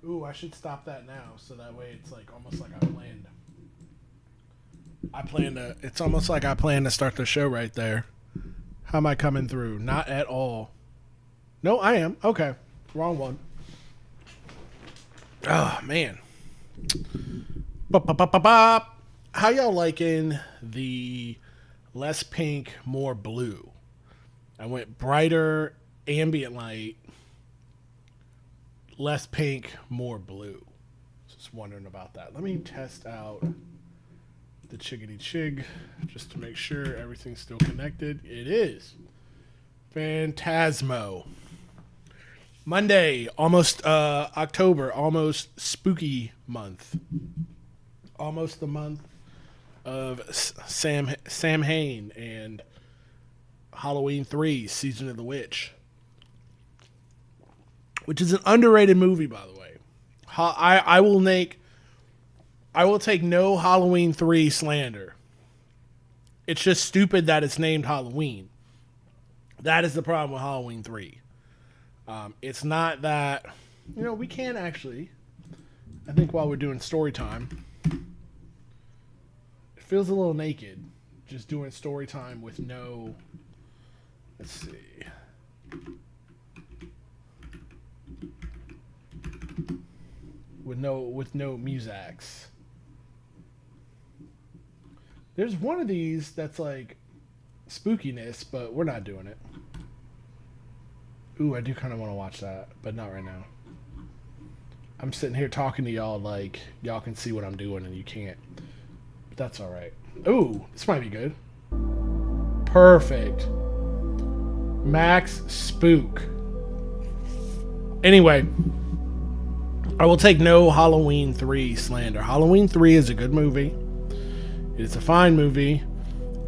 Ooh, I should stop that now, so that way it's like almost like I planned. I plan to. It's almost like I plan to start the show right there. How am I coming through? Not at all. No, I am. Okay, wrong one. Oh man. Ba-ba-ba-ba-ba. How y'all liking the less pink, more blue? I went brighter ambient light, less pink, more blue. Just wondering about that. Let me test out the chickadee chig just to make sure everything's still connected. It is. Phantasmo. Monday, almost October, almost spooky month. Almost the month of Sam Hain and Halloween 3, Season of the Witch. Which is an underrated movie, by the way. I will take no Halloween 3 slander. It's just stupid that it's named Halloween. That is the problem with Halloween 3. It's not that, we can actually, I think while we're doing story time, it feels a little naked just doing story time with no Let's see. With no musics. There's one of these that's like spookiness, but we're not doing it. Ooh, I do kind of want to watch that, but not right now. I'm sitting here talking to y'all like y'all can see what I'm doing and you can't. But that's all right. Ooh, this might be good. Perfect. Max Spook. Anyway, I will take no Halloween 3 slander. Halloween 3 is a good movie. It's a fine movie.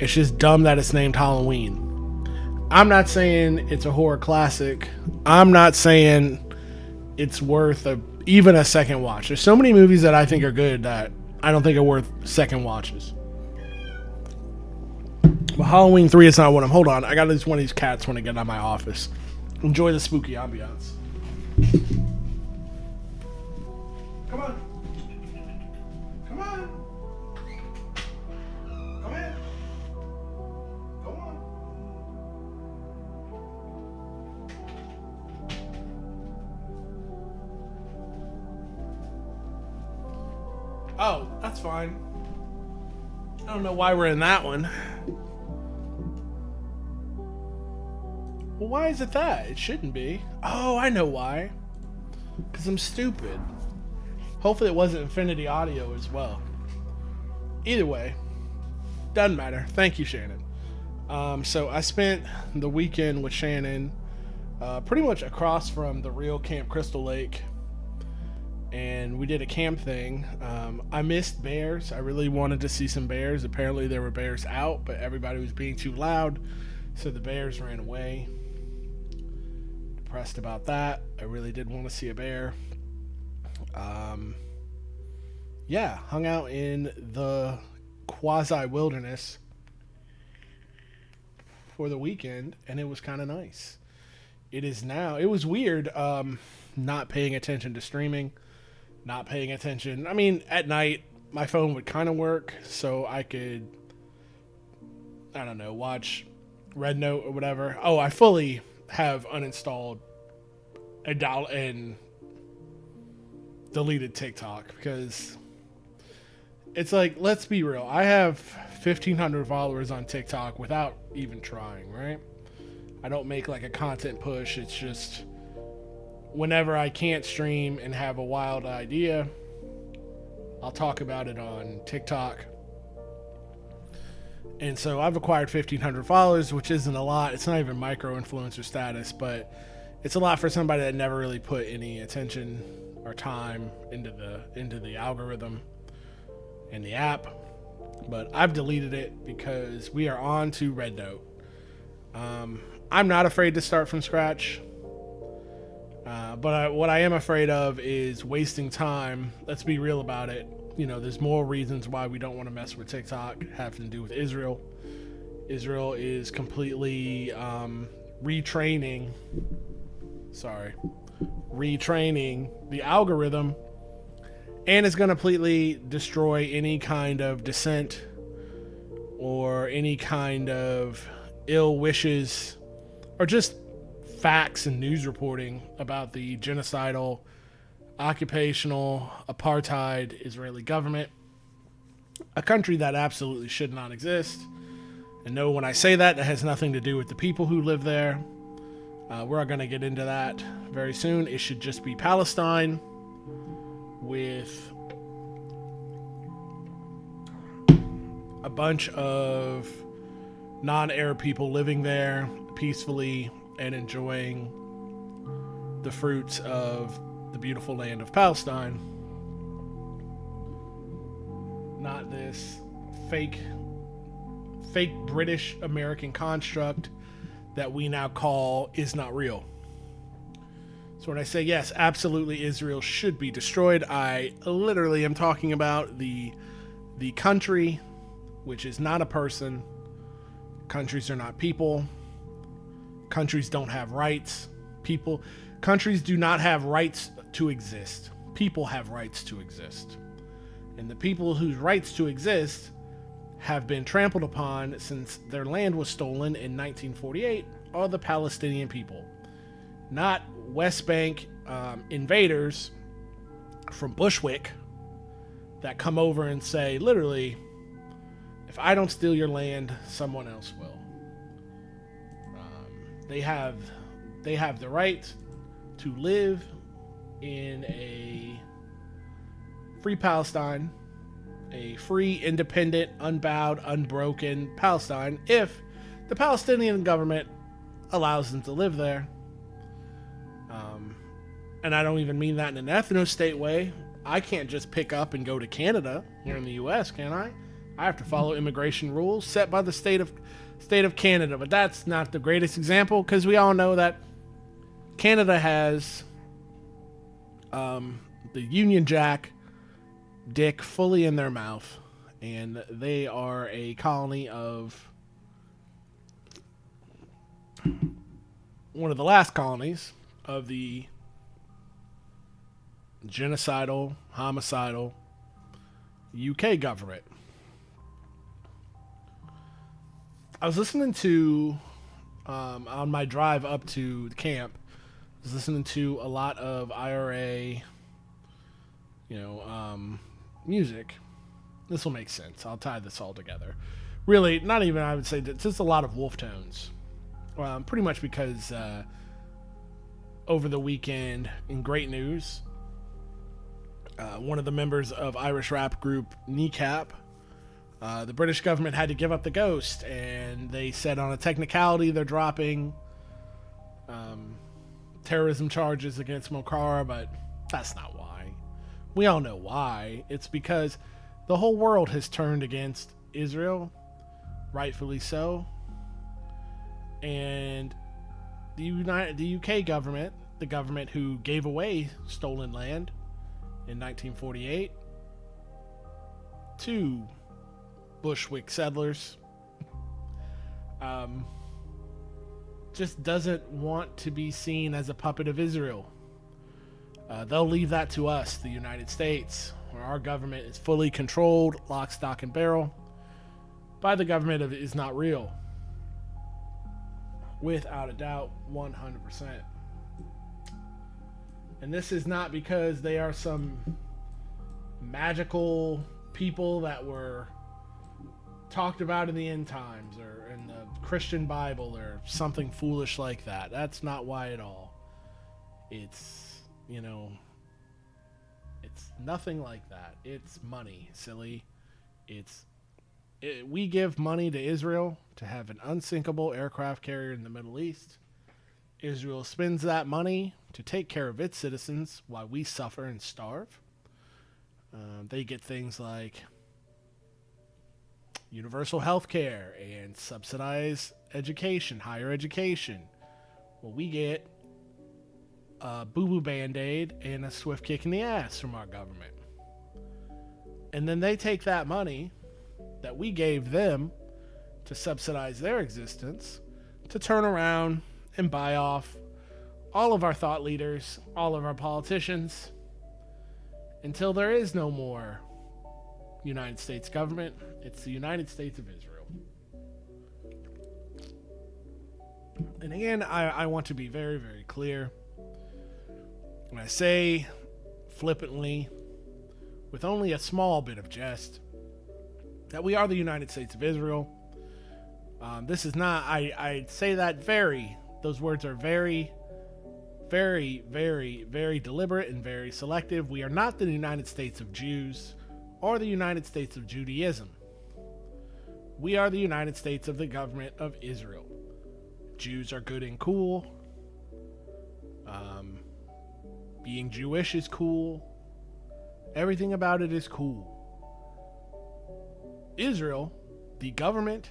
It's just dumb that it's named Halloween. I'm not saying it's a horror classic. I'm not saying it's worth even a second watch. There's so many movies that I think are good that I don't think are worth second watches. But Halloween 3 is not one of them. Hold on. I got one of these cats when I get out of my office. Enjoy the spooky ambiance. Come on. Come on. Come in. Go on. Oh, that's fine. I don't know why we're in that one. Well, why is it that? It shouldn't be. Oh, I know why. Because I'm stupid. Hopefully it wasn't Infinity Audio as well. Either way, doesn't matter. Thank you, Shannon. So I spent the weekend with Shannon pretty much across from the real Camp Crystal Lake. And we did a camp thing. I missed bears. I really wanted to see some bears. Apparently there were bears out, but everybody was being too loud. So the bears ran away. Depressed about that. I really did want to see a bear. Yeah, hung out in the quasi wilderness for the weekend, and it was kind of nice. It was weird not paying attention to streaming, not paying attention. I mean, at night my phone would kind of work, so I could, I don't know, watch Red Note or whatever. Oh, I fully have uninstalled and deleted TikTok because it's like, let's be real. I have 1,500 followers on TikTok without even trying, right? I don't make like a content push. It's just whenever I can't stream and have a wild idea, I'll talk about it on TikTok. And so I've acquired 1,500 followers, which isn't a lot. It's not even micro-influencer status, but it's a lot for somebody that never really put any attention or time into the algorithm and the app. But I've deleted it because we are on to Red Note. I'm not afraid to start from scratch. But what I am afraid of is wasting time. Let's be real about it. You know, there's more reasons why we don't want to mess with TikTok having to do with Israel. Israel is completely retraining the algorithm, and it's going to completely destroy any kind of dissent or any kind of ill wishes or just facts and news reporting about the genocidal, occupational, apartheid Israeli government, a country that absolutely should not exist. And no, when I say that, that has nothing to do with the people who live there. We're going to get into that very soon. It should just be Palestine with a bunch of non-Arab people living there peacefully and enjoying the fruits of the beautiful land of Palestine. Not this fake British American construct that we now call is not real. So when I say yes, absolutely Israel should be destroyed, I literally am talking about the country, which is not a person. Countries are not people. Countries don't have rights. Countries do not have rights to exist. People have rights to exist. And the people whose rights to exist have been trampled upon since their land was stolen in 1948 are the Palestinian people, not West Bank invaders from Bushwick that come over and say, literally, if I don't steal your land, someone else will. They have the right to live in a free Palestine, a free, independent, unbowed, unbroken Palestine, if the Palestinian government allows them to live there. And I don't even mean that in an ethno-state way. I can't just pick up and go to Canada here in the U.S., can I? I have to follow immigration rules set by the state of Canada. But that's not the greatest example, because we all know that Canada has the Union Jack dick fully in their mouth, and they are a colony of one of the last colonies of the genocidal, homicidal UK government. I was listening to, on my drive up to the camp, I was listening to a lot of IRA, music. This will make sense. I'll tie this all together. Really, not even, I would say, just a lot of wolf tones. Pretty much because over the weekend, in great news, one of the members of Irish rap group Kneecap, the British government had to give up the ghost, and they said on a technicality they're dropping terrorism charges against Mokara, but that's not why. We all know why. It's because the whole world has turned against Israel, rightfully so, and the UK government, the government who gave away stolen land in 1948 to Bushwick settlers, just doesn't want to be seen as a puppet of Israel. They'll leave that to us, the United States, where our government is fully controlled, lock, stock, and barrel, by the government of is not real. Without a doubt, 100%. And this is not because they are some magical people that were talked about in the end times or in the Christian Bible or something foolish like that. That's not why at all. It's, it's nothing like that. It's money, silly. We give money to Israel to have an unsinkable aircraft carrier in the Middle East. Israel spends that money to take care of its citizens while we suffer and starve. They get things like universal health care and subsidized education, higher education. Well, we get a boo-boo band-aid and a swift kick in the ass from our government. And then they take that money that we gave them to subsidize their existence to turn around and buy off all of our thought leaders, all of our politicians, until there is no more United States government. It's the United States of Israel. And again, I want to be very, very clear. When I say flippantly, with only a small bit of jest, that we are the United States of Israel. This is not, I say that those words are very, very, very, very deliberate and very selective. We are not the United States of Jews or the United States of Judaism. We are the United States of the government of Israel. Jews are good and cool. Being Jewish is cool. Everything about it is cool. Israel, the government,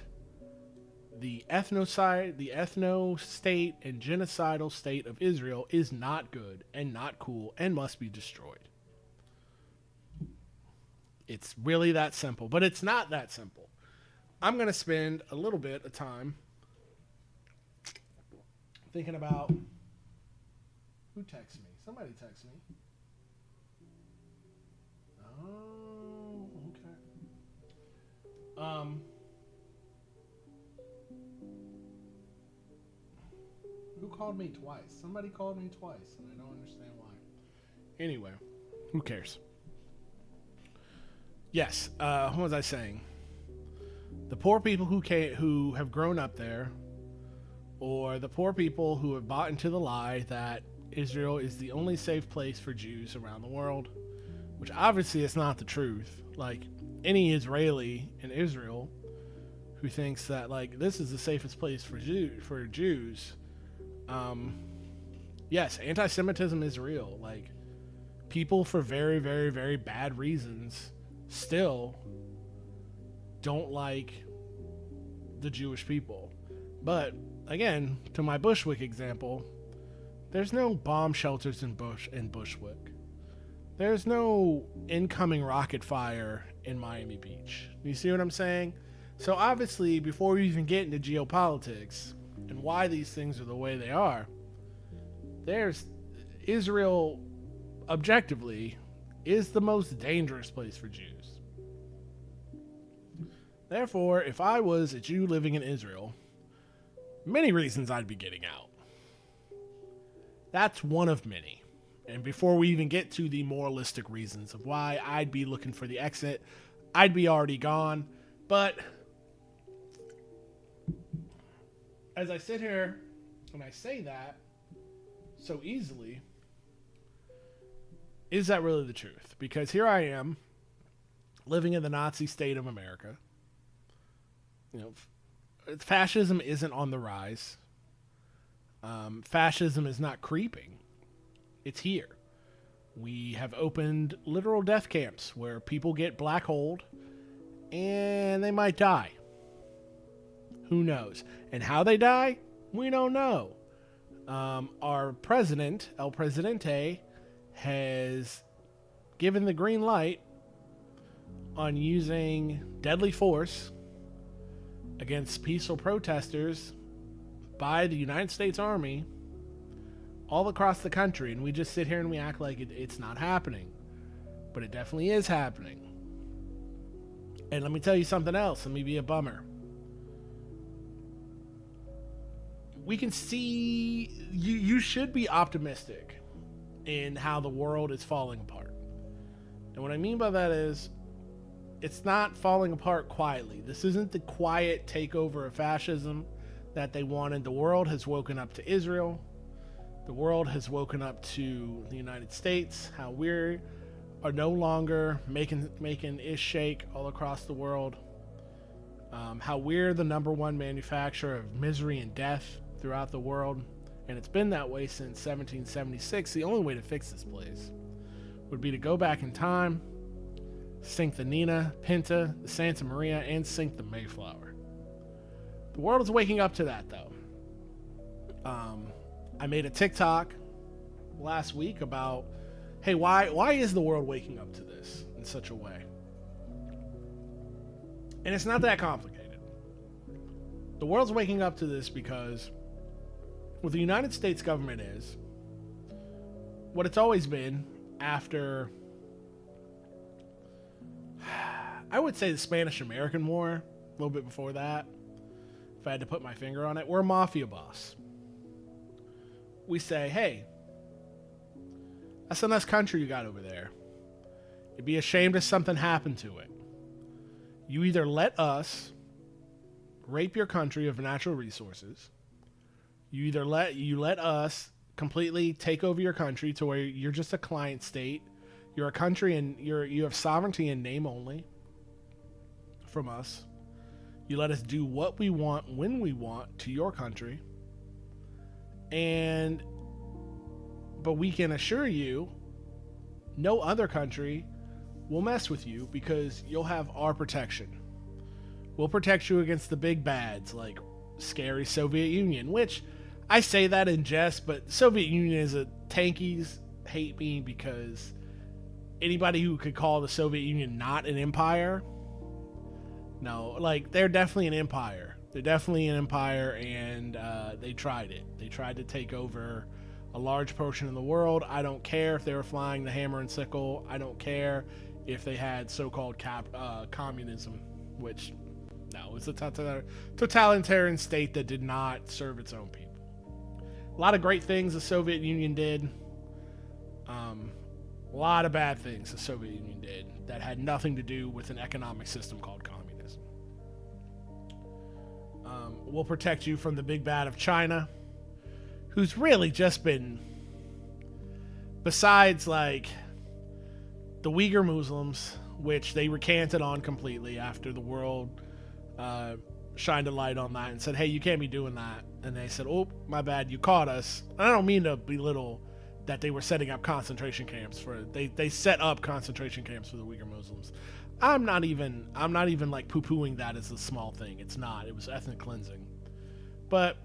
the ethno-state and genocidal state of Israel is not good and not cool and must be destroyed. It's really that simple, but it's not that simple. I'm going to spend a little bit of time thinking about who texted me. Somebody texted me. Oh, okay. called me twice. Somebody called me twice, and I don't understand why. Anyway, who cares? Yes, what was I saying? The poor people who have grown up there, or the poor people who have bought into the lie that Israel is the only safe place for Jews around the world, which obviously is not the truth. Like, any Israeli in Israel who thinks that, like, this is the safest place for Jews, yes, anti-Semitism is real. Like, people for very, very, very bad reasons still don't like the Jewish people. But again, to my Bushwick example, there's no bomb shelters in Bushwick. There's no incoming rocket fire in Miami Beach. You see what I'm saying? So obviously, before we even get into geopolitics and why these things are the way they are, there's Israel objectively is the most dangerous place for Jews. Therefore, if I was a Jew living in Israel, many reasons I'd be getting out. That's one of many. And before we even get to the moralistic reasons of why I'd be looking for the exit, I'd be already gone. But as I sit here and I say that so easily, is that really the truth? Because here I am, living in the Nazi state of America. You know, fascism isn't on the rise. Fascism is not creeping. It's here. We have opened literal death camps where people get black holed and they might die. Who knows? And how they die, we don't know. Our president, El Presidente, has given the green light on using deadly force against peaceful protesters by the United States Army all across the country, and we just sit here and we act like it's not happening, but it definitely is happening. And let me tell you something else. Let me be a bummer. We can see you should be optimistic in how the world is falling apart. And what I mean by that is, it's not falling apart quietly. This isn't the quiet takeover of fascism that they wanted. The world has woken up to Israel. The world has woken up to the United States, how we are no longer making ish shake all across the world. How we're the number one manufacturer of misery and death throughout the world. And it's been that way since 1776. The only way to fix this place would be to go back in time, sink the Nina, Pinta, the Santa Maria, and sink the Mayflower. The world is waking up to that, though. I made a TikTok last week about, hey, why is the world waking up to this in such a way? And it's not that complicated. The world's waking up to this because what the United States government is, what it's always been after, I would say, the Spanish-American War, a little bit before that, if I had to put my finger on it, we're a mafia boss. We say, hey, that's a nice country you got over there. It'd be a shame if something happened to it. You either let us rape your country of natural resources, you let us completely take over your country to where you're just a client state. You're a country and you have sovereignty in name only from us. You let us do what we want when we want to your country. But we can assure you no other country will mess with you because you'll have our protection. We'll protect you against the big bads like scary Soviet Union, which I say that in jest, but Soviet Union is a tankies hate me because anybody who could call the Soviet Union not an empire, no, like they're definitely an empire. They're definitely an empire, and they tried it. They tried to take over a large portion of the world. I don't care if they were flying the hammer and sickle. I don't care if they had so-called communism, which, no, it's a totalitarian state that did not serve its own people. A lot of great things the Soviet Union did. A lot of bad things the Soviet Union did that had nothing to do with an economic system called communism. We'll protect you from the big bad of China, who's really just been, besides like the Uyghur Muslims, which they recanted on completely after the world shined a light on that and said, hey, you can't be doing that. And they said, oh, my bad, you caught us. I don't mean to belittle that they were setting up concentration camps they set up concentration camps for the Uyghur Muslims. I'm not even like poo-pooing that as a small thing. It's not. It was ethnic cleansing. But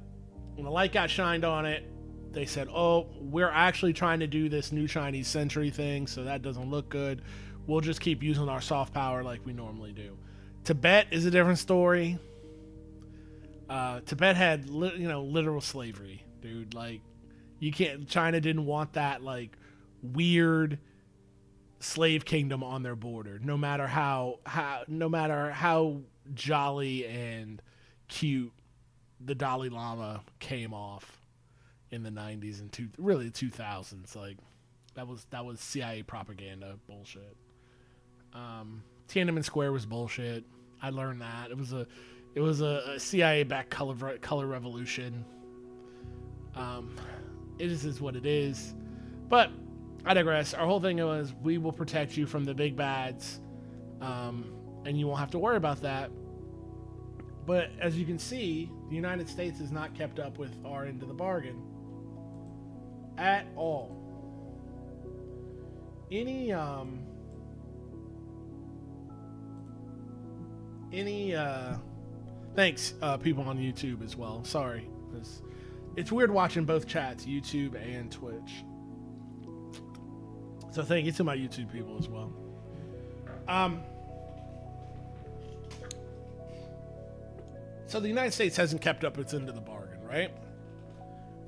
when the light got shined on it, they said, oh, we're actually trying to do this new Chinese century thing, so that doesn't look good. We'll just keep using our soft power like we normally do. Tibet is a different story. Tibet had literal slavery, dude. Like, you can't. China didn't want that like weird slave kingdom on their border. No matter how jolly and cute the Dalai Lama came off in the 90s and really 2000s, like that was CIA propaganda bullshit. Tiananmen Square was bullshit. I learned that it was a CIA backed color revolution. It is what it is. But I digress. Our whole thing was, we will protect you from the big bads, and you won't have to worry about that. But as you can see, the United States has not kept up with our end of the bargain at all. Thanks, people on YouTube as well. Sorry. It's weird watching both chats, YouTube and Twitch. So thank you to my YouTube people as well. So the United States hasn't kept up its end of the bargain, right?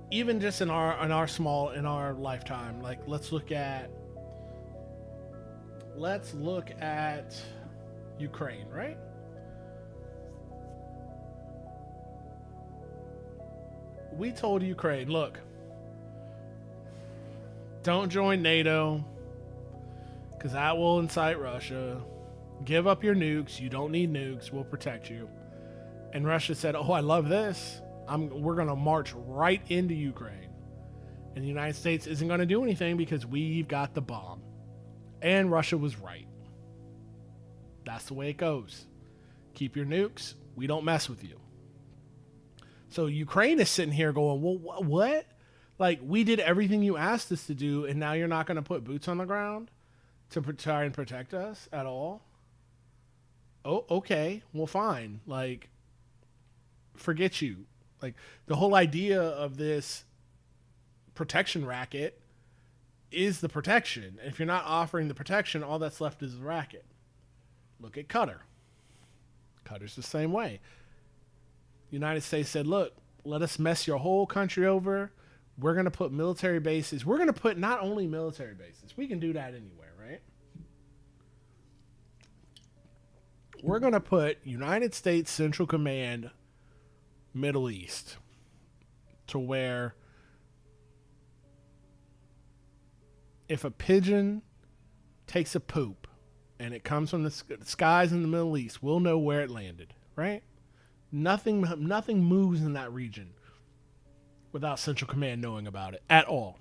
Even just in our lifetime. Like, let's look at Ukraine, right? We told Ukraine, look, don't join NATO, because that will incite Russia. Give up your nukes. You don't need nukes. We'll protect you. And Russia said, oh, I love this. We're going to march right into Ukraine. And the United States isn't going to do anything because we've got the bomb. And Russia was right. That's the way it goes. Keep your nukes. We don't mess with you. So Ukraine is sitting here going, well, what? Like, we did everything you asked us to do, and now you're not going to put boots on the ground to try and protect us at all? Oh, okay. Well, fine. Like, forget you. Like, the whole idea of this protection racket is the protection. And if you're not offering the protection, all that's left is the racket. Look at Qatar. Qatar's the same way. The United States said, look, let us mess your whole country over. We're going to put military bases. We're going to put not only military bases. We can do that anywhere, right? We're going to put United States Central Command Middle East to where if a pigeon takes a poop and it comes from the skies in the Middle East, we'll know where it landed, right? Nothing moves in that region without Central Command knowing about it at all.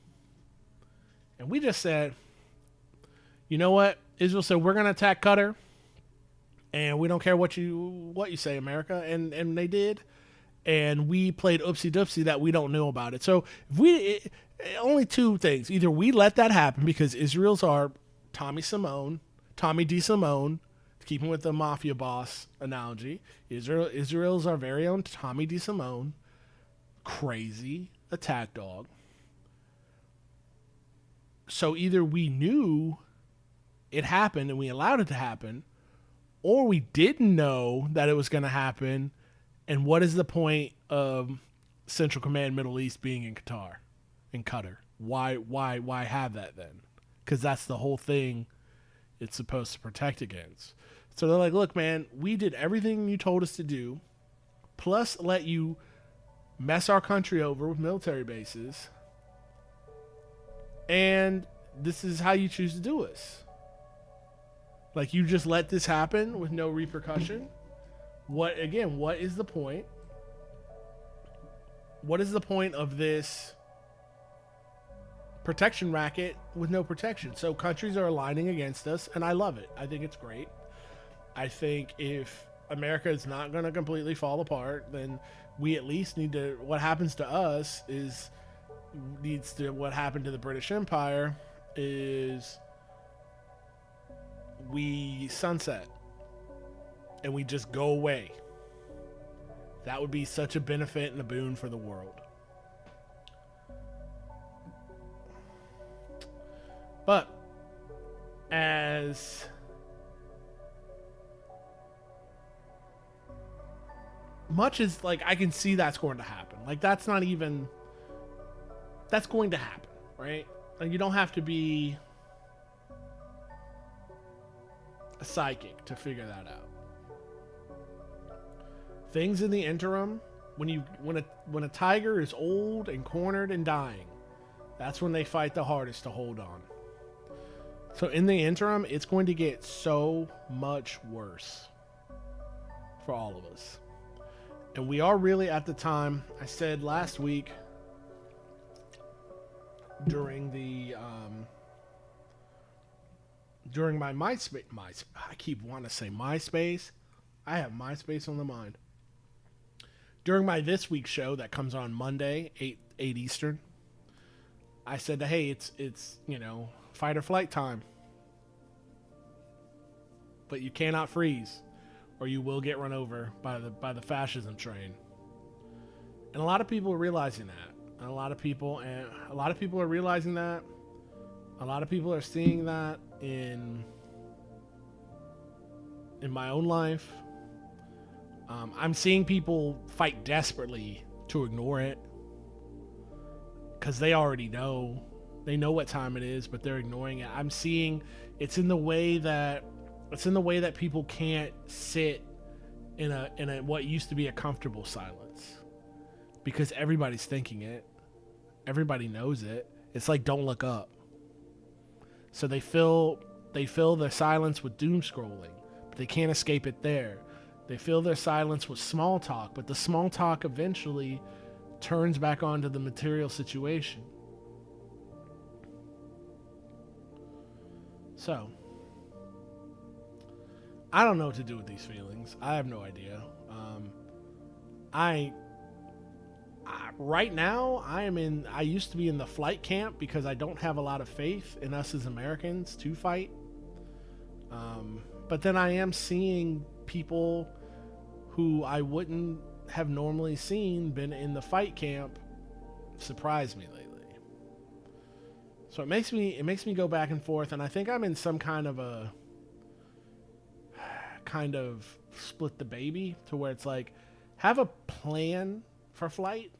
And we just said, you know what? Israel said, we're going to attack Qatar, and we don't care what you say, America. And they did. And we played oopsie-doopsie that we don't know about it. So only two things. Either we let that happen because Israel's our Tommy D. Simone, keeping with the mafia boss analogy. Israel's our very own Tommy D. Simone, crazy attack dog. So either we knew it happened and we allowed it to happen, or we didn't know that it was going to happen. And what is the point of Central Command Middle East being in Qatar? Why have that then? Because that's the whole thing it's supposed to protect against. So they're like, look, man, we did everything you told us to do, plus let you mess our country over with military bases, and this is how you choose to do us. Like, you just let this happen with no repercussion. What is the point? What is the point of this protection racket with no protection? So countries are aligning against us, and I love it. I think it's great. I think if America is not going to completely fall apart, then we at least need to, what happens to us is needs to, what happened to the British Empire is we sunset and we just go away. That would be such a benefit and a boon for the world. But as much as, like, I can see that's going to happen. Like, that's going to happen, right? Like, you don't have to be a psychic to figure that out. Things in the interim, when a tiger is old and cornered and dying, that's when they fight the hardest to hold on. So in the interim, it's going to get so much worse for all of us. And we are really at the time, I said last week during my MySpace, I keep wanting to say MySpace. I have MySpace on the mind. During my This Week show that comes on Monday, 8 Eastern, I said, hey, it's fight or flight time. But you cannot freeze, or you will get run over by the fascism train. And a lot of people are realizing that. And a lot of people are realizing that. A lot of people are seeing that in my own life. I'm seeing people fight desperately to ignore it because they already know. They know what time it is, but they're ignoring it. I'm seeing it's in the way that people can't sit in a what used to be a comfortable silence because everybody's thinking it. Everybody knows it. It's like don't look up. So they fill their silence with doom scrolling, but they can't escape it there. They fill their silence with small talk, but the small talk eventually turns back onto the material situation. So, I don't know what to do with these feelings. I have no idea. Right now, I used to be in the flight camp because I don't have a lot of faith in us as Americans to fight. But then I am seeing people who I wouldn't have normally seen been in the fight camp surprise me lately. So it makes me go back and forth, and I think I'm in some kind of split the baby to where it's like have a plan for flight,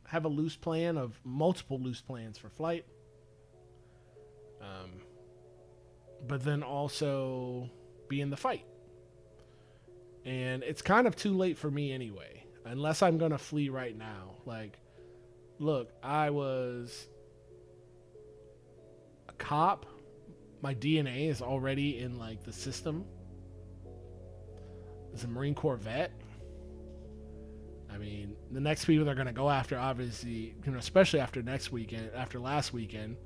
have a loose plan of multiple loose plans for flight, but then also be in the fight. And it's kind of too late for me anyway, unless I'm gonna flee right now. Like, look, I was a cop. My DNA is already in like the system. As a Marine Corps vet. I mean, the next people they're gonna go after, obviously, especially after last weekend,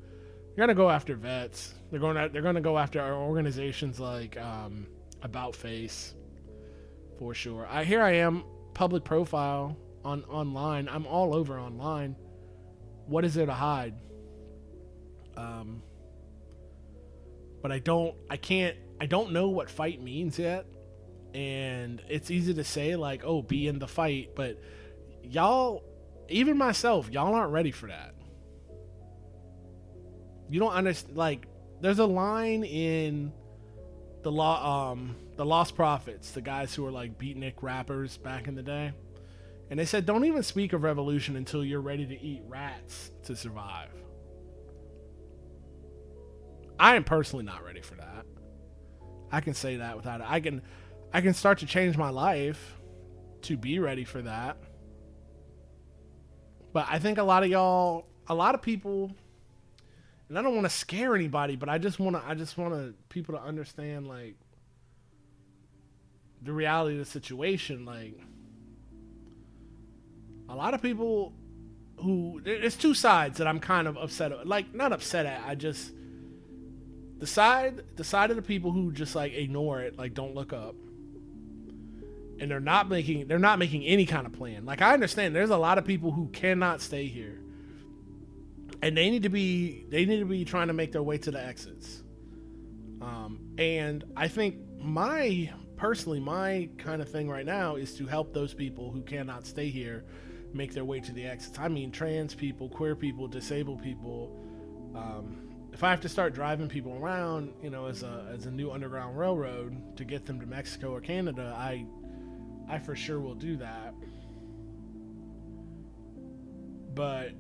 they're gonna go after vets. They're gonna go after our organizations like About Face. For sure. Here I am, public profile online. I'm all over online. What is there to hide? But I don't know what fight means yet. And it's easy to say like, oh, be in the fight, but y'all, even myself, y'all aren't ready for that. You don't understand. Like, there's a line in the Lost Prophets, the guys who were like beatnik rappers back in the day, and they said, don't even speak of revolution until you're ready to eat rats to survive. I am personally not ready for that. I can say that without it. I can start to change my life to be ready for that. But I think a lot of people, and I don't want to scare anybody, but I just want people to understand like the reality of the situation. Like a lot of people who there's two sides that I'm kind of upset at. Like not upset at. I just the side of the people who just like ignore it, like don't look up, and they're not making any kind of plan. Like I understand there's a lot of people who cannot stay here, and they need to be trying to make their way to the exits. And I think my kind of thing right now is to help those people who cannot stay here make their way to the exits. I mean, trans people, queer people, disabled people. If I have to start driving people around, as a new underground railroad to get them to Mexico or Canada, I for sure will do that. But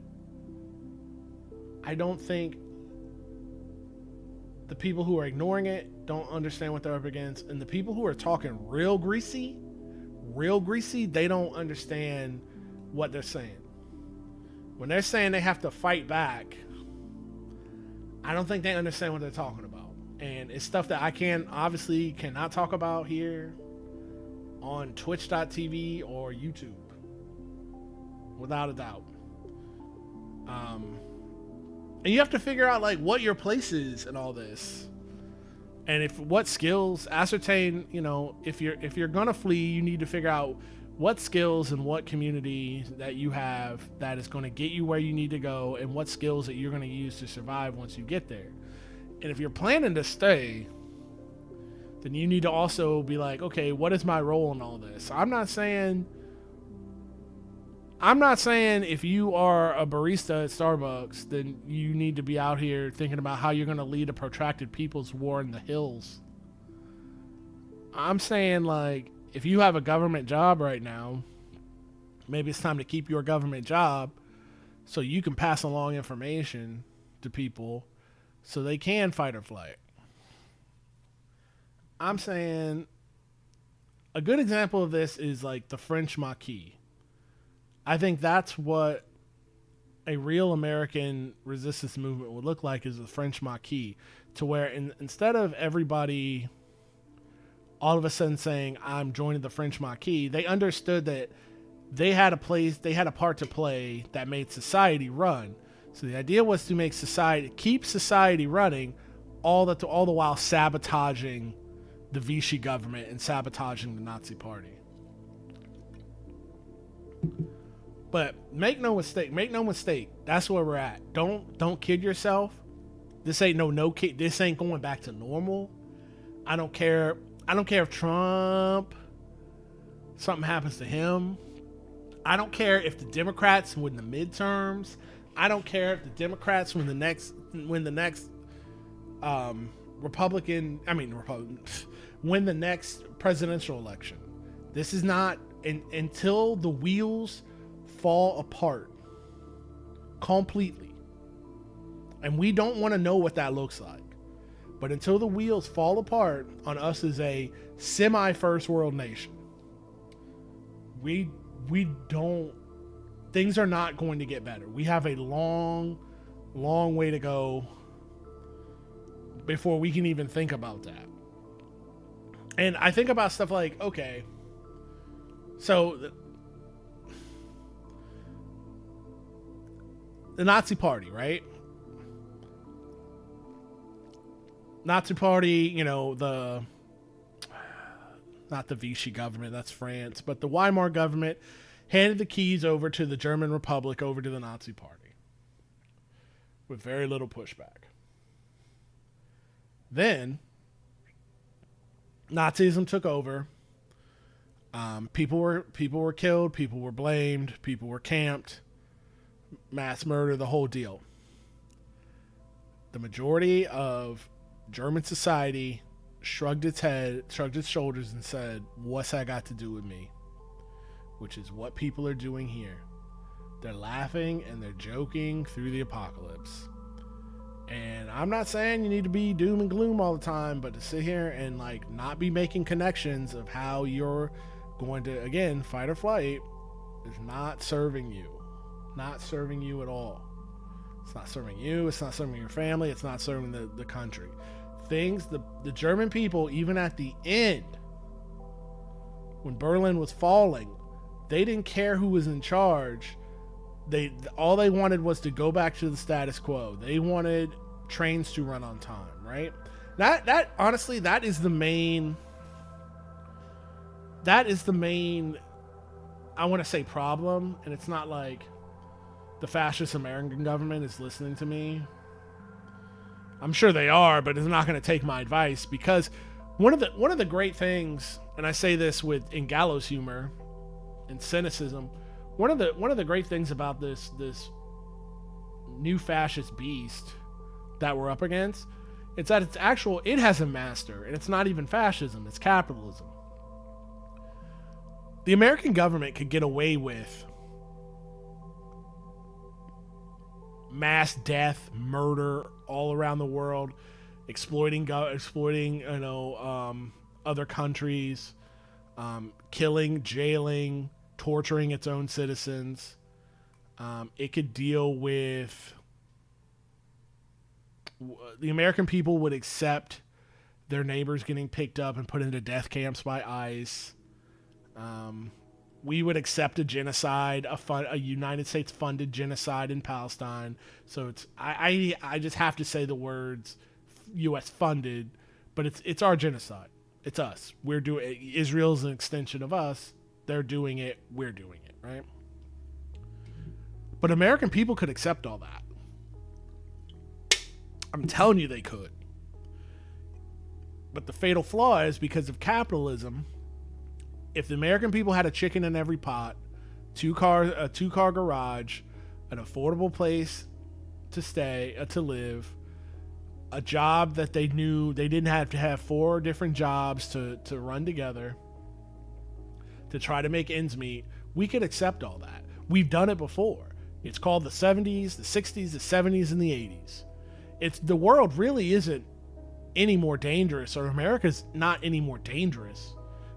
I don't think the people who are ignoring it don't understand what they're up against, and the people who are talking real greasy, they don't understand what they're saying. When they're saying they have to fight back, I don't think they understand what they're talking about. And it's stuff that I cannot talk about here on twitch.tv or YouTube, without a doubt. And you have to figure out like what your place is in all this, and what skills ascertain. If you're gonna flee, you need to figure out what skills and what community that you have that is going to get you where you need to go, and what skills that you're going to use to survive once you get there. And if you're planning to stay, then you need to also be like, okay, what is my role in all this? I'm not saying if you are a barista at Starbucks, then you need to be out here thinking about how you're going to lead a protracted people's war in the hills. I'm saying, like, if you have a government job right now, maybe it's time to keep your government job so you can pass along information to people so they can fight or flight. I'm saying a good example of this is like the French Maquis. I think that's what a real American resistance movement would look like, is the French Maquis, to where instead of everybody all of a sudden saying, I'm joining the French Maquis, they understood that they had a part to play that made society run. So the idea was to keep society running, all the while sabotaging the Vichy government and sabotaging the Nazi Party. But make no mistake, that's where we're at. Don't kid yourself. This ain't this ain't going back to normal. I don't care if Trump, something happens to him. I don't care if the Democrats win the midterms. I don't care if the Democrats win the next win the next presidential election. This is not until the wheels fall apart completely. And we don't want to know what that looks like. But until the wheels fall apart on us as a semi-first world nation, we don't, things are not going to get better. We have a long way to go before we can even think about that. And I think about stuff like, okay, so the Nazi Party, right? Nazi Party, not the Vichy government, that's France, but the Weimar government handed the keys over to the German Republic, over to the Nazi Party, with very little pushback. Then Nazism took over. People were killed, people were blamed, people were camped, mass murder, the whole deal. The majority of German society shrugged its shoulders and said, what's that got to do with me? Which is what people are doing here. They're laughing and they're joking through the apocalypse. And I'm not saying you need to be doom and gloom all the time, but to sit here and like not be making connections of how you're going to, again, fight or flight is not serving you. Not serving you at all. It's not serving you. It's not serving your family. It's not serving the country. The German people, even at the end, when Berlin was falling, they didn't care who was in charge. All they wanted was to go back to the status quo. They wanted trains to run on time, right? That honestly, that is the main, I want to say, problem. And it's not like the fascist American government is listening to me. I'm sure they are, but it's not going to take my advice, because one of the great things, and I say this in gallows humor and cynicism, one of the great things about this new fascist beast that we're up against, it's that it has a master, and it's not even fascism, it's capitalism. The American government could get away with mass death, murder all around the world, exploiting other countries, killing, jailing, torturing its own citizens. It could deal with, the American people would accept their neighbors getting picked up and put into death camps by ICE. We would accept a genocide, a United States funded genocide in Palestine. So I just have to say the words U.S. funded, but it's our genocide. It's us. We're doing, Israel's an extension of us. They're doing it. We're doing it, right? But American people could accept all that. I'm telling you they could. But the fatal flaw is, because of capitalism, if the American people had a chicken in every pot, a two-car garage, an affordable place to stay, to live, a job that they knew they didn't have to have 4 different jobs to run together to try to make ends meet, we could accept all that. We've done it before. It's called the 70s, the 60s, the 70s, and the 80s. The world really isn't any more dangerous, or America's not any more dangerous.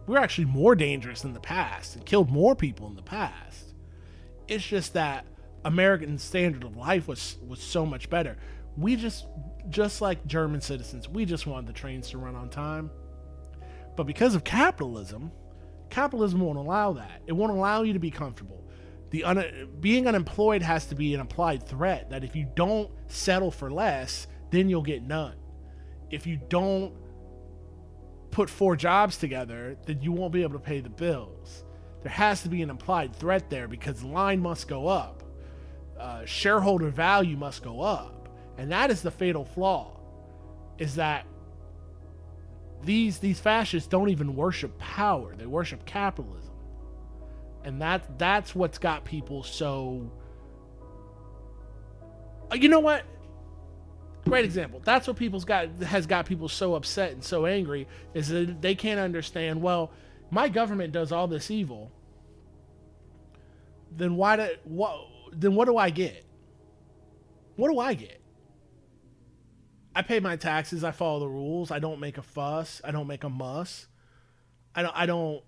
We're actually more dangerous in the past and killed more people in the past. It's just that American standard of life was so much better. We just like German citizens, we just wanted the trains to run on time. But because of capitalism won't allow that. It won't allow you to be comfortable. Being unemployed has to be an implied threat that if you don't settle for less, then you'll get none. If you don't put 4 jobs together, then you won't be able to pay the bills. There has to be an implied threat there, because the line must go up. Shareholder value must go up. And that is the fatal flaw, is that these fascists don't even worship power. They worship capitalism. And that's what's got people so... You know what? Great example. That's what has got people so upset and so angry, is that they can't understand, well, my government does all this evil. Then what do I get? What do I get? I pay my taxes, I follow the rules, I don't make a fuss, I don't make a muss. I don't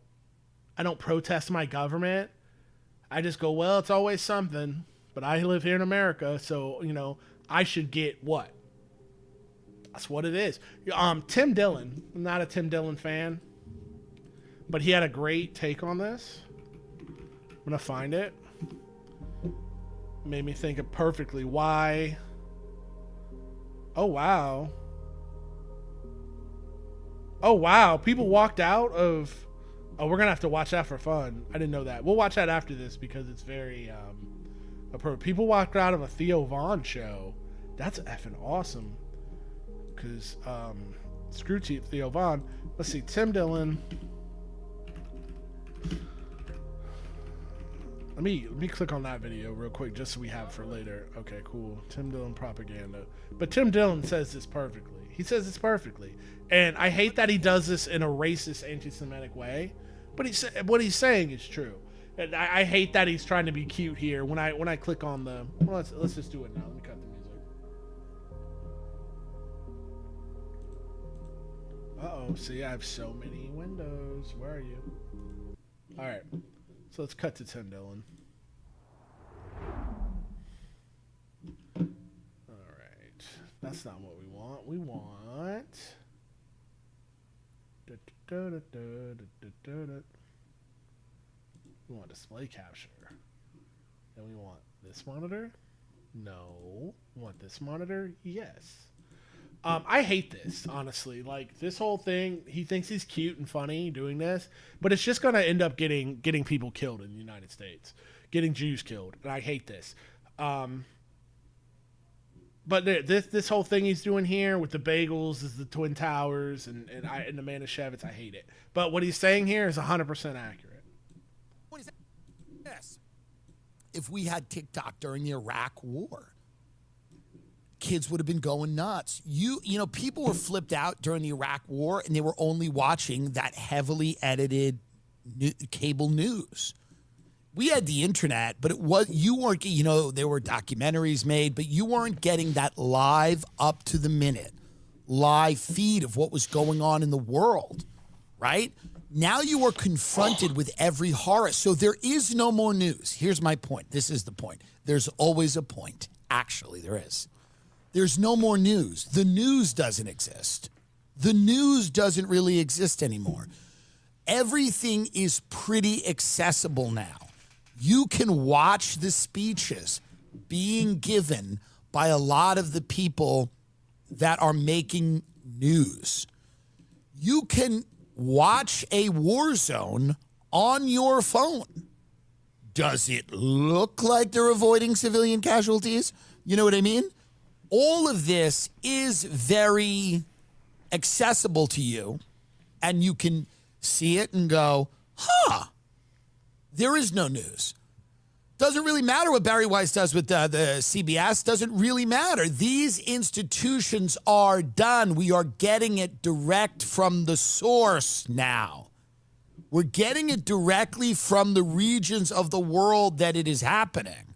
protest my government. I just go, well, it's always something, but I live here in America, so, I should get what? That's what it is. Tim Dillon, I'm not a Tim Dillon fan, but he had a great take on this. I'm going to find it. Made me think of perfectly why. Oh, wow. Oh, wow. People walked out of... Oh, we're going to have to watch that for fun. I didn't know that. We'll watch that after this because it's very... People walked out of a Theo Von show. That's effing awesome. Because, screw Theo Von. Let's see, Tim Dillon. Let me click on that video real quick just so we have it for later. Okay, cool. Tim Dillon propaganda. But Tim Dillon says this perfectly. He says this perfectly. And I hate that he does this in a racist, anti-Semitic way. But what he's saying is true. And I hate that he's trying to be cute here. When I click on the... Well, let's just do it now. Let me cut the music. Uh-oh. See, I have so many windows. Where are you? All right. So let's cut to Tim Dillon. That's not what we want. We want. We want display capture. And we want this monitor? No. We want this monitor? Yes. I hate this, honestly. Like, this whole thing, he thinks he's cute and funny doing this, but it's just going to end up getting people killed in the United States, getting Jews killed, and I hate this. But this whole thing he's doing here with the bagels is the Twin Towers and the Manischewitz, I hate it. But what he's saying here is 100% accurate. What is that? Yes. If we had TikTok during the Iraq War, kids would have been going nuts. You know, people were flipped out during the Iraq War, and they were only watching that heavily edited cable news. We had the internet, but you weren't, you know, there were documentaries made, but you weren't getting that live, up to the minute, live feed of what was going on in the world, right? Now you are confronted with every horror. So there is no more news. Here's my point. This is the point. There's always a point. Actually, there is. There's no more news. The news doesn't exist. The news doesn't really exist anymore. Everything is pretty accessible now. You can watch the speeches being given by a lot of the people that are making news. You can watch a war zone on your phone. Does it look like they're avoiding civilian casualties? You know what I mean? All of this is very accessible to you, and you can see it and go, huh, there is no news. Doesn't really matter what Barry Weiss does with the CBS. Doesn't really matter. These institutions are done. We are getting it direct from the source now. We're getting it directly from the regions of the world that it is happening.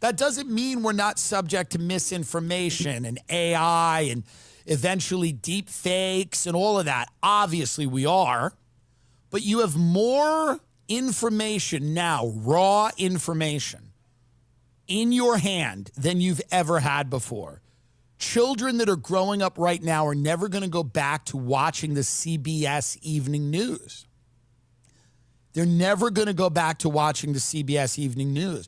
That doesn't mean we're not subject to misinformation and AI and eventually deep fakes and all of that. Obviously we are. But you have more information now, raw information, in your hand than you've ever had before. Children that are growing up right now are never going to go back to watching the CBS evening news. They're never going to go back to watching the CBS evening news.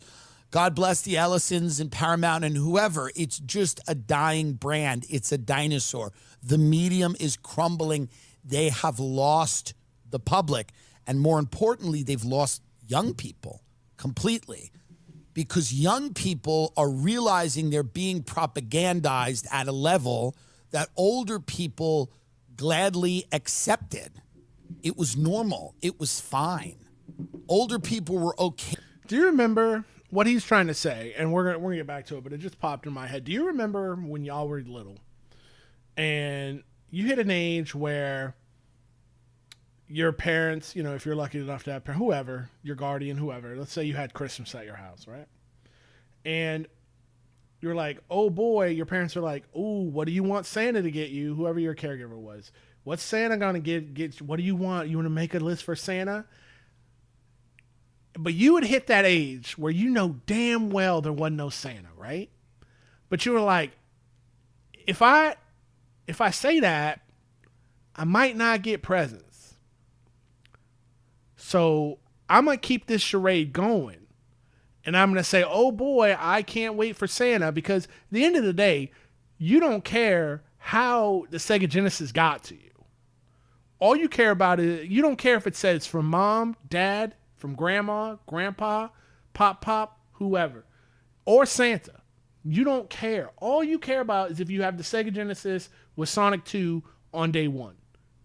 God bless the Ellisons and Paramount and whoever. It's just a dying brand. It's a dinosaur. The medium is crumbling. They have lost the public. And more importantly, they've lost young people completely, because young people are realizing they're being propagandized at a level that older people gladly accepted. It was normal. It was fine. Older people were okay. Do you remember what he's trying to say? And we're gonna get back to it, but it just popped in my head. Do you remember when y'all were little and you hit an age where your parents, you know, if you're lucky enough to have whoever, your guardian, whoever, let's say you had Christmas at your house, right? And you're like, oh boy, your parents are like, oh, what do you want Santa to get you? Whoever your caregiver was. What's Santa going to get you? What do you want? You want to make a list for Santa? But you would hit that age where you know damn well there wasn't no Santa, right? But you were like, if I say that, I might not get presents. So I'm going to keep this charade going. And I'm going to say, oh boy, I can't wait for Santa, because at the end of the day, you don't care how the Sega Genesis got to you. All you care about is, you don't care if it says from mom, dad, from grandma, grandpa, pop, whoever, or Santa. You don't care. All you care about is if you have the Sega Genesis with Sonic 2 on day one,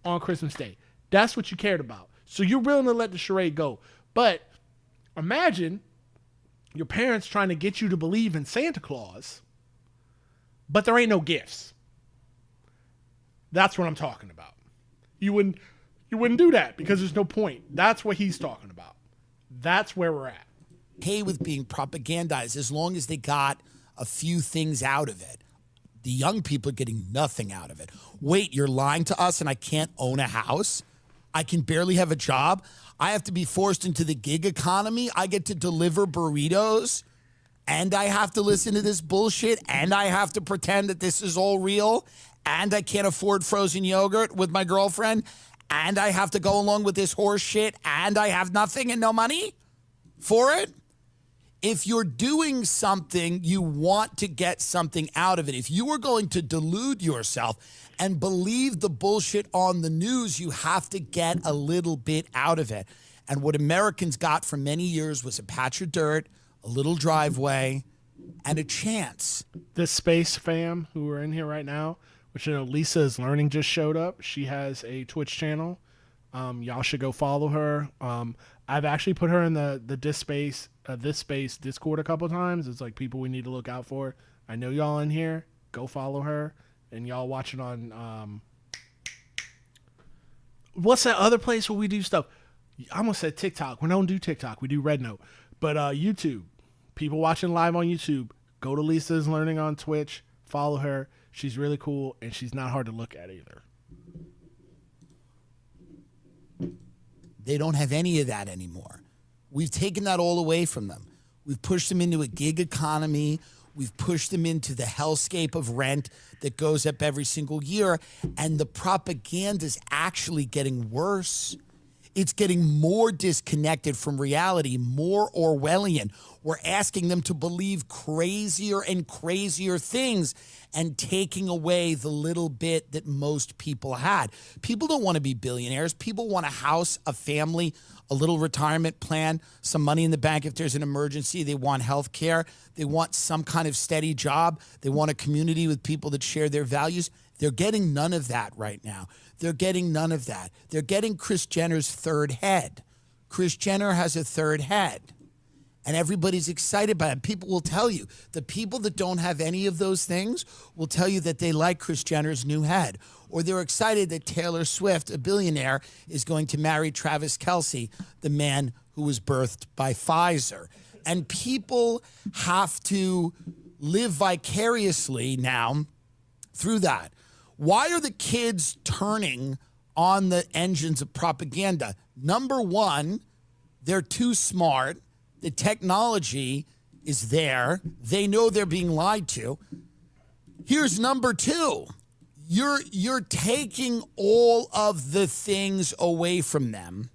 on Christmas Day. That's what you cared about. So you're willing to let the charade go. But imagine your parents trying to get you to believe in Santa Claus, but there ain't no gifts. That's what I'm talking about. You wouldn't do that because there's no point. That's what he's talking about. That's where we're at. Okay with being propagandized as long as they got a few things out of it. The young people are getting nothing out of it. Wait, you're lying to us and I can't own a house? I can barely have a job. I have to be forced into the gig economy. I get to deliver burritos and I have to listen to this bullshit, and I have to pretend that this is all real, and I can't afford frozen yogurt with my girlfriend, and I have to go along with this horse shit, and I have nothing and no money for it. If you're doing something, you want to get something out of it. If you are going to delude yourself and believe the bullshit on the news, you have to get a little bit out of it. And what Americans got for many years was a patch of dirt, a little driveway, and a chance. This space fam who are in here right now, which Lisa is learning, just showed up. She has a Twitch channel. Y'all should go follow her. I've actually put her in the this space Discord a couple times. It's like people we need to look out for. I know y'all in here. Go follow her, and y'all watch it on what's that other place where we do stuff? I almost said TikTok. We don't do TikTok. We do Red Note. But YouTube. People watching live on YouTube. Go to Lisa's Learning on Twitch. Follow her. She's really cool, and she's not hard to look at either. They don't have any of that anymore. We've taken that all away from them. We've pushed them into a gig economy. We've pushed them into the hellscape of rent that goes up every single year. And the propaganda is actually getting worse. It's getting more disconnected from reality, more Orwellian. We're asking them to believe crazier and crazier things and taking away the little bit that most people had. People don't want to be billionaires. People want a house, a family, a little retirement plan, some money in the bank if there's an emergency. They want health care. They want some kind of steady job. They want a community with people that share their values. They're getting none of that right now. They're getting none of that. They're getting Kris Jenner's third head. Kris Jenner has a third head. And everybody's excited by it. People will tell you, the people that don't have any of those things will tell you that they like Kris Jenner's new head. Or they're excited that Taylor Swift, a billionaire, is going to marry Travis Kelce, the man who was birthed by Pfizer. And people have to live vicariously now through that. Why are the kids turning on the engines of propaganda? Number one, they're too smart. The technology is there. They know they're being lied to. Here's number two. You're taking all of the things away from them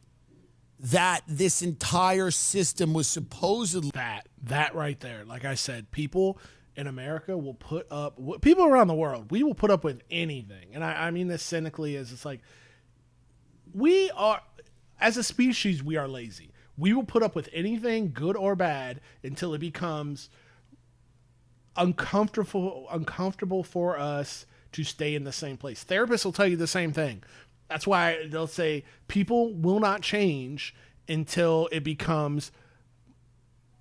that this entire system was supposedly... That right there. Like I said, people in America will put up, people around the world, we will put up with anything. And I mean this cynically, as it's like, we are, as a species, we are lazy. We will put up with anything, good or bad, until it becomes uncomfortable for us to stay in the same place. Therapists will tell you the same thing. That's why they'll say people will not change until it becomes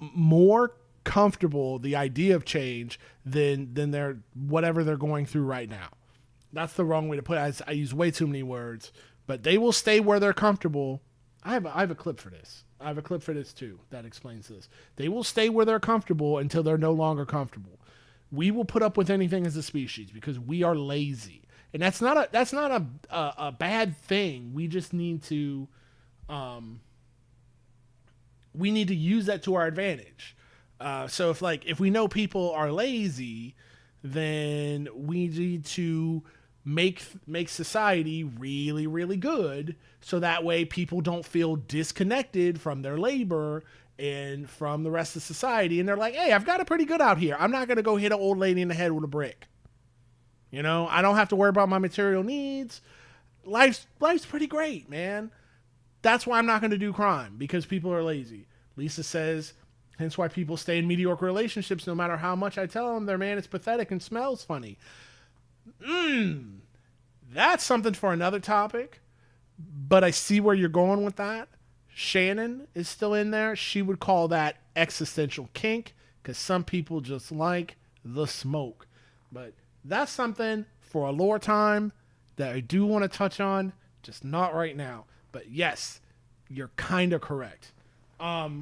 more comfortable, the idea of change, than their whatever they're going through right now. That's the wrong way to put it. I use way too many words, but they will stay where they're comfortable. I have a clip for this. I have a clip for this too that explains this. They will stay where they're comfortable until they're no longer comfortable. We will put up with anything as a species because we are lazy, and that's not a bad thing. We just need to use that to our advantage. So if we know people are lazy, then we need to make society really, really good, so that way people don't feel disconnected from their labor and from the rest of society. And they're like, hey, I've got it pretty good out here. I'm not going to go hit an old lady in the head with a brick. You know, I don't have to worry about my material needs. Life's pretty great, man. That's why I'm not going to do crime, because people are lazy. Lisa says, hence why people stay in mediocre relationships no matter how much I tell them their man is pathetic and smells funny. That's something for another topic, but I see where you're going with that. Shannon is still in there. She would call that existential kink, because some people just like the smoke. But that's something for a lower time that I do want to touch on, just not right now. But yes, you're kind of correct. But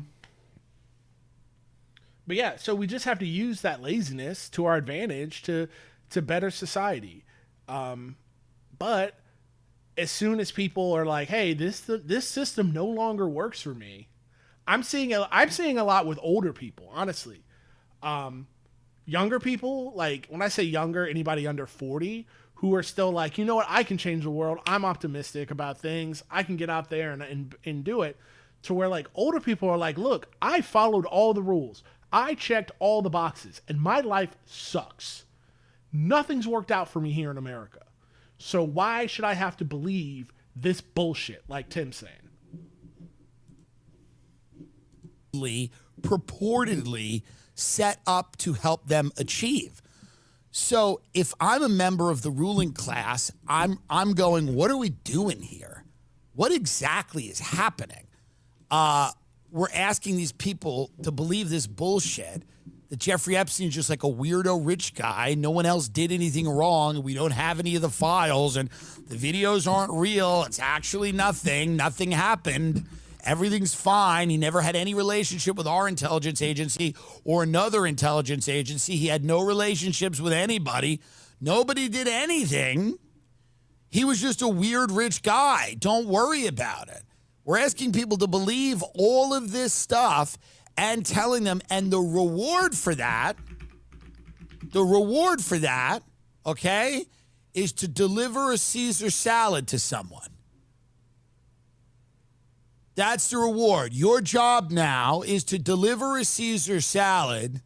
yeah, so we just have to use that laziness to our advantage to better society. But as soon as people are like, hey, this system no longer works for me, I'm seeing a lot with older people, honestly. Younger people, like when I say younger, anybody under 40 who are still like, you know what, I can change the world. I'm optimistic about things. I can get out there and do it. To where like older people are like, look, I followed all the rules. I checked all the boxes and my life sucks. Nothing's worked out for me here in America. So why should I have to believe this bullshit, like Tim's saying? Purportedly set up to help them achieve. So if I'm a member of the ruling class, I'm going, what are we doing here? What exactly is happening? We're asking these people to believe this bullshit that Jeffrey Epstein is just like a weirdo rich guy. No one else did anything wrong. And we don't have any of the files and the videos aren't real. It's actually nothing. Nothing happened. Everything's fine. He never had any relationship with our intelligence agency or another intelligence agency. He had no relationships with anybody. Nobody did anything. He was just a weird rich guy. Don't worry about it. We're asking people to believe all of this stuff and telling them, and the reward for that, okay, is to deliver a Caesar salad to someone. That's the reward. Your job now is to deliver a Caesar salad.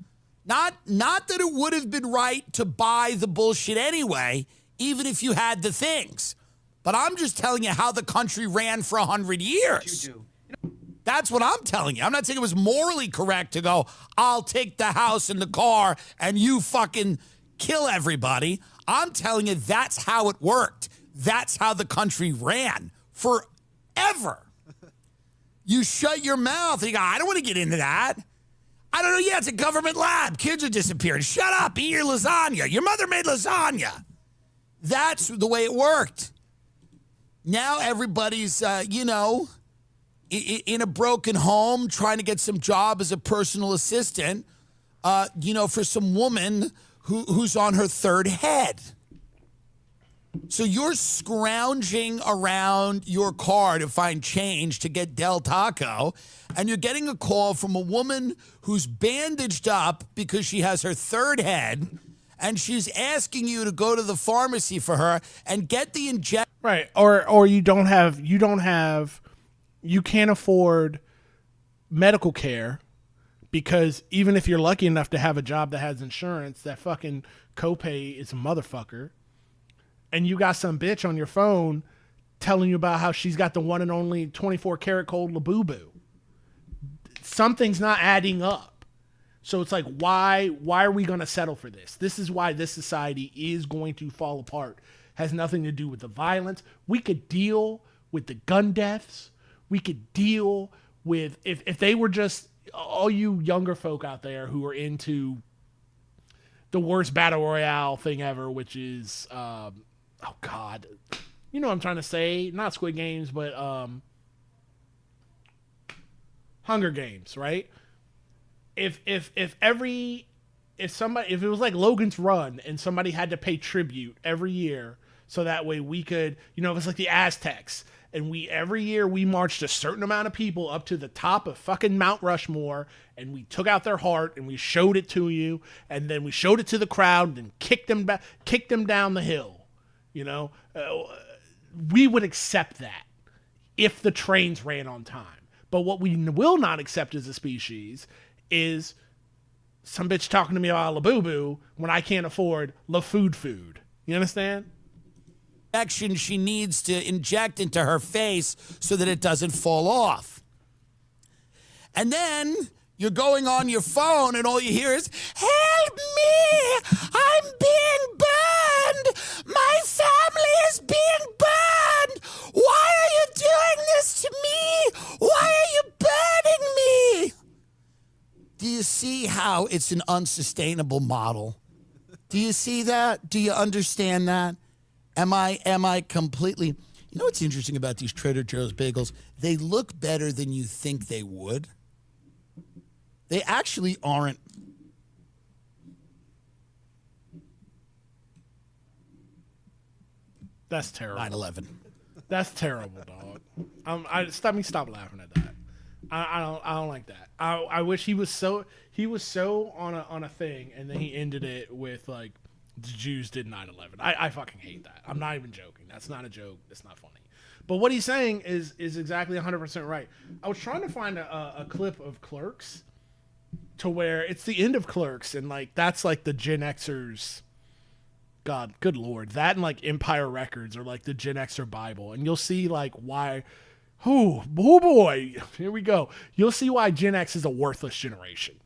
Not that it would have been right to buy the bullshit anyway, even if you had the things. But I'm just telling you how the country ran for 100 years. You do. That's what I'm telling you. I'm not saying it was morally correct to go, I'll take the house and the car and you fucking kill everybody. I'm telling you that's how it worked. That's how the country ran forever. You shut your mouth and you go, I don't want to get into that. I don't know. Yeah, it's a government lab. Kids are disappearing. Shut up. Eat your lasagna. Your mother made lasagna. That's the way it worked. Now everybody's, in a broken home trying to get some job as a personal assistant, for some woman who's on her third head. So you're scrounging around your car to find change to get Del Taco, and you're getting a call from a woman who's bandaged up because she has her third head, and she's asking you to go to the pharmacy for her and get the injection. Right. Or you can't afford medical care because even if you're lucky enough to have a job that has insurance, that fucking copay is a motherfucker. And you got some bitch on your phone telling you about how she's got the one and only 24 karat gold Labubu. Something's not adding up. So it's like, why are we going to settle for this? This is why this society is going to fall apart. Has nothing to do with the violence. We could deal with the gun deaths. We could deal with, if they were just, all you younger folk out there who are into the worst battle royale thing ever, which is, oh God, you know what I'm trying to say? Not Squid Games, but Hunger Games, right? If it was like Logan's Run and somebody had to pay tribute every year, so that way we could, it was like the Aztecs, and every year we marched a certain amount of people up to the top of fucking Mount Rushmore, and we took out their heart and we showed it to you, and then we showed it to the crowd and kicked them down the hill. We would accept that if the trains ran on time. But what we will not accept as a species is some bitch talking to me about Labubu when I can't afford food. You understand? Action she needs to inject into her face so that it doesn't fall off. And then you're going on your phone and all you hear is, help me! I'm being burned! My family is being burned! Why are you doing this to me? Why are you burning me? Do you see how it's an unsustainable model? Do you see that? Do you understand that? Am I completely... You know what's interesting about these Trader Joe's bagels? They look better than you think they would. They actually aren't. That's terrible. 9/11. That's terrible, dog. Stop laughing at that. I don't like that. I wish he was so on a thing, and then he ended it with like the Jews did 9/11. I fucking hate that. I'm not even joking. That's not a joke. That's not funny. But what he's saying is exactly 100% right. I was trying to find a clip of Clerks to where it's the end of Clerks, and like that's like the Gen Xers. God, good Lord, that and like Empire Records are like the Gen Xer Bible, and you'll see like why. Oh boy, here we go. You'll see why Gen X is a worthless generation.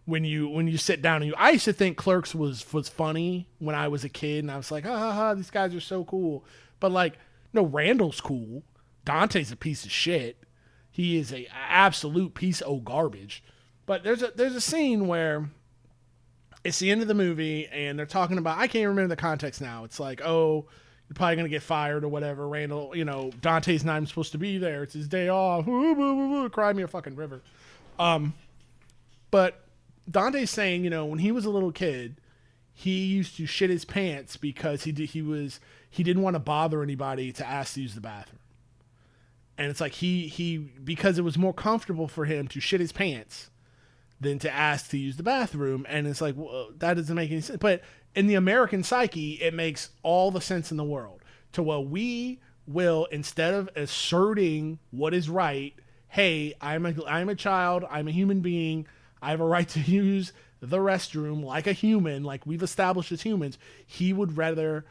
When you sit down and I used to think Clerks was funny when I was a kid, and I was like, ha ha ha, these guys are so cool. But like, no, Randall's cool. Dante's a piece of shit. He is a absolute piece of garbage. But there's a scene where it's the end of the movie, and they're talking about, I can't remember the context now. It's like, oh, you're probably going to get fired or whatever. Randall, Dante's not even supposed to be there. It's his day off. Cry me a fucking river. But Dante's saying, when he was a little kid, he used to shit his pants because he didn't want to bother anybody to ask to use the bathroom. And it's like he because it was more comfortable for him to shit his pants than to ask to use the bathroom. And it's like, well, that doesn't make any sense. But in the American psyche, it makes all the sense in the world to where we will, instead of asserting what is right, hey, I'm a child, I'm a human being, I have a right to use the restroom like a human, like we've established as humans, he would rather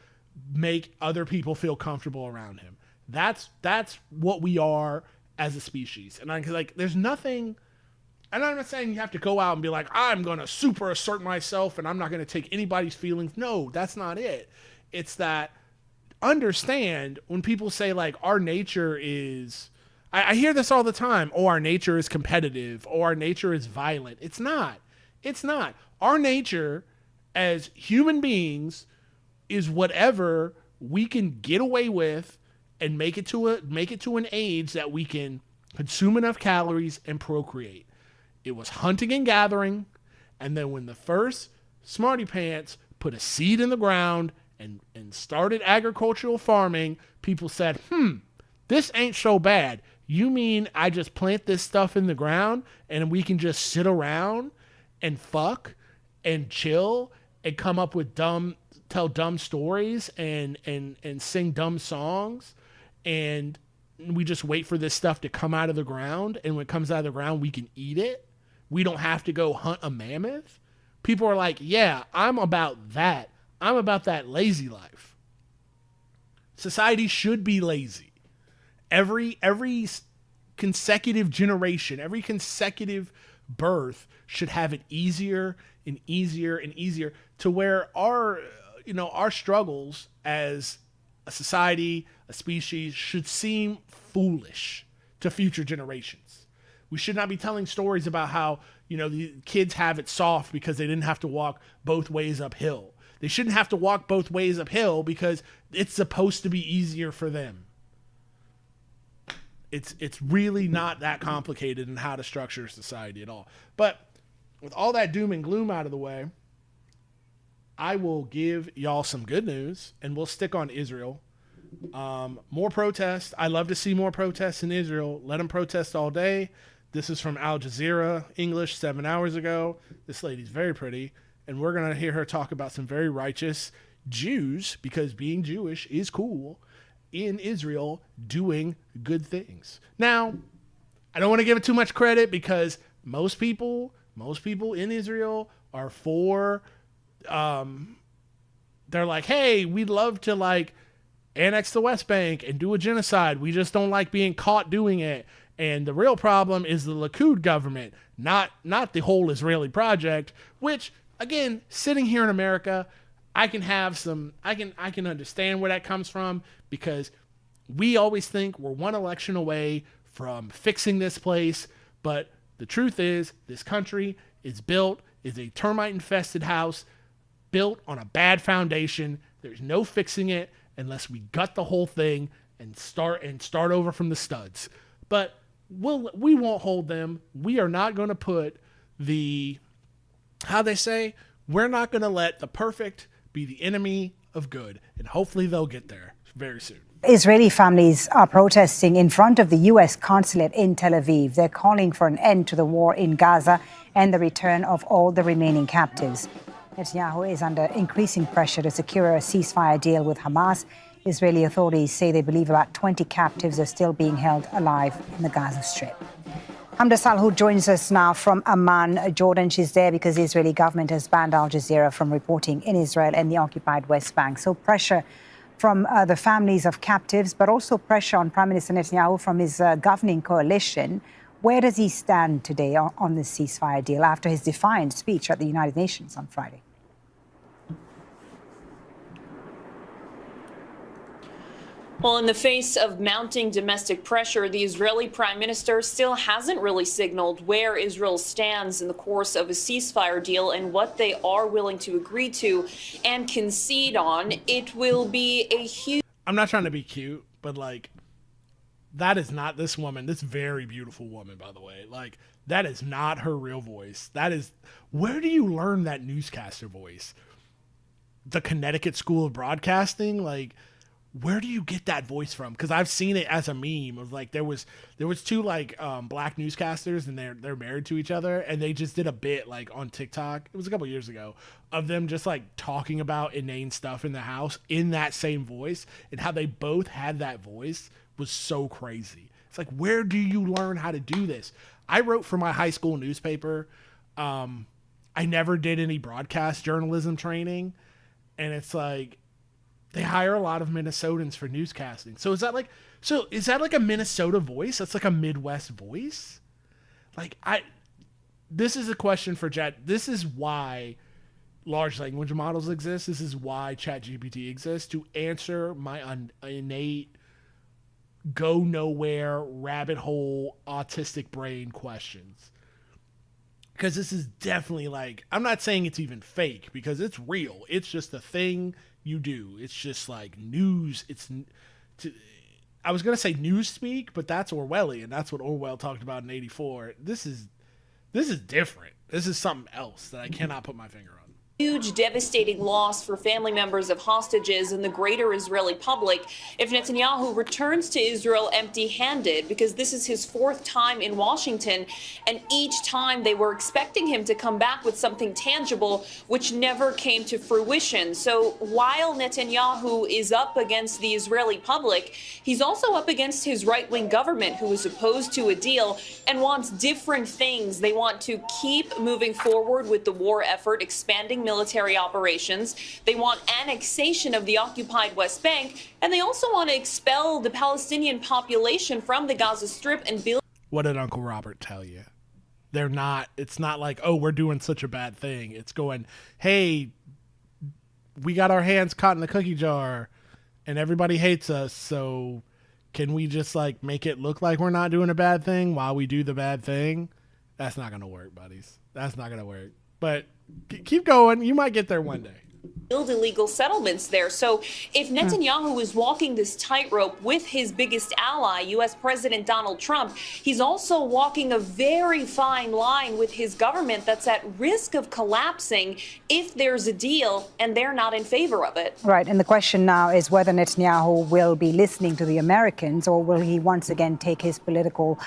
make other people feel comfortable around him. That's what we are as a species. And there's nothing. And I'm not saying you have to go out and be like, I'm going to super assert myself and I'm not going to take anybody's feelings. No, that's not it. It's that understand when people say like our nature is, I hear this all the time. Oh, our nature is competitive. Oh, our nature is violent. It's not. It's not. Our nature as human beings is whatever we can get away with and make it to an age that we can consume enough calories and procreate. It was hunting and gathering, and then when the first smarty pants put a seed in the ground and started agricultural farming, people said, this ain't so bad. You mean I just plant this stuff in the ground and we can just sit around and fuck and chill and come up with tell dumb stories and sing dumb songs, and we just wait for this stuff to come out of the ground, and when it comes out of the ground, we can eat it. We don't have to go hunt a mammoth. People are like, yeah, I'm about that. I'm about that lazy life. Society should be lazy. Every consecutive generation, every consecutive birth should have it easier and easier and easier to where our struggles as a society, a species should seem foolish to future generations. We should not be telling stories about how, the kids have it soft because they didn't have to walk both ways uphill. They shouldn't have to walk both ways uphill because it's supposed to be easier for them. It's really not that complicated in how to structure society at all. But with all that doom and gloom out of the way, I will give y'all some good news, and we'll stick on Israel. More protests. I love to see more protests in Israel. Let them protest all day. This is from Al Jazeera, English, 7 hours ago. This lady's very pretty, and we're going to hear her talk about some very righteous Jews, because being Jewish is cool, in Israel doing good things. Now, I don't want to give it too much credit because most people in Israel are for, they're like, hey, we'd love to like annex the West Bank and do a genocide. We just don't like being caught doing it. And the real problem is the Likud government, not the whole Israeli project, which, again, sitting here in America, I can understand where that comes from, because we always think we're one election away from fixing this place. But the truth is, this country is a termite-infested house built on a bad foundation. There's no fixing it unless we gut the whole thing and start over from the studs. But we won't hold them. We are not going to put we're not going to let the perfect be the enemy of good. And hopefully they'll get there very soon. Israeli families are protesting in front of the U.S. consulate in Tel Aviv. They're calling for an end to the war in Gaza and the return of all the remaining captives. Netanyahu is under increasing pressure to secure a ceasefire deal with Hamas. Israeli authorities say they believe about 20 captives are still being held alive in the Gaza Strip. Hamda Salhu joins us now from Amman, Jordan. She's there because the Israeli government has banned Al Jazeera from reporting in Israel and the occupied West Bank. So pressure from the families of captives, but also pressure on Prime Minister Netanyahu from his governing coalition. Where does he stand today on this ceasefire deal after his defiant speech at the United Nations on Friday? Well, in the face of mounting domestic pressure, the Israeli prime minister still hasn't really signaled where Israel stands in the course of a ceasefire deal and what they are willing to agree to and concede on. It will be a huge... I'm not trying to be cute, but like, that is not this woman, this very beautiful woman, by the way. Like, that is not her real voice. That is, where do you learn that newscaster voice? The Connecticut School of Broadcasting? Like, where do you get that voice from? Because I've seen it as a meme of like there was two like black newscasters and they're married to each other and they just did a bit like on TikTok. It was a couple years ago of them just like talking about inane stuff in the house in that same voice, and how they both had that voice was so crazy. It's like, where do you learn how to do this? I wrote for my high school newspaper. I never did any broadcast journalism training, and it's like, they hire a lot of Minnesotans for newscasting. So is that like a Minnesota voice? That's like a Midwest voice? Like, this is a question for Chat. This is why large language models exist. This is why ChatGPT exists, to answer my innate go nowhere rabbit hole autistic brain questions. Because this is definitely like, I'm not saying it's even fake because it's real. It's just a thing you do. It's just like news. I was going to say news speak, but that's Orwellian. That's what Orwell talked about in 1984. This is different. This is something else that I cannot put my finger on. Huge, devastating loss for family members of hostages and the greater Israeli public if Netanyahu returns to Israel empty-handed, because this is his fourth time in Washington, and each time they were expecting him to come back with something tangible, which never came to fruition. So while Netanyahu is up against the Israeli public, he's also up against his right-wing government, who is opposed to a deal and wants different things. They want to keep moving forward with the war effort, expanding military operations. They want annexation of the occupied West Bank, and they also want to expel the Palestinian population from the Gaza Strip and build... What did Uncle Robert tell you? It's not like, oh, we're doing such a bad thing. It's going, hey, we got our hands caught in the cookie jar and everybody hates us, so can we just like make it look like we're not doing a bad thing while we do the bad thing? That's not going to work, buddies. That's not going to work. But keep going. You might get there one day. Build illegal settlements there. So if Netanyahu is walking this tightrope with his biggest ally, U.S. President Donald Trump, he's also walking a very fine line with his government that's at risk of collapsing if there's a deal and they're not in favor of it. Right. And the question now is whether Netanyahu will be listening to the Americans, or will he once again take his political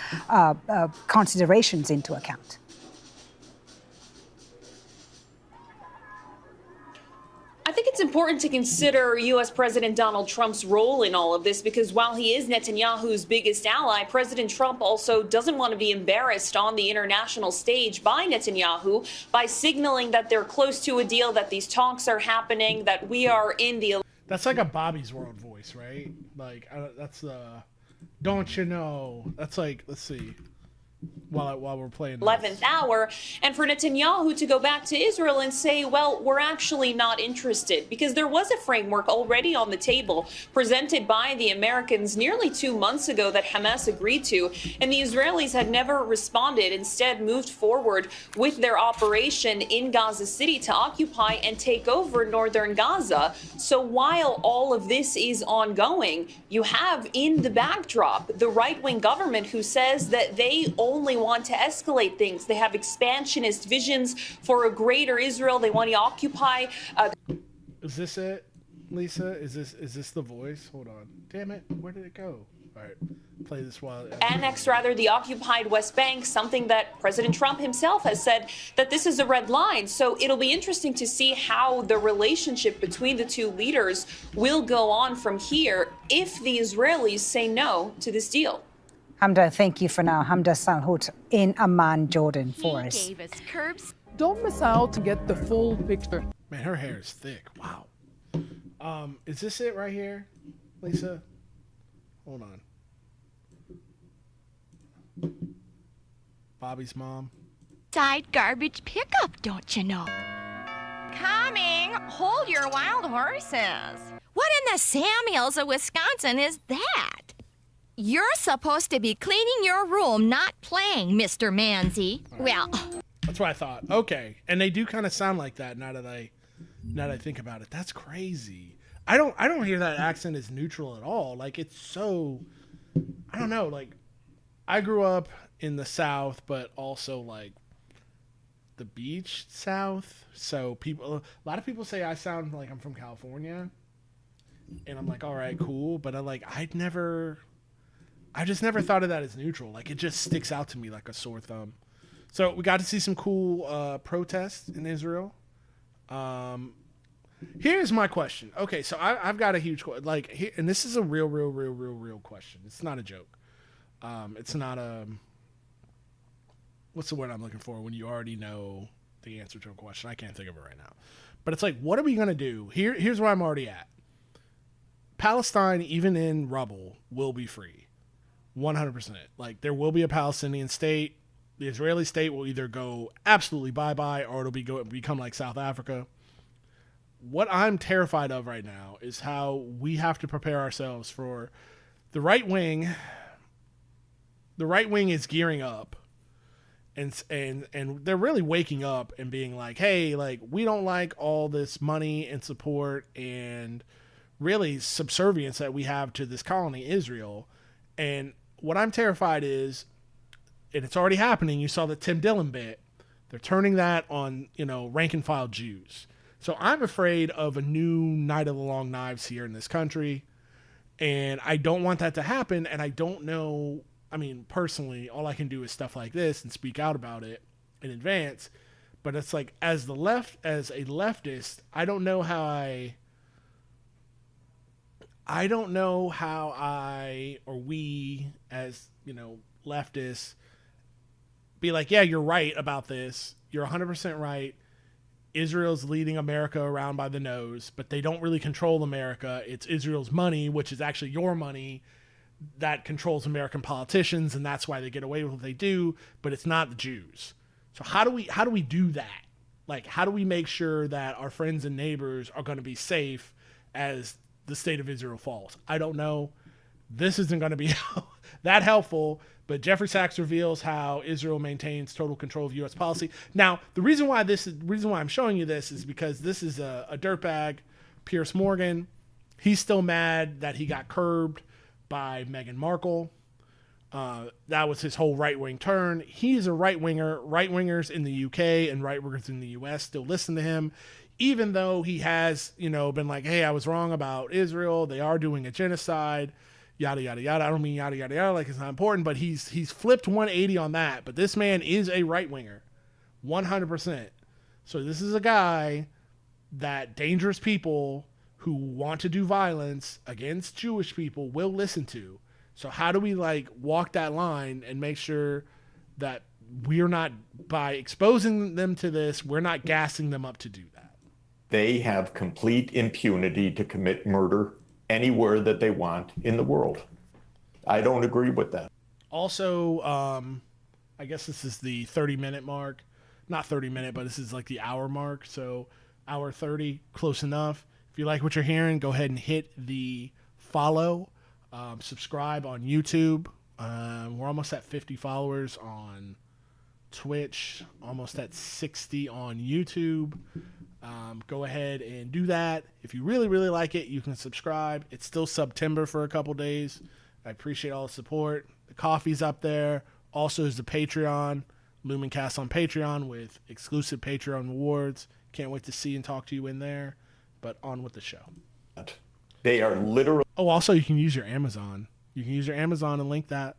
considerations into account? I think it's important to consider U.S. President Donald Trump's role in all of this, because while he is Netanyahu's biggest ally, President Trump also doesn't want to be embarrassed on the international stage by Netanyahu by signaling that they're close to a deal, that these talks are happening, that we are in the... That's like a Bobby's World voice, right? Like, that's don't you know? That's like, let's see. While we're playing 11th hour, and for Netanyahu to go back to Israel and say, well, we're actually not interested, because there was a framework already on the table presented by the Americans nearly 2 months ago that Hamas agreed to, and the Israelis had never responded, instead moved forward with their operation in Gaza City to occupy and take over northern Gaza. So while all of this is ongoing, you have in the backdrop the right-wing government who says that they only want to escalate things. They have expansionist visions for a greater Israel. They want to occupy. Is this it? Lisa? Is this the voice? Hold on. Damn it. Where did it go? All right. Play this while... Annex, rather, the occupied West Bank, something that President Trump himself has said that this is a red line. So it'll be interesting to see how the relationship between the two leaders will go on from here if the Israelis say no to this deal. Hamda, thank you for now. Hamda Salhout in Amman, Jordan, for us. Gave us curbs. Don't miss out to get the full picture. Man, her hair is thick. Wow. Is this it right here, Lisa? Hold on. Bobby's mom. Side garbage pickup, don't you know? Coming. Hold your wild horses. What in the Sam Hills of Wisconsin is that? You're supposed to be cleaning your room, not playing, Mr. Manzi. Well, That's what I thought. Okay, and they do kind of sound like that now that I think about it. That's crazy. I don't hear that accent as neutral at all. Like, it's so, I don't know. Like, I grew up in the South, but also like the beach South. So a lot of people say I sound like I'm from California, and I'm like, all right, cool. But I just never thought of that as neutral. Like, it just sticks out to me like a sore thumb. So we got to see some cool protests in Israel. Here's my question. Okay, so I've got a huge question. And this is a real question. It's not a joke. It's not a, what's the word I'm looking for when you already know the answer to a question? I can't think of it right now. But it's like, what are we going to do? Here's where I'm already at. Palestine, even in rubble, will be free. 100%. Like, there will be a Palestinian state. The Israeli state will either go absolutely bye-bye or it'll become like South Africa. What I'm terrified of right now is how we have to prepare ourselves for the right wing. The right wing is gearing up, and they're really waking up and being like, hey, like, we don't like all this money and support and really subservience that we have to this colony, Israel. And what I'm terrified is, and it's already happening, you saw the Tim Dillon bit, they're turning that on, rank and file Jews. So I'm afraid of a new Night of the Long Knives here in this country, and I don't want that to happen, and I don't know, personally, all I can do is stuff like this and speak out about it in advance, but it's like, as a leftist, I don't know how or we, as, leftists, be like, yeah, you're right about this. You're 100% right. Israel's leading America around by the nose, but they don't really control America. It's Israel's money, which is actually your money, that controls American politicians, and that's why they get away with what they do, but it's not the Jews. So how do we do that? Like, how do we make sure that our friends and neighbors are going to be safe as the state of Israel falls? I don't know. This isn't going to be that helpful, but Jeffrey Sachs reveals how Israel maintains total control of U.S. policy. Now, the reason why I'm showing you this is because this is a dirtbag, Piers Morgan. He's still mad that he got curbed by Meghan Markle. That was his whole right-wing turn. He's a right-winger. Right-wingers in the UK and right-wingers in the US still listen to him, even though he has, been like, hey, I was wrong about Israel. They are doing a genocide, yada, yada, yada. I don't mean yada, yada, yada, like it's not important, but he's flipped 180 on that. But this man is a right-winger, 100%. So this is a guy that dangerous people who want to do violence against Jewish people will listen to. So how do we walk that line and make sure that we're not, by exposing them to this, we're not gassing them up to do that? They have complete impunity to commit murder anywhere that they want in the world. I don't agree with that. Also, I guess this is the 30-minute mark. Not 30-minute, but this is like the hour mark. So hour 30, close enough. If you like what you're hearing, go ahead and hit the follow. Subscribe on YouTube. We're almost at 50 followers on Twitch. Almost at 60 on YouTube. Go ahead and do that. If you really, really like it, you can subscribe. It's still September for a couple days. I appreciate all the support. The coffee's up there. Also is the Patreon, Lumencast on Patreon with exclusive Patreon rewards. Can't wait to see and talk to you in there. But on with the show. They are literally Oh, also, you can use your Amazon. You can use your Amazon and link that.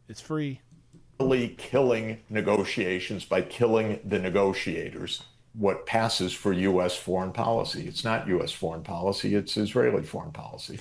It's free. killing negotiations by killing the negotiators. What passes for U.S. foreign policy? It's not U.S. foreign policy, it's Israeli foreign policy.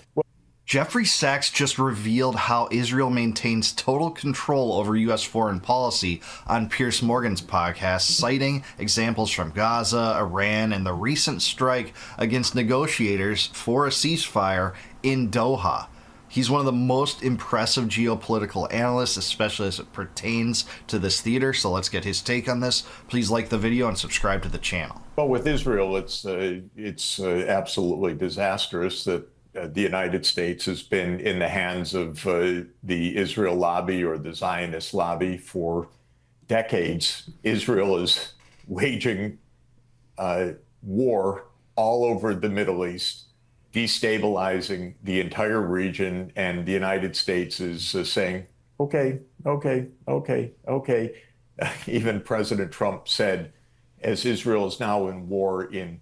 Jeffrey Sachs just revealed how Israel maintains total control over U.S. foreign policy on Piers Morgan's podcast, citing examples from Gaza, Iran, and the recent strike against negotiators for a ceasefire in Doha. He's one of the most impressive geopolitical analysts, especially as it pertains to this theater, so let's get his take on this. Please like the video and subscribe to the channel. Well, with Israel, it's absolutely disastrous that the United States has been in the hands of the Israel lobby or the Zionist lobby for decades. Israel is waging war all over the Middle East, destabilizing the entire region, and the United States is saying, okay. Even President Trump said, as Israel is now in war in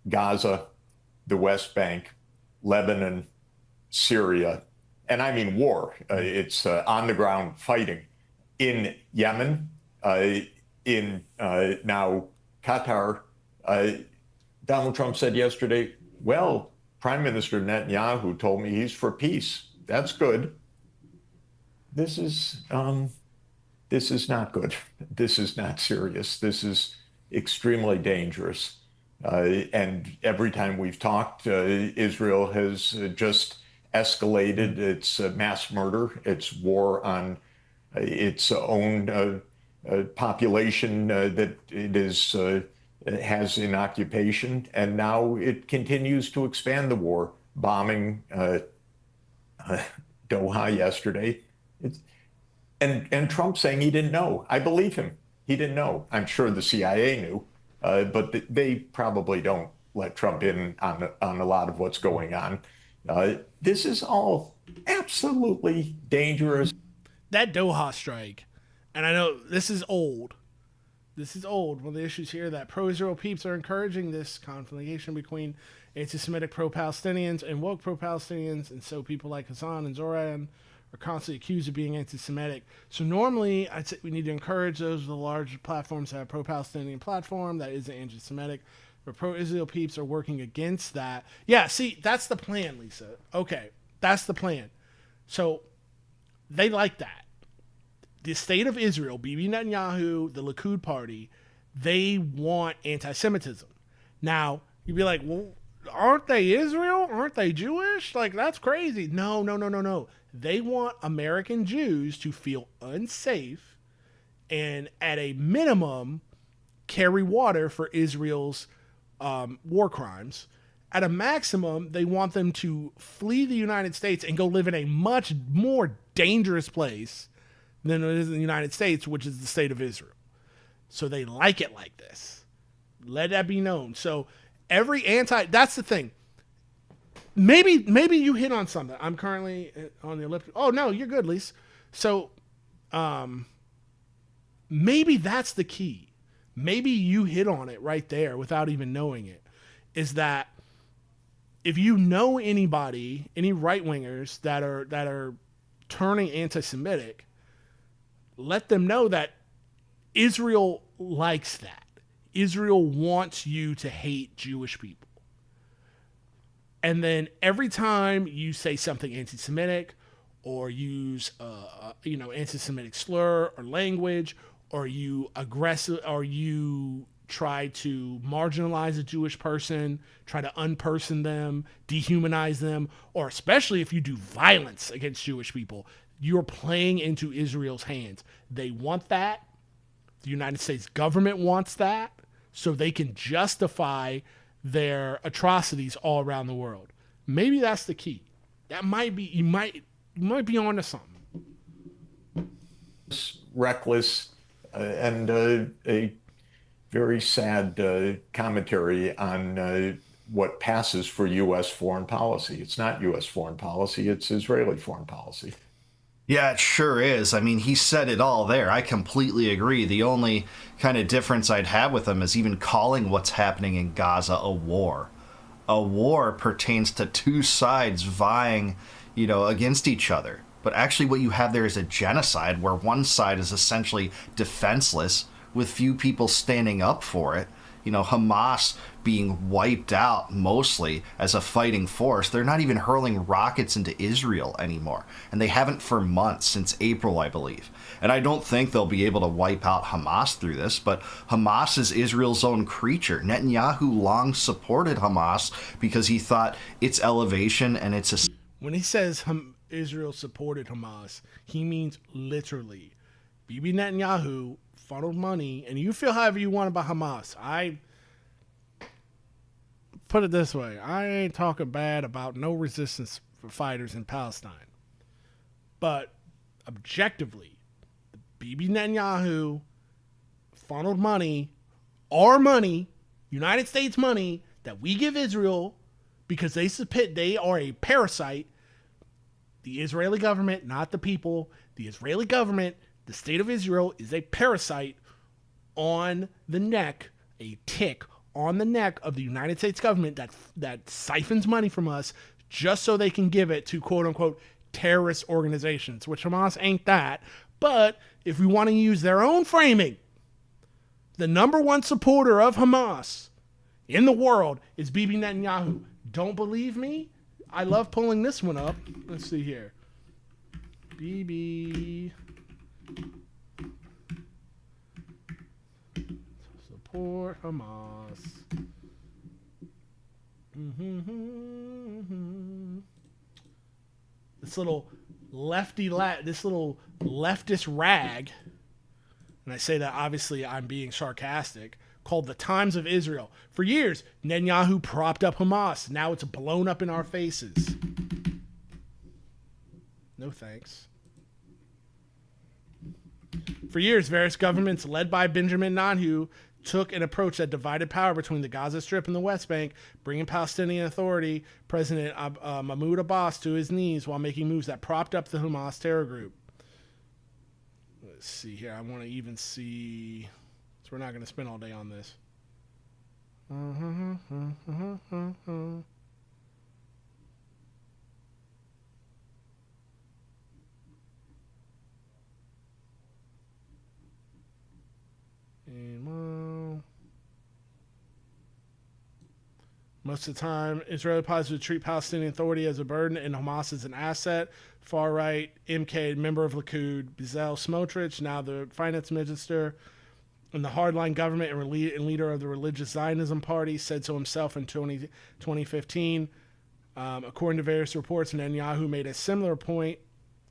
Gaza, the West Bank, Lebanon, Syria, and I mean war. It's on the ground fighting in Yemen, in now Qatar. Donald Trump said yesterday, well, Prime Minister Netanyahu told me he's for peace. That's good. This is not good. This is not serious. This is extremely dangerous. And every time we've talked, Israel has just escalated its mass murder, its war on its own population that it has in occupation, and now it continues to expand the war, bombing Doha yesterday. And Trump saying he didn't know. I believe him. He didn't know. I'm sure the CIA knew. But they probably don't let Trump in on a lot of what's going on. This is all absolutely dangerous. That Doha strike, and I know this is old. This is old. One of the issues here that pro-Israel peeps are encouraging this conflagration between anti-Semitic pro-Palestinians and woke pro-Palestinians, and so people like Hassan and Zoran are constantly accused of being anti-Semitic. So normally, I'd say we need to encourage those with the large platforms that have pro-Palestinian platform that isn't anti-Semitic. But pro-Israel peeps are working against that. Yeah, see, that's the plan, Lisa. Okay, that's the plan. So they like that. The state of Israel, Bibi Netanyahu, the Likud party, they want anti-Semitism. Now, you'd be like, well, aren't they Israel? Aren't they Jewish? Like, that's crazy. No. They want American Jews to feel unsafe and, at a minimum, carry water for Israel's war crimes. At a maximum, they want them to flee the United States and go live in a much more dangerous place than it is in the United States, which is the state of Israel. So they like it like this. Let that be known. So that's the thing. Maybe you hit on something. I'm currently on the elliptic. Oh, no, you're good, Lise. So maybe that's the key. Maybe you hit on it right there without even knowing it, is that if you know anybody, any right-wingers that are turning anti-Semitic, let them know that Israel likes that. Israel wants you to hate Jewish people. And then every time you say something anti-Semitic or use anti-Semitic slur or language, or you try to marginalize a Jewish person, try to unperson them, dehumanize them, or especially if you do violence against Jewish people, you're playing into Israel's hands. They want that. The United States government wants that, so they can justify their atrocities all around the world. Maybe that's the key. That might be, you might be onto something. Reckless and a very sad commentary on what passes for U.S. foreign policy. It's not U.S. foreign policy, it's Israeli foreign policy. Yeah, it sure is. I mean, he said it all there. I completely agree. The only kind of difference I'd have with him is even calling what's happening in Gaza a war. a war pertains to two sides vying, against each other. But actually what you have there is a genocide where one side is essentially defenseless with few people standing up for it. Hamas being wiped out mostly as a fighting force. They're not even hurling rockets into Israel anymore. And they haven't for months, since April, I believe. And I don't think they'll be able to wipe out Hamas through this, but Hamas is Israel's own creature. Netanyahu long supported Hamas because he thought its elevation and its... When he says Israel supported Hamas, he means literally. Bibi Netanyahu funneled money, and you feel however you want about Hamas. I put it this way, I ain't talking bad about no resistance fighters in Palestine. But objectively, Bibi Netanyahu funneled money, our money, United States money, that we give Israel because they are a parasite. The Israeli government, not the people, the Israeli government, the state of Israel is a parasite on the neck, a tick on the neck of the United States government that siphons money from us just so they can give it to quote unquote terrorist organizations, which Hamas ain't that. But if we want to use their own framing, the number one supporter of Hamas in the world is Bibi Netanyahu. Don't believe me? I love pulling this one up. Let's see here. Bibi support Hamas. This little this little leftist rag, and I say that obviously I'm being sarcastic, called the Times of Israel. For years, Netanyahu propped up Hamas. Now it's blown up in our faces. No thanks. For years, various governments led by Benjamin Netanyahu took an approach that divided power between the Gaza Strip and the West Bank, bringing Palestinian Authority President Mahmoud Abbas to his knees while making moves that propped up the Hamas terror group. Let's see here. I want to even see... So we're not going to spend all day on this. Most of the time, Israeli pilots treat Palestinian Authority as a burden and Hamas as an asset. Far-right MK, member of Likud, Bezalel Smotrich, now the finance minister, and the hardline government and leader of the religious Zionism party, said so himself in 2015. According to various reports, Netanyahu made a similar point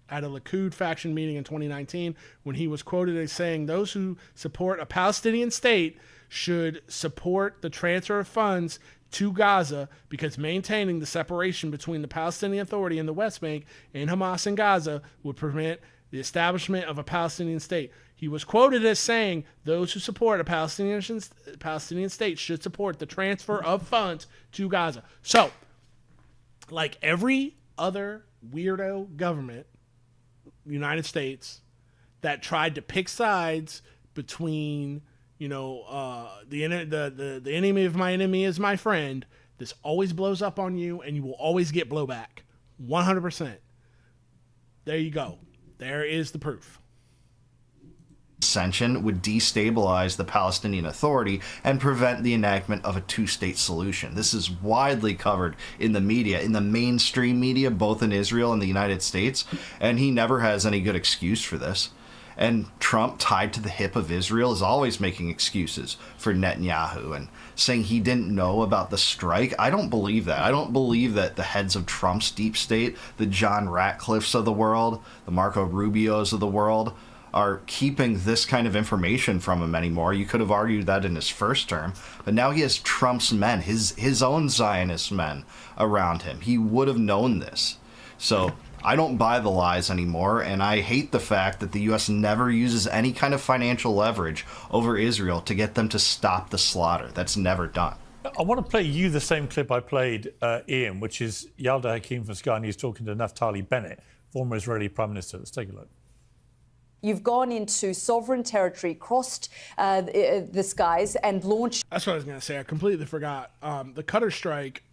at a Likud faction meeting in 2019 when he was quoted as saying those who support a Palestinian state should support the transfer of funds to Gaza because maintaining the separation between the Palestinian Authority and the West Bank and Hamas in Gaza would prevent the establishment of a Palestinian state. He was quoted as saying those who support a Palestinian state should support the transfer of funds to Gaza. So, like every other weirdo government, United States, that tried to pick sides between, the enemy of my enemy is my friend, this always blows up on you and you will always get blowback. 100%. There you go. There is the proof. Ascension would destabilize the Palestinian Authority and prevent the enactment of a two-state solution. This is widely covered in the media, in the mainstream media, both in Israel and the United States, and he never has any good excuse for this. And Trump, tied to the hip of Israel, is always making excuses for Netanyahu and saying he didn't know about the strike. I don't believe that. I don't believe that the heads of Trump's deep state, the John Ratcliffes of the world, the Marco Rubios of the world, are keeping this kind of information from him anymore. You could have argued that in his first term, but now he has Trump's men, his own Zionist men around him. He would have known this. So I don't buy the lies anymore, and I hate the fact that the U.S. never uses any kind of financial leverage over Israel to get them to stop the slaughter. That's never done. I want to play you the same clip I played Ian, which is Yalda Hakim from Sky News talking to Naftali Bennett, former Israeli Prime Minister. Let's take a look. You've gone into sovereign territory, crossed the skies and launched... That's what I was going to say. I completely forgot. The Qatar strike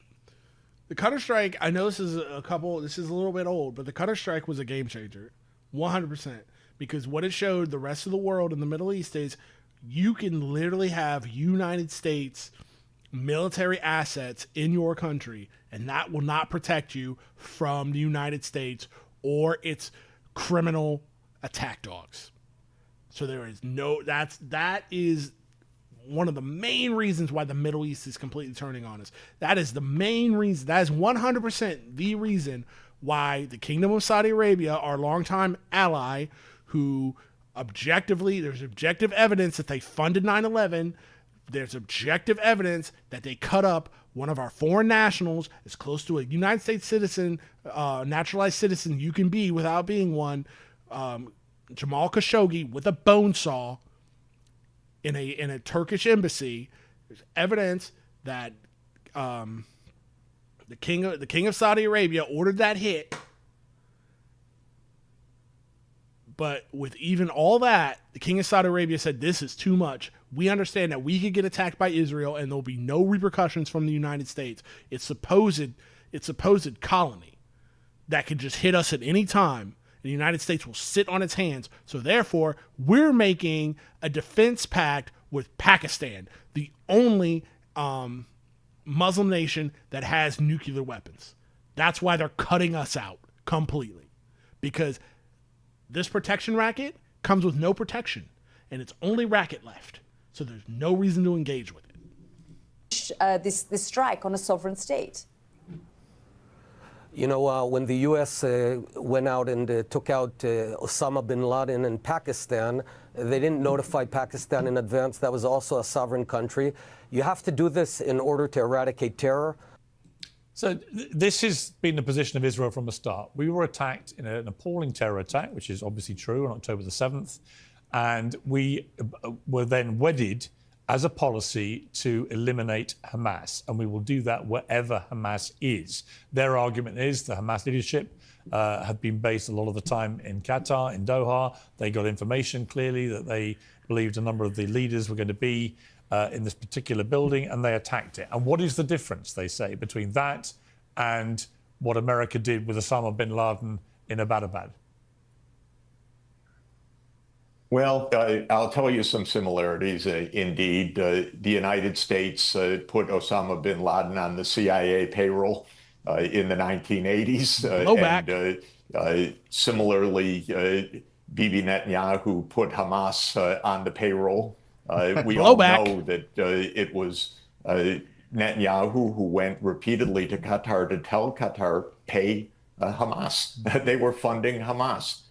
The Cutter Strike, I know this is a little bit old, but the Cutter Strike was a game changer. 100%. Because what it showed the rest of the world in the Middle East is you can literally have United States military assets in your country, and that will not protect you from the United States or its criminal attack dogs. So there is that is one of the main reasons why the Middle East is completely turning on us. That is the main reason. That is 100% the reason why the Kingdom of Saudi Arabia, our longtime ally, who there's objective evidence that they funded 9/11. There's objective evidence that they cut up one of our foreign nationals as close to a United States citizen, naturalized citizen you can be without being one, Jamal Khashoggi, with a bone saw in a Turkish embassy. There's evidence that the king of Saudi Arabia ordered that hit. But with even all that, the king of Saudi Arabia said, this is too much. We understand that we could get attacked by Israel and there'll be no repercussions from the United States. It's supposed colony that could just hit us at any time. The United States will sit on its hands. So therefore, we're making a defense pact with Pakistan, the only Muslim nation that has nuclear weapons. That's why they're cutting us out completely. Because this protection racket comes with no protection, and it's only racket left. So there's no reason to engage with it. This strike on a sovereign state? You know, when the U.S. went out and took out Osama bin Laden in Pakistan, they didn't notify Pakistan in advance. That was also a sovereign country. You have to do this in order to eradicate terror. So this has been the position of Israel from the start. We were attacked in an appalling terror attack, which is obviously true, on October the 7th. And we were then wedded as a policy to eliminate Hamas. And we will do that wherever Hamas is. Their argument is the Hamas leadership have been based a lot of the time in Qatar, in Doha. They got information clearly that they believed a number of the leaders were going to be in this particular building, and they attacked it. And what is the difference, they say, between that and what America did with Osama bin Laden in Abbottabad? Well, I'll tell you some similarities. Indeed, the United States put Osama bin Laden on the CIA payroll in the 1980s. Similarly, Bibi Netanyahu put Hamas on the payroll. We all know that it was Netanyahu who went repeatedly to Qatar to tell Qatar, pay Hamas. They were funding Hamas.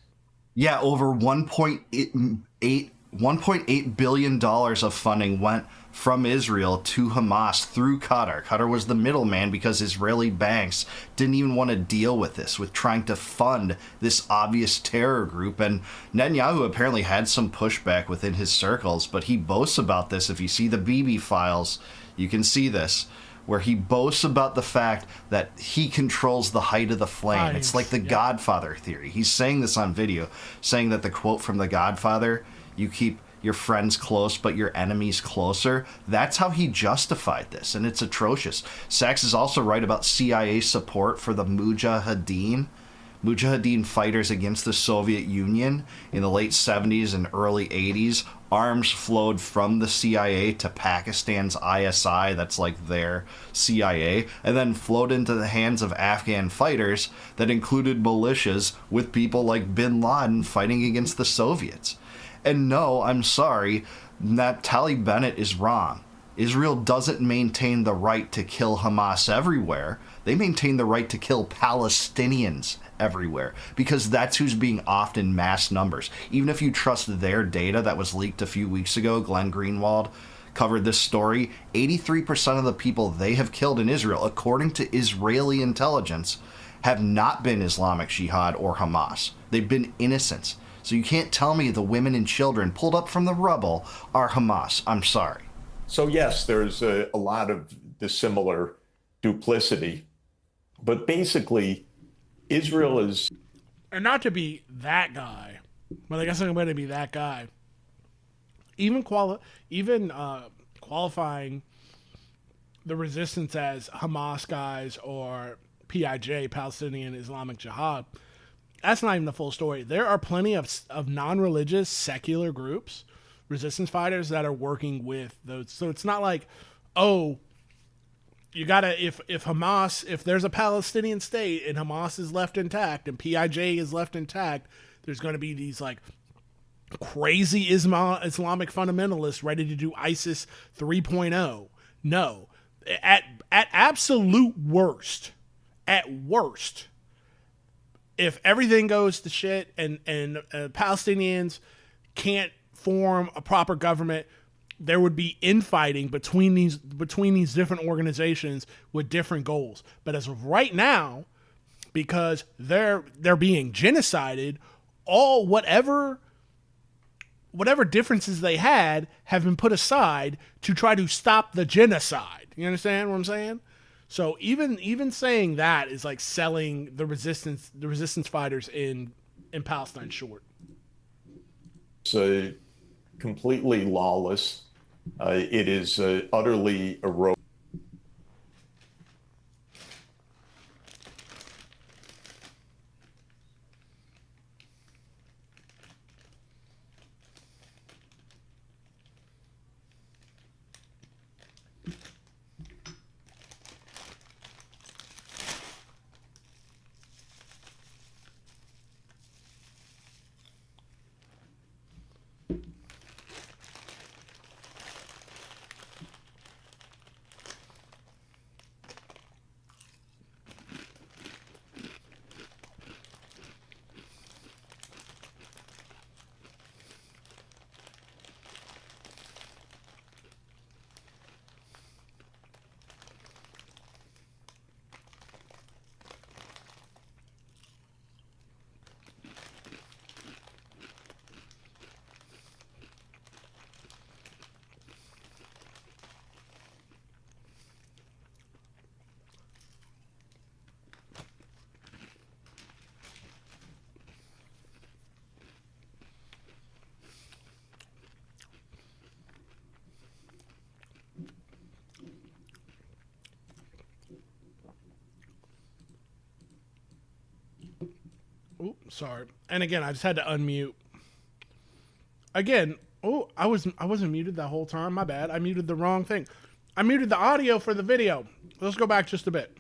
Yeah, over $1.8 billion of funding went from Israel to Hamas through Qatar. Qatar was the middleman because Israeli banks didn't even want to deal with this, with trying to fund this obvious terror group. And Netanyahu apparently had some pushback within his circles, but he boasts about this. If you see the Bibi files, you can see this, where he boasts about the fact that he controls the height of the flame. It's like the Godfather theory. He's saying this on video, saying that the quote from the Godfather, you keep your friends close but your enemies closer, that's how he justified this, and it's atrocious. Sachs is also right about CIA support for the Mujahideen fighters against the Soviet Union in the late 70s and early 80s. Arms flowed from the CIA to Pakistan's ISI, that's like their CIA, and then flowed into the hands of Afghan fighters that included militias with people like bin Laden fighting against the Soviets. And no, I'm sorry, Naftali Bennett is wrong. Israel doesn't maintain the right to kill Hamas everywhere. They maintain the right to kill Palestinians everywhere, because that's who's being offed in mass numbers. Even if you trust their data that was leaked a few weeks ago, Glenn Greenwald covered this story, 83% of the people they have killed in Israel, according to Israeli intelligence, have not been Islamic Jihad or Hamas. They've been innocents. So you can't tell me the women and children pulled up from the rubble are Hamas. I'm sorry. So yes, there's a lot of the similar duplicity, but basically Israel is... And not to be that guy, but I guess I'm going to be that guy. Even qualifying the resistance as Hamas guys or PIJ, Palestinian Islamic Jihad. That's not even the full story. There are plenty of non-religious secular groups, resistance fighters, that are working with those. So it's not like, oh, you gotta, if Hamas, if there's a Palestinian state and Hamas is left intact and PIJ is left intact, there's going to be these like crazy Islamic fundamentalists ready to do ISIS 3.0. No, at absolute worst, if everything goes to shit and Palestinians can't form a proper government, there would be infighting between these different organizations with different goals. But as of right now, because they're being genocided, all whatever differences they had have been put aside to try to stop the genocide. You understand what I'm saying? So even saying that is like selling the resistance fighters in Palestine short. It's completely lawless. It is utterly eroded. Oh, sorry. And again, I just had to unmute. Again, I wasn't muted that whole time. My bad. I muted the wrong thing. I muted the audio for the video. Let's go back just a bit.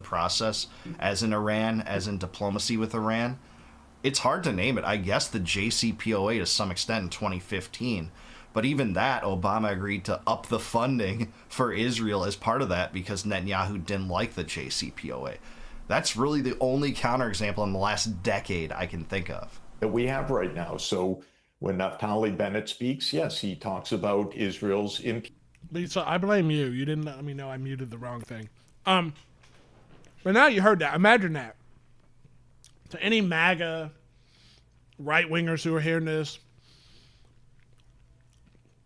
Process, as in Iran, as in diplomacy with Iran. It's hard to name it. I guess the JCPOA to some extent in 2015. But even that, Obama agreed to up the funding for Israel as part of that because Netanyahu didn't like the JCPOA. That's really the only counterexample in the last decade I can think of that we have right now. So when Naftali Bennett speaks, yes, he talks about Israel's Lisa, I blame you. You didn't let me know I muted the wrong thing. But now you heard that. Imagine that. To any MAGA right-wingers who are hearing this,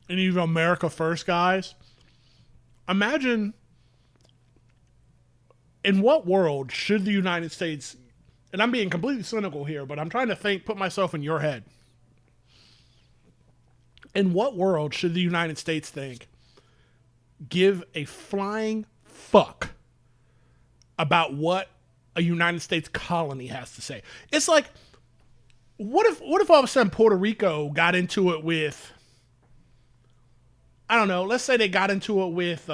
any of America First guys, imagine in what world should the United States, and I'm being completely cynical here, but I'm trying to put myself in your head. In what world should the United States think give a flying fuck about what a United States colony has to say? It's like, what if all of a sudden Puerto Rico got into it with, I don't know, let's say they got into it with,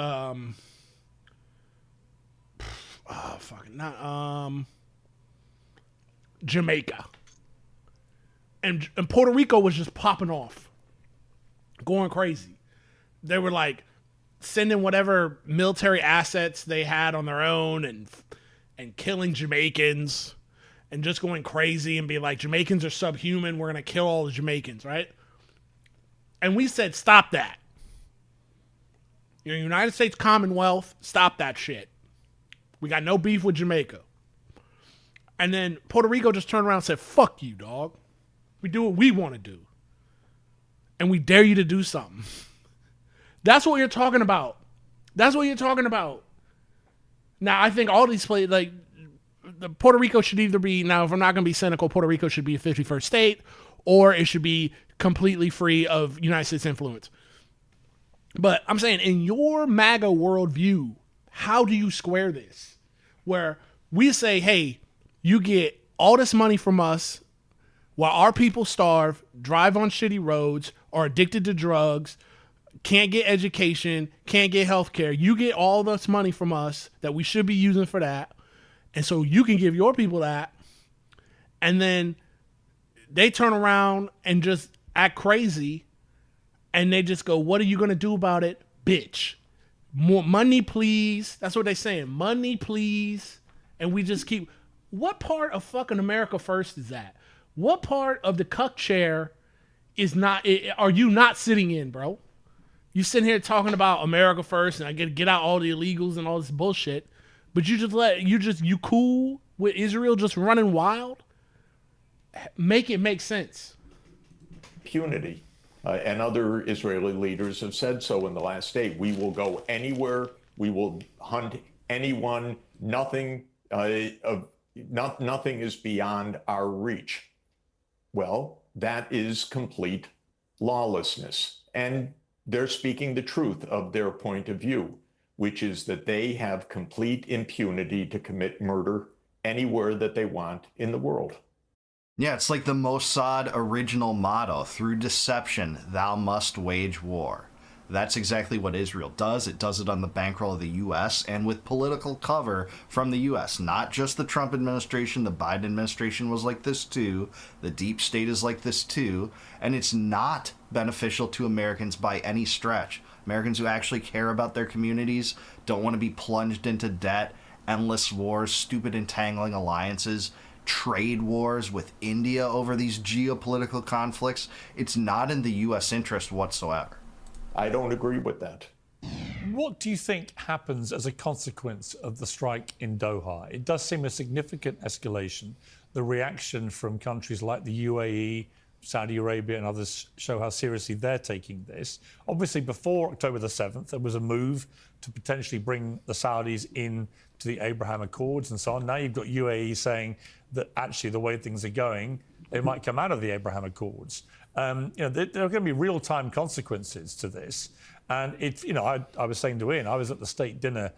Jamaica. And Puerto Rico was just popping off, going crazy. They were like sending whatever military assets they had on their own and killing Jamaicans and just going crazy and be like, Jamaicans are subhuman, we're going to kill all the Jamaicans, right? And we said, stop that. United States Commonwealth, stop that shit. We got no beef with Jamaica. And then Puerto Rico just turned around and said, fuck you, dog. We do what we want to do. And we dare you to do something. That's what you're talking about. That's what you're talking about. Now, I think all these places, like, the Puerto Rico should either be, now if I'm not going to be cynical, Puerto Rico should be a 51st state, or it should be completely free of United States influence. But I'm saying in your MAGA worldview, how do you square this? Where we say, hey, you get all this money from us while our people starve, drive on shitty roads, are addicted to drugs, can't get education, can't get health care. You get all this money from us that we should be using for that. And so you can give your people that. And then they turn around and just act crazy. And they just go, what are you going to do about it? Bitch. More money, please. That's what they're saying. Money, please. And we just keep... What part of fucking America First is that? What part of the cuck chair are you not sitting in, bro? You sitting here talking about America First and I get out all the illegals and all this bullshit, but you cool with Israel just running wild? Make it make sense. Impunity. And other Israeli leaders have said so in the last day. We will go anywhere. We will hunt anyone. Nothing is beyond our reach. Well, that is complete lawlessness. And they're speaking the truth of their point of view, which is that they have complete impunity to commit murder anywhere that they want in the world. Yeah, it's like the Mossad original motto, through deception, thou must wage war. That's exactly what Israel does. It does it on the bankroll of the U.S. and with political cover from the U.S. Not just the Trump administration, the Biden administration was like this too. The deep state is like this too. And it's not beneficial to Americans by any stretch. Americans who actually care about their communities don't want to be plunged into debt, endless wars, stupid entangling alliances, trade wars with India over these geopolitical conflicts. It's not in the U.S. interest whatsoever. I don't agree with that. What do you think happens as a consequence of the strike in Doha? It does seem a significant escalation. The reaction from countries like the UAE, Saudi Arabia and others show how seriously they're taking this. Obviously, before October the 7th, there was a move to potentially bring the Saudis in to the Abraham Accords and so on. Now you've got UAE saying that actually the way things are going, they might come out of the Abraham Accords. There are going to be real-time consequences to this. And I was saying to Ian, I was at the state dinner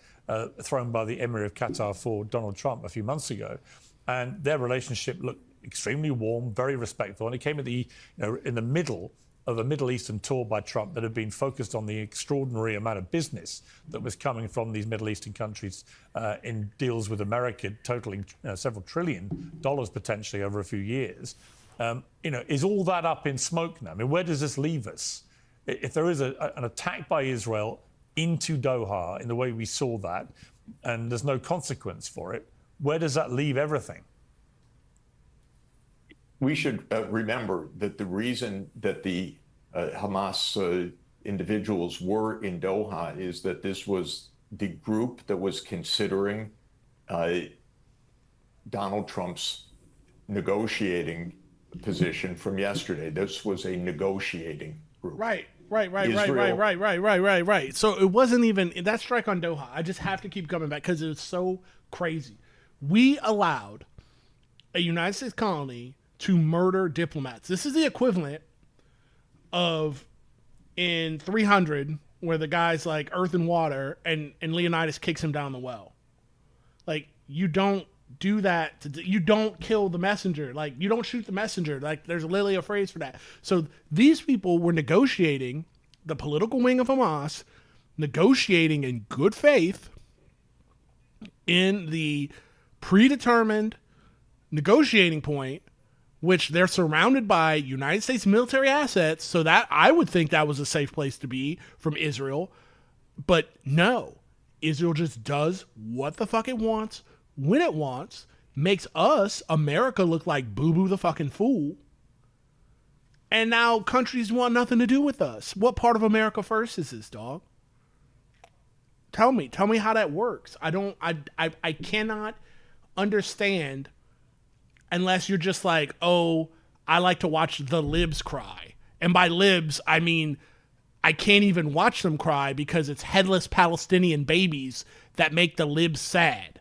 thrown by the Emir of Qatar for Donald Trump a few months ago, and their relationship looked extremely warm, very respectful, and it came at in the middle of a Middle Eastern tour by Trump that had been focused on the extraordinary amount of business that was coming from these Middle Eastern countries in deals with America, totaling several $1 trillion potentially over a few years. Is all that up in smoke now? I mean, where does this leave us? If there is an attack by Israel into Doha in the way we saw that, and there's no consequence for it, where does that leave everything? We should remember that the reason that the Hamas individuals were in Doha is that this was the group that was considering Donald Trump's negotiating position from yesterday. This was a negotiating group. Right. Israel. So it wasn't even that strike on Doha. I just have to keep coming back because it's so crazy. We allowed a United States colony to murder diplomats. This is the equivalent of in 300 where the guy's like earth and water and Leonidas kicks him down the well. Like, you don't do that. You don't kill the messenger. Like, you don't shoot the messenger. Like, there's literally a phrase for that. So these people were negotiating, the political wing of Hamas, negotiating in good faith in the predetermined negotiating point, which they're surrounded by United States military assets. So that I would think that was a safe place to be from Israel. But no, Israel just does what the fuck it wants, when it wants, makes us, America, look like boo-boo the fucking fool. And now countries want nothing to do with us. What part of America First is this, dog? Tell me how that works. I cannot understand unless you're just like, oh, I like to watch the libs cry. And by libs, I mean, I can't even watch them cry because it's headless Palestinian babies that make the libs sad.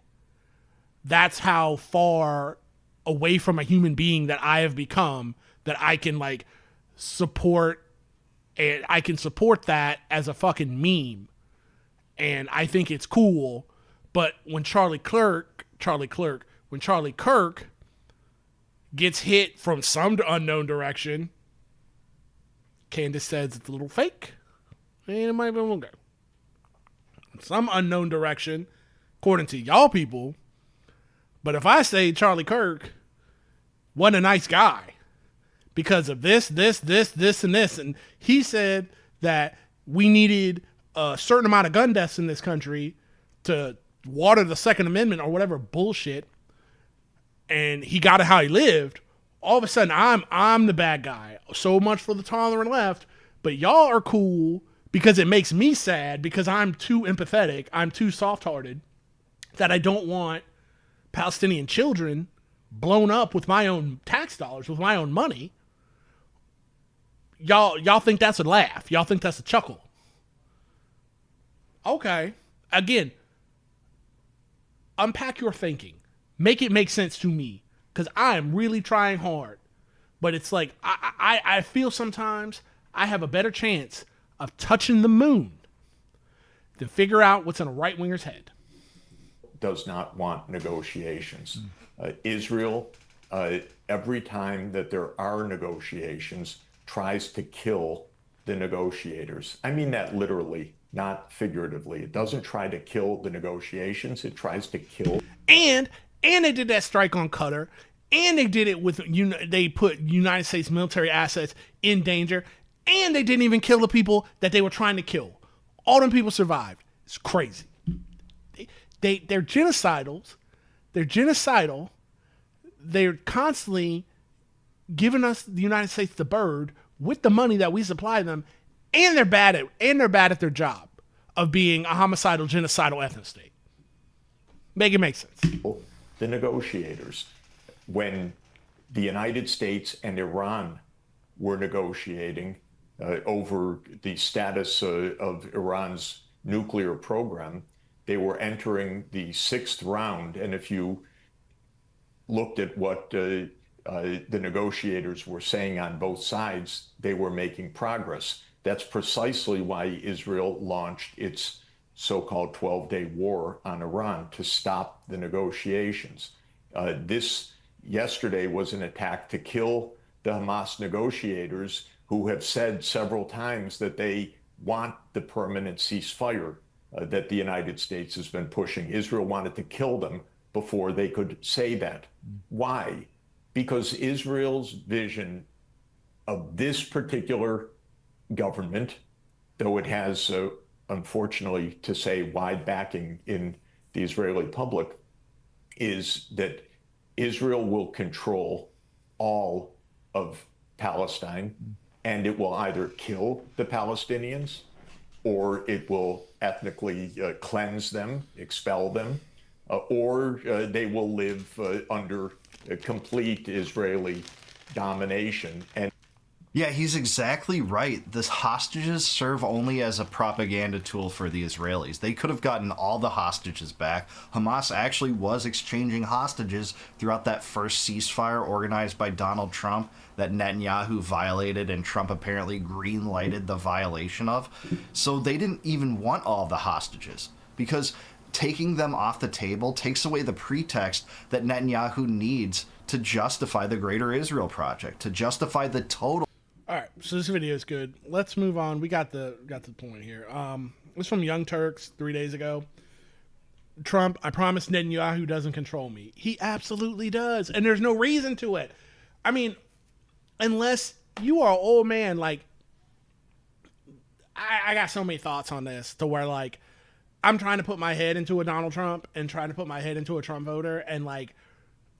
That's how far away from a human being that I have become that I can like support And I can support that as a fucking meme. And I think it's cool. But when Charlie Kirk gets hit from some unknown direction, Candace says it's a little fake. And it might be a little go. Some unknown direction, according to y'all people. But if I say Charlie Kirk wasn't a nice guy because of this, and this, and he said that we needed a certain amount of gun deaths in this country to water the Second Amendment or whatever bullshit, and he got it how he lived, all of a sudden I'm the bad guy. So much for the tolerant left, but y'all are cool because it makes me sad because I'm too empathetic, I'm too soft-hearted, that I don't want Palestinian children blown up with my own tax dollars, with my own money. Y'all think that's a laugh. Y'all think that's a chuckle. Okay. Again, unpack your thinking. Make it make sense to me. Because I am really trying hard. But it's like, I feel sometimes I have a better chance of touching the moon than figure out what's in a right-winger's head. Does not want negotiations. Israel, every time that there are negotiations, tries to kill the negotiators. I mean that literally, not figuratively. It doesn't try to kill the negotiations. It tries to kill. And they did that strike on Qatar. And they did it with, they put United States military assets in danger. And they didn't even kill the people that they were trying to kill. All them people survived. It's crazy. They're genocidals. They're genocidal. They're constantly giving us, the United States, the bird with the money that we supply them, and they're bad at their job of being a homicidal, genocidal ethnic state. Make it make sense. The negotiators, when the United States and Iran were negotiating over the status of Iran's nuclear program, they were entering the sixth round, and if you looked at what the negotiators were saying on both sides, they were making progress. That's precisely why Israel launched its so-called 12-day war on Iran, to stop the negotiations. This yesterday was an attack to kill the Hamas negotiators, who have said several times that they want the permanent ceasefire that the United States has been pushing. Israel wanted to kill them before they could say that. Why? Because Israel's vision of this particular government, though it has, unfortunately to say, wide backing in the Israeli public, is that Israel will control all of Palestine, and it will either kill the Palestinians or it will ethnically cleanse them, expel them, or they will live under complete Israeli domination. And yeah, he's exactly right. The hostages serve only as a propaganda tool for the Israelis. They could have gotten all the hostages back. Hamas actually was exchanging hostages throughout that first ceasefire organized by Donald Trump that Netanyahu violated and Trump apparently green-lighted the violation of. So they didn't even want all the hostages, because taking them off the table takes away the pretext that Netanyahu needs to justify the Greater Israel Project, to justify the total. All right, so this video is good. Let's move on. We got the point here. This is from Young Turks 3 days ago. Trump, I promise Netanyahu doesn't control me. He absolutely does, and there's no reason to it. I mean, unless you are an old man, like, I got so many thoughts on this to where, like, I'm trying to put my head into a Donald Trump and trying to put my head into a Trump voter, and, like,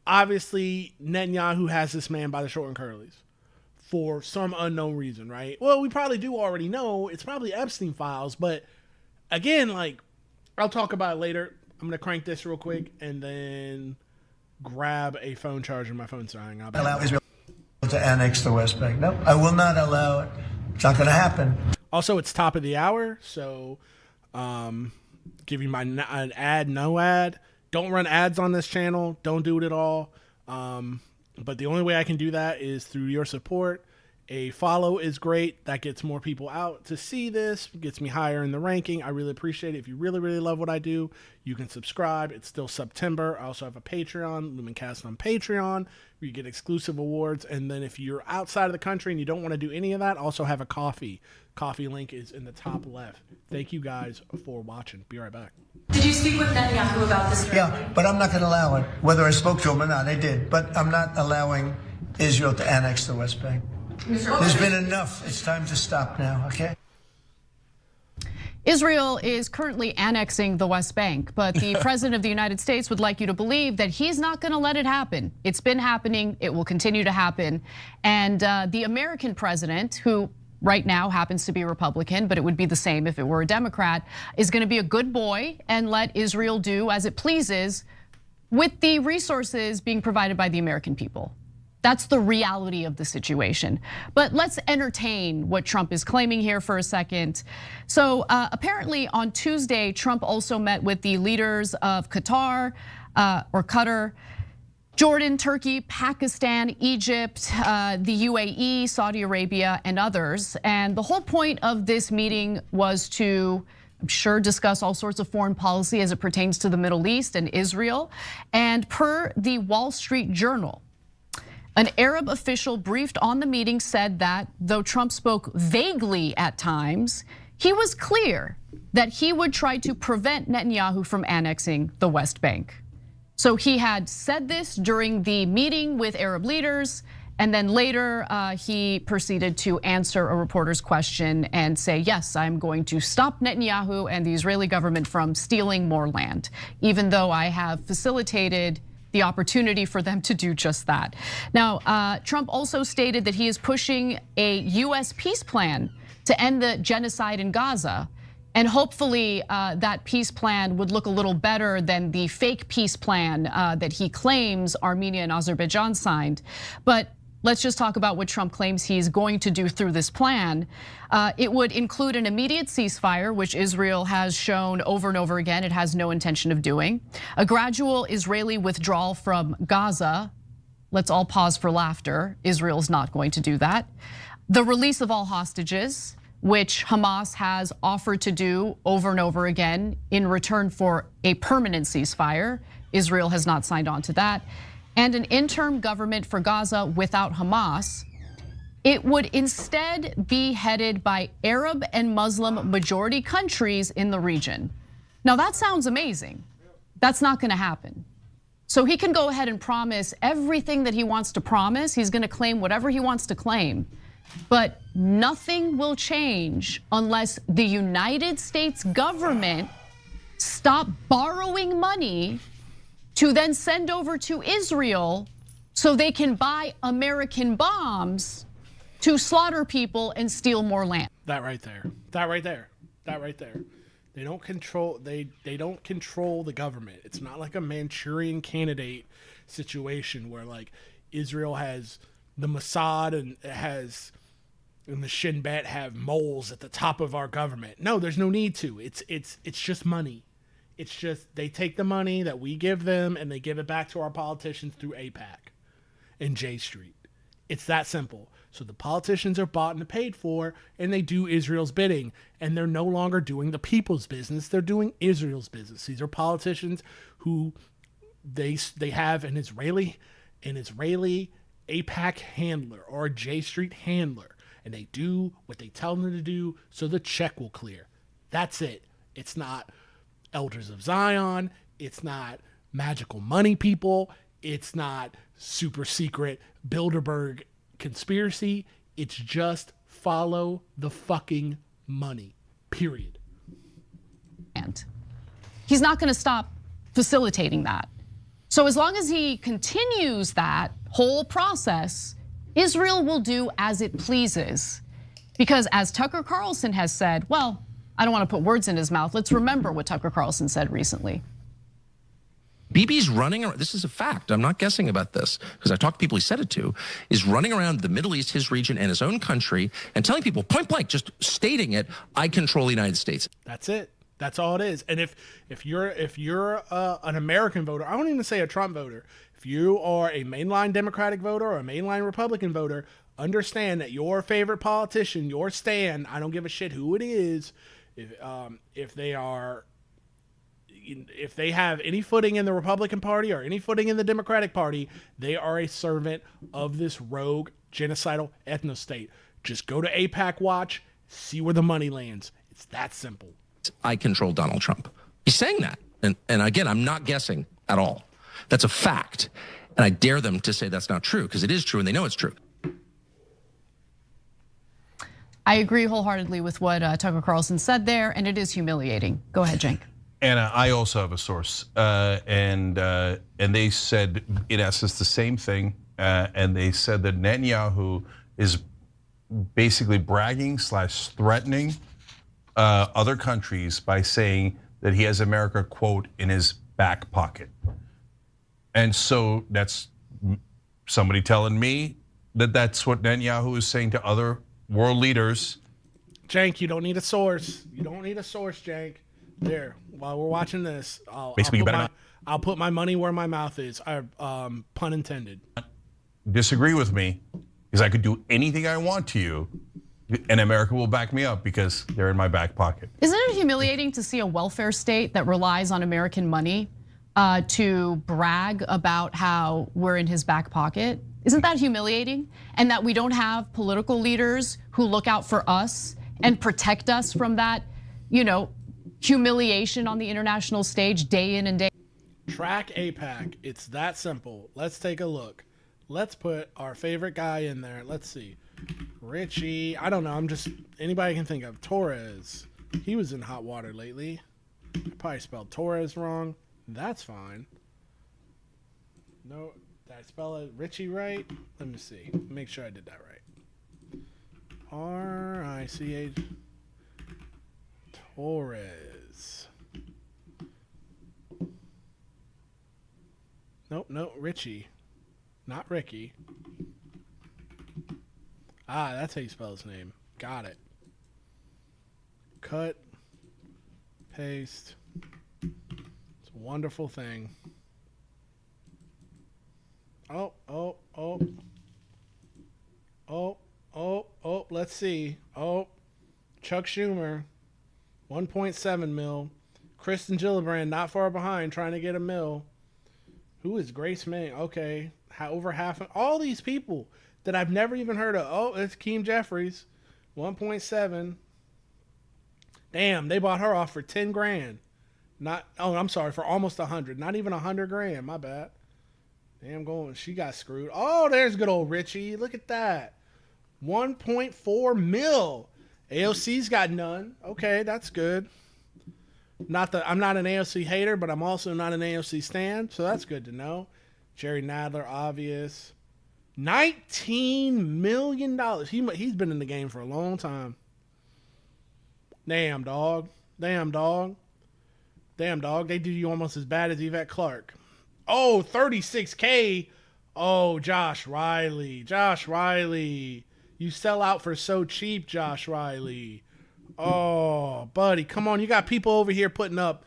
obviously Netanyahu has this man by the short and curlies for some unknown reason, right? Well, we probably do already know. It's probably Epstein files, but again, like, I'll talk about it later. I'm going to crank this real quick and then grab a phone charger. My phone's dying. I'll allow Israel to annex the West Bank. No, I will not allow it. It's not going to happen. Also, it's top of the hour, so give you my an ad, no ad. Don't run ads on this channel. Don't do it at all. But the only way I can do that is through your support. A follow is great. That gets more people out to see this, gets me higher in the ranking. I really appreciate it. If you really, really love what I do, you can subscribe. It's still September. I also have a Patreon, Lumencast on Patreon, where you get exclusive awards. And then if you're outside of the country and you don't want to do any of that, also have a coffee. Coffee link is in the top left. Thank you guys for watching. Be right back. Did you speak with Netanyahu about this? Yeah, but I'm not going to allow it. Whether I spoke to him or not, I did. But I'm not allowing Israel to annex the West Bank. There's been enough. It's time to stop now, okay? Israel is currently annexing the West Bank, but the President of the United States would like you to believe that he's not going to let it happen. It's been happening. It will continue to happen. And the American president, who right now happens to be a Republican, but it would be the same if it were a Democrat, is going to be a good boy and let Israel do as it pleases with the resources being provided by the American people. That's the reality of the situation. But let's entertain what Trump is claiming here for a second. So apparently on Tuesday, Trump also met with the leaders of Qatar, Jordan, Turkey, Pakistan, Egypt, the UAE, Saudi Arabia, and others. And the whole point of this meeting was to, I'm sure, discuss all sorts of foreign policy as it pertains to the Middle East and Israel. And per the Wall Street Journal, an Arab official briefed on the meeting said that though Trump spoke vaguely at times, he was clear that he would try to prevent Netanyahu from annexing the West Bank. So he had said this during the meeting with Arab leaders, and then later he proceeded to answer a reporter's question and say, yes, I'm going to stop Netanyahu and the Israeli government from stealing more land, even though I have facilitated the opportunity for them to do just that. Now, Trump also stated that he is pushing a US peace plan to end the genocide in Gaza. And hopefully that peace plan would look a little better than the fake peace plan that he claims Armenia and Azerbaijan signed. But let's just talk about what Trump claims he's going to do through this plan. It would include an immediate ceasefire, which Israel has shown over and over again it has no intention of doing. A gradual Israeli withdrawal from Gaza. Let's all pause for laughter. Israel's not going to do that. The release of all hostages, which Hamas has offered to do over and over again in return for a permanent ceasefire. Israel has not signed on to that. And an interim government for Gaza without Hamas. It would instead be headed by Arab and Muslim majority countries in the region. Now that sounds amazing. That's not going to happen. So he can go ahead and promise everything that he wants to promise. He's going to claim whatever he wants to claim. But nothing will change unless the United States government stop borrowing money to then send over to Israel so they can buy American bombs to slaughter people and steal more land. That right there. That right there. That right there. They don't control they don't control the government. It's not like a Manchurian Candidate situation where like Israel has the Mossad and the Shin Bet have moles at the top of our government. No, there's no need to. It's just money. It's just they take the money that we give them and they give it back to our politicians through AIPAC and J Street. It's that simple. So the politicians are bought and paid for, and they do Israel's bidding. And they're no longer doing the people's business. They're doing Israel's business. These are politicians who they have an Israeli AIPAC handler or a J Street handler. And they do what they tell them to do so the check will clear. That's it. It's not Elders of Zion. It's not magical money people. It's not super secret Bilderberg conspiracy. It's just follow the fucking money, period. And he's not going to stop facilitating that. So as long as he continues that whole process, Israel will do as it pleases. Because as Tucker Carlson has said, well, I don't want to put words in his mouth. Let's remember what Tucker Carlson said recently. Bibi's running around, this is a fact, I'm not guessing about this, because I talked to people he said it to, is running around the Middle East, his region, and his own country, and telling people, point blank, just stating it, I control the United States. That's it. That's all it is. And if you're an American voter, I won't even say a Trump voter, if you are a mainline Democratic voter or a mainline Republican voter, understand that your favorite politician, your stand, I don't give a shit who it is, if they have any footing in the Republican Party or any footing in the Democratic Party, they are a servant of this rogue, genocidal ethno-state. Just go to AIPAC Watch, see where the money lands. It's that simple. I control Donald Trump. He's saying that. And again, I'm not guessing at all. That's a fact. And I dare them to say that's not true, because it is true and they know it's true. I agree wholeheartely with what Tucker Carlson said there, and it is humiliating. Go ahead, Cenk. Anna, I also have a source, and they said, in essence, the same thing. And they said that Netanyahu is basically bragging / threatening other countries by saying that he has America, quote, in his back pocket. And so that's somebody telling me that that's what Netanyahu is saying to other world leaders. Cenk, you don't need a source. You don't need a source, Cenk. There, while we're watching this, I'll put my money where my mouth is. Pun intended. Disagree with me, because I could do anything I want to you, and America will back me up because they're in my back pocket. Isn't it humiliating to see a welfare state that relies on American money to brag about how we're in his back pocket? Isn't that humiliating? And that we don't have political leaders who look out for us and protect us from that, humiliation on the international stage day in and day out? Track AIPAC. It's that simple. Let's take a look. Let's put our favorite guy in there. Let's see. Richie. I don't know. Anybody can think of. Torres. He was in hot water lately. I probably spelled Torres wrong. That's fine. No, did I spell it Richie right? Let me see. Make sure I did that right. R-I-C-H. Torres. Nope, Richie. Not Ricky. That's how you spell his name. Got it. Cut. Paste. It's a wonderful thing. Oh, let's see. Chuck Schumer, 1.7 mil. Kristen Gillibrand, not far behind, trying to get a mil. Who is Grace May? Okay, over half. All these people that I've never even heard of. Oh, it's Keem Jeffries, 1.7. Damn, they bought her off for 10 grand. I'm sorry, for almost 100. Not even 100 grand. My bad. Damn, she got screwed. Oh, there's good old Richie. Look at that. 1.4 mil. AOC's got none. Okay, that's good. I'm not an AOC hater, but I'm also not an AOC stan, so that's good to know. Jerry Nadler, obvious. $19 million. He's been in the game for a long time. Damn, dog. They do you almost as bad as Yvette Clarke. Oh, 36K. Oh, Josh Riley. You sell out for so cheap, Josh Riley. Oh, buddy, come on. You got people over here putting up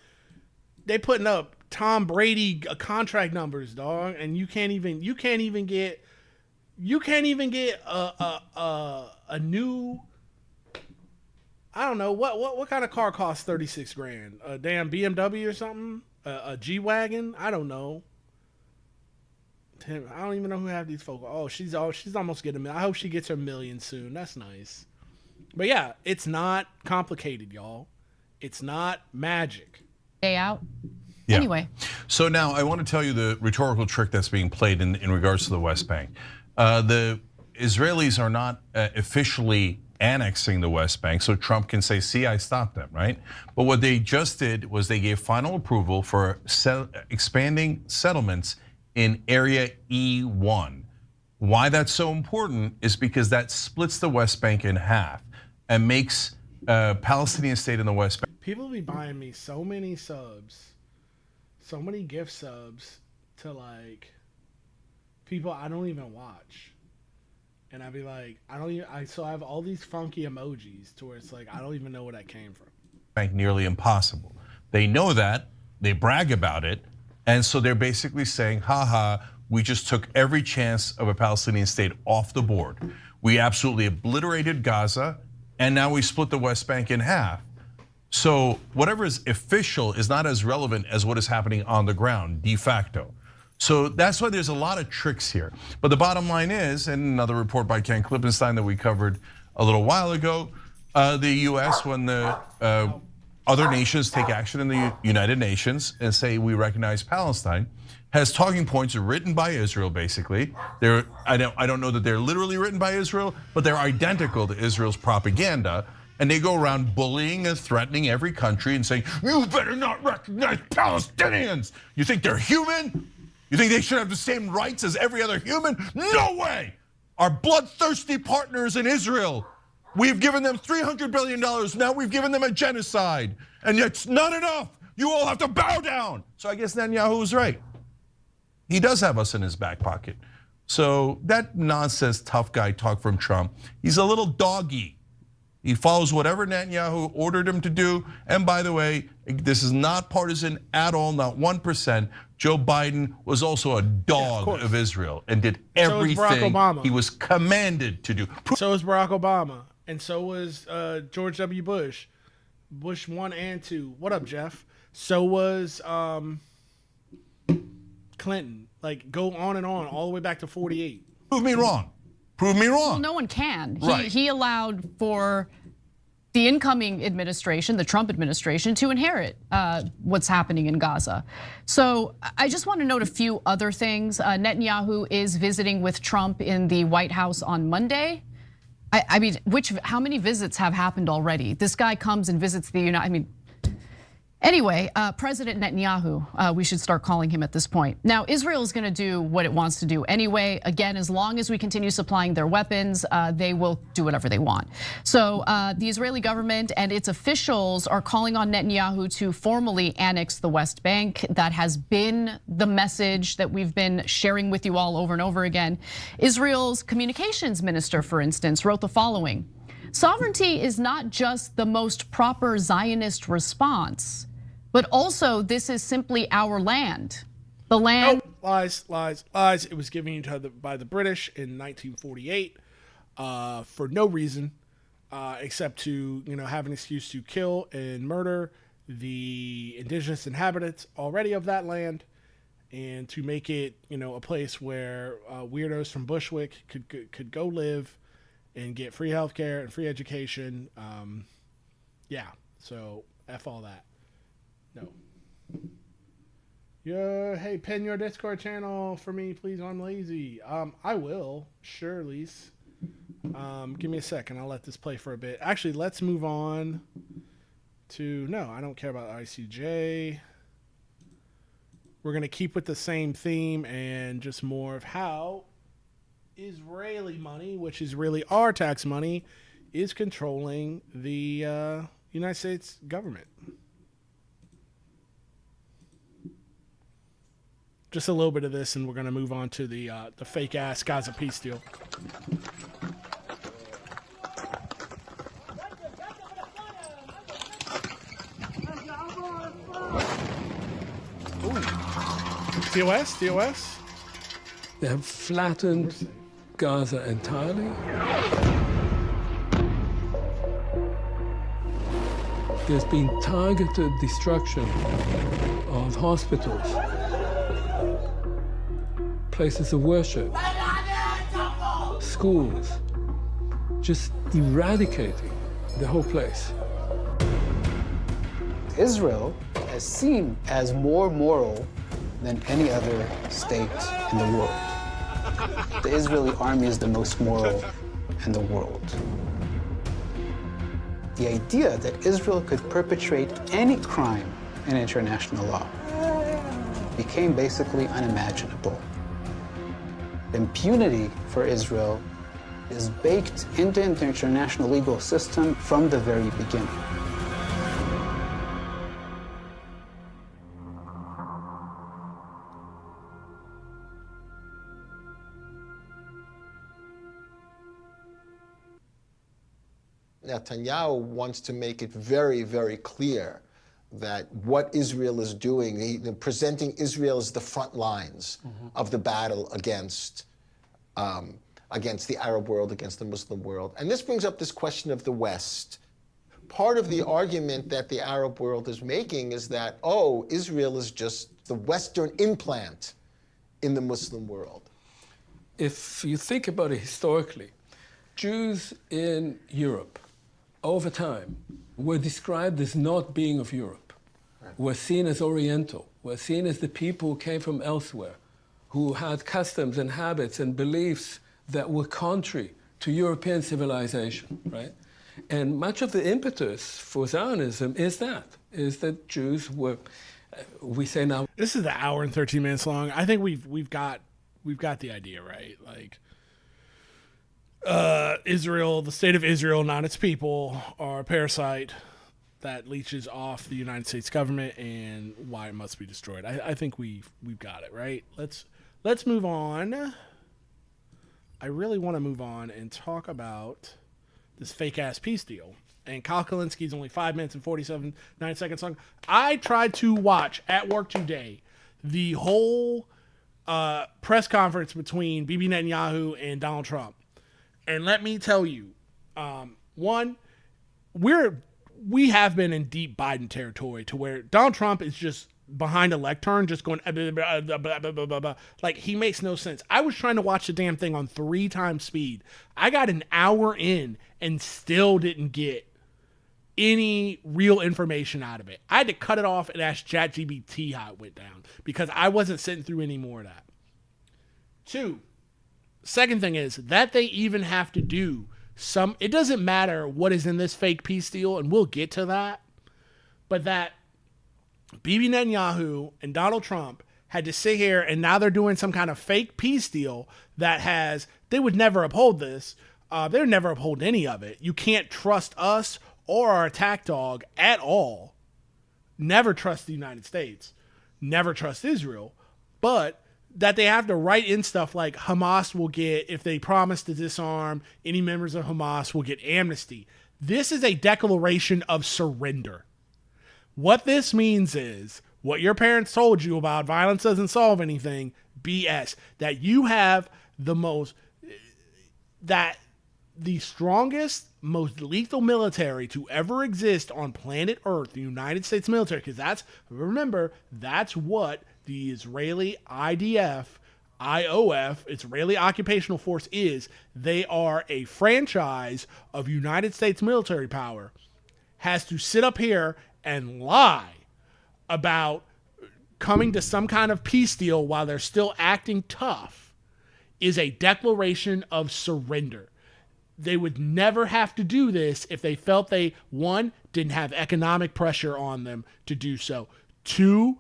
Tom Brady contract numbers, dog, and you can't even get a new, I don't know, what kind of car costs 36 grand? A damn BMW or something? A G-Wagon? I don't know. I don't even know who have these folks. Oh, she's almost getting a million. I hope she gets her million soon. That's nice. But yeah, it's not complicated, y'all. It's not magic. Day out. Yeah. Anyway. So now I want to tell you the rhetorical trick that's being played in regards to the West Bank. The Israelis are not officially annexing the West Bank, so Trump can say, see, I stopped them, right? But what they just did was they gave final approval for expanding settlements in Area E1. Why that's so important is because that splits the West Bank in half and makes a Palestinian state in the West Bank. People be buying me so many subs, so many gift subs to like people I don't even watch. And I'd be like, so I have all these funky emojis to where it's like, I don't even know where that came from. Bank nearly impossible. They know that, they brag about it, and so they're basically saying, haha, we just took every chance of a Palestinian state off the board. We absolutely obliterated Gaza, and now we split the West Bank in half. So whatever is official is not as relevant as what is happening on the ground, de facto. So that's why there's a lot of tricks here. But the bottom line is, and another report by Ken Klippenstein that we covered a little while ago, the US, when the other nations take action in the United Nations and say we recognize Palestine, has talking points written by Israel, basically. I don't know that they're literally written by Israel, but they're identical to Israel's propaganda. And they go around bullying and threatening every country and saying, you better not recognize Palestinians. You think they're human? You think they should have the same rights as every other human? No way! Our bloodthirsty partners in Israel, we've given them $300 billion, now we've given them a genocide. And it's not enough, you all have to bow down. So I guess Netanyahu was right. He does have us in his back pocket. So that nonsense tough guy talk from Trump, he's a little doggy. He follows whatever Netanyahu ordered him to do. And by the way, this is not partisan at all, not 1%. Joe Biden was also a dog of Israel and did everything he was commanded to do. So was Barack Obama, and so was George W. Bush. Bush 1 and 2. What up, Jeff? So was Clinton. Like, go on and on, all the way back to 48. Prove me wrong. Prove me wrong. Well, no one can. Right. He allowed for the incoming administration, the Trump administration, to inherit what's happening in Gaza. So I just want to note a few other things. Netanyahu is visiting with Trump in the White House on Monday. I mean, how many visits have happened already? This guy comes and visits the Anyway, President Netanyahu, we should start calling him at this point. Now, Israel is going to do what it wants to do anyway. Again, as long as we continue supplying their weapons, they will do whatever they want. So the Israeli government and its officials are calling on Netanyahu to formally annex the West Bank. That has been the message that we've been sharing with you all over and over again. Israel's communications minister, for instance, wrote the following: sovereignty is not just the most proper Zionist response, but also this is simply our land. The land. Nope. Lies, lies, lies. It was given by the British in 1948 for no reason except to have an excuse to kill and murder the indigenous inhabitants already of that land, and to make it a place where weirdos from Bushwick could go live and get free healthcare and free education. Yeah, so F all that. No. Yeah, hey, pin your Discord channel for me, please. I'm lazy. I will, sure, Lise. Give me a second. I'll let this play for a bit. Actually, let's move on to, no, I don't care about ICJ. We're going to keep with the same theme and just more of how Israeli money, which is really our tax money, is controlling the United States government. Just a little bit of this, and we're going to move on to the fake ass Gaza peace deal. TOS, TOS. They have flattened Gaza entirely. There's been targeted destruction of hospitals, places of worship, schools, just eradicating the whole place. Israel is seen as more moral than any other state in the world. The Israeli army is the most moral in the world. The idea that Israel could perpetrate any crime in international law became basically unimaginable. Impunity for Israel is baked into the international legal system from the very beginning. Netanyahu wants to make it very, very clear that what Israel is doing, presenting Israel as the front lines of the battle against against the Arab world, against the Muslim world. And this brings up this question of the West. Part of the argument that the Arab world is making is that, oh, Israel is just the Western implant in the Muslim world. If you think about it historically, Jews in Europe, over time, were described as not being of Europe. Were seen as Oriental, were seen as the people who came from elsewhere, who had customs and habits and beliefs that were contrary to European civilization, right? And much of the impetus for Zionism is that Jews were, we say now. This is the hour and 13 minutes long. I think we've got the idea, right? Like, Israel, the state of Israel, not its people, are a parasite that leeches off the United States government and why it must be destroyed. I think we've got it, right? Let's move on. I really want to move on and talk about this fake ass peace deal. And Kyle Kalinski's only 5 minutes and 9 seconds long. I tried to watch at work today the whole press conference between Bibi Netanyahu and Donald Trump. And let me tell you, one, we have been in deep Biden territory to where Donald Trump is just behind a lectern, just going blah, blah, blah, blah, blah, blah. Like, he makes no sense. I was trying to watch the damn thing on 3 times speed. I got an hour in and still didn't get any real information out of it. I had to cut it off and ask ChatGPT how it went down because I wasn't sitting through any more of that. 2, second thing is that they even have to do it doesn't matter what is in this fake peace deal, and we'll get to that, but that Bibi Netanyahu and Donald Trump had to sit here, and now they're doing some kind of fake peace deal they would never uphold this. They would never uphold any of it. You can't trust us or our attack dog at all. Never trust the United States. Never trust Israel. But that they have to write in stuff like Hamas will get, if they promise to disarm, any members of Hamas will get amnesty. This is a declaration of surrender. What this means is what your parents told you about violence doesn't solve anything, BS. That you have the strongest, most lethal military to ever exist on planet Earth, the United States military, because that's what the Israeli IDF, IOF, Israeli Occupational Force is. They are a franchise of United States military power, has to sit up here and lie about coming to some kind of peace deal while they're still acting tough is a declaration of surrender. They would never have to do this if they felt they, 1, didn't have economic pressure on them to do so. 2,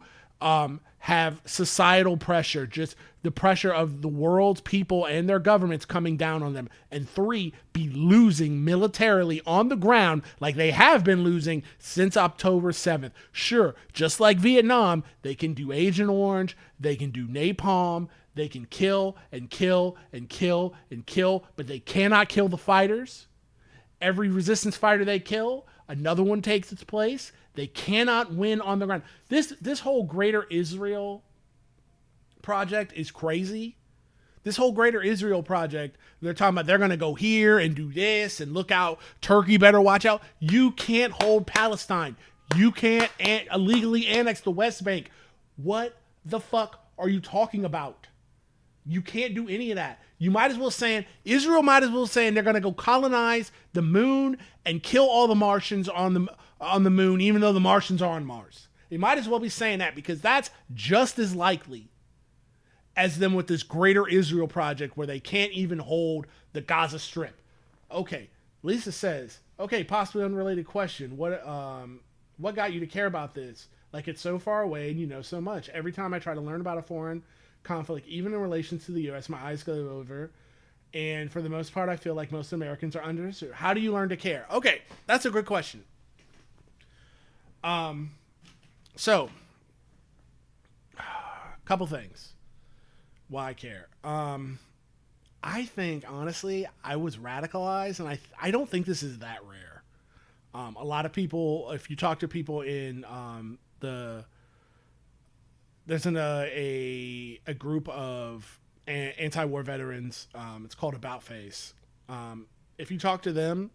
have societal pressure, just the pressure of the world's people and their governments coming down on them. And 3, be losing militarily on the ground like they have been losing since October 7th. Sure, just like Vietnam, they can do Agent Orange, they can do napalm, they can kill and kill and kill and kill, but they cannot kill the fighters. Every resistance fighter they kill, another one takes its place. They cannot win on the ground. This whole Greater Israel project is crazy. This whole Greater Israel project, they're talking about they're going to go here and do this and look out. Turkey better watch out. You can't hold Palestine. You can't illegally annex the West Bank. What the fuck are you talking about? You can't do any of that. Israel might as well saying they're going to go colonize the moon and kill all the Martians on the moon, even though the Martians are on Mars. They might as well be saying that because that's just as likely as them with this Greater Israel project where they can't even hold the Gaza Strip. Okay, Lisa says, okay, possibly unrelated question. What got you to care about this? Like, it's so far away and you know so much. Every time I try to learn about a foreign conflict, even in relation to the U.S., my eyes go over. And for the most part, I feel like most Americans are underserved. How do you learn to care? Okay, that's a good question. So, a couple things. Why I care. I think, honestly, I was radicalized, and I don't think this is that rare. A lot of people, if you talk to people in there's a group of anti-war veterans. It's called About Face. If you talk to them,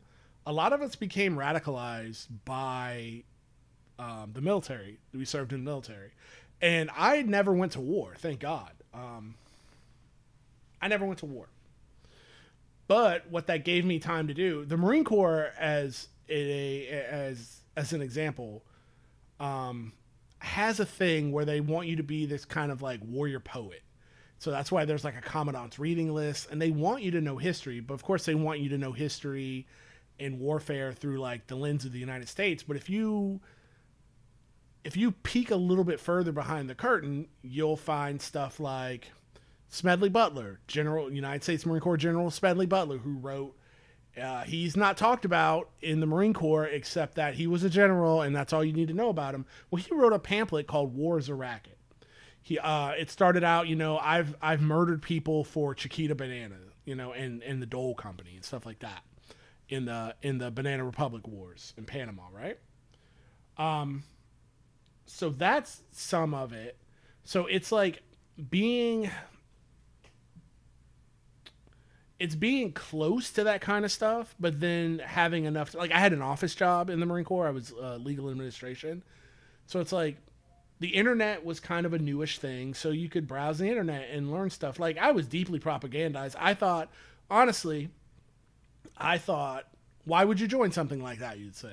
a lot of us became radicalized by the military. We served in the military. And I never went to war, thank God. I never went to war. But what that gave me time to do, the Marine Corps as an example, has a thing where they want you to be this kind of like warrior poet. So that's why there's like a commandant's reading list, and they want you to know history, but of course they want you to know history and warfare through like the lens of the United States. But if you peek a little bit further behind the curtain, you'll find stuff like Smedley Butler, United States Marine Corps General Smedley Butler, who wrote, he's not talked about in the Marine Corps except that he was a general and that's all you need to know about him. Well, he wrote a pamphlet called War is a Racket. It started out, I've murdered people for Chiquita Banana, and the Dole Company and stuff like that in the Banana Republic Wars in Panama, right? So that's some of it. So it's like being close to that kind of stuff, but then having enough. Like I had an office job in the Marine Corps. I was legal administration. So it's like the internet was kind of a newish thing. So you could browse the internet and learn stuff. Like I was deeply propagandized. Honestly, I thought, why would you join something like that? You'd say.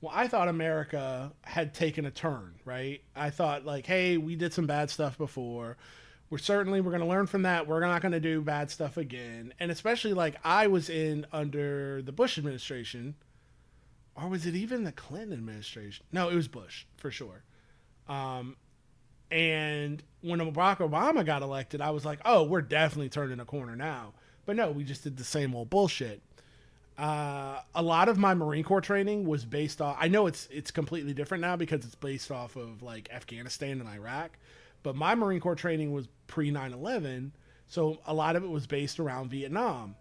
Well, I thought America had taken a turn, right? I thought like, hey, we did some bad stuff before. We're going to learn from that. We're not going to do bad stuff again. And especially like I was under the Bush administration, or was it even the Clinton administration? No, it was Bush for sure. And when Barack Obama got elected, I was like, oh, we're definitely turning a corner now. But no, we just did the same old bullshit. A lot of my Marine Corps training was based off, I know it's completely different now because it's based off of like Afghanistan and Iraq, but my Marine Corps training was pre 9/11. So a lot of it was based around Vietnam.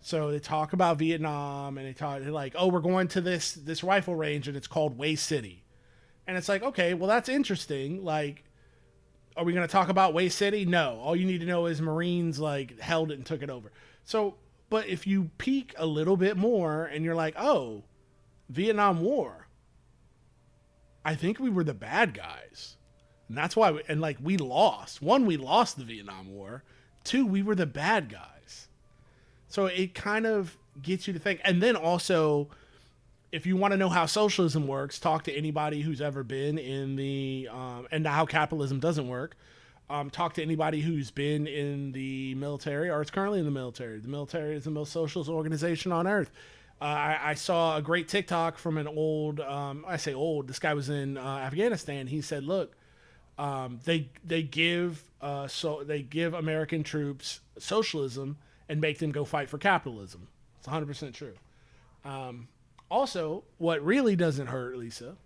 So they talk about Vietnam and they're like, oh, we're going to this rifle range and it's called Way City. And it's like, okay, well, that's interesting. Like, are we going to talk about Way City? No. All you need to know is Marines like held it and took it over. So, but if you peek a little bit more and you're like, oh, Vietnam War, I think we were the bad guys. And that's why, we lost. One, we lost the Vietnam War. Two, we were the bad guys. So it kind of gets you to think. And then also, if you want to know how socialism works, talk to anybody who's ever been in and how capitalism doesn't work. Talk to anybody who's been in the military or is currently in the military. The military is the most socialist organization on earth. I saw a great TikTok from an old, I say old, this guy was in Afghanistan. He said, look, they give American troops socialism and make them go fight for capitalism. It's 100% true. Also, what really doesn't hurt, Lisa,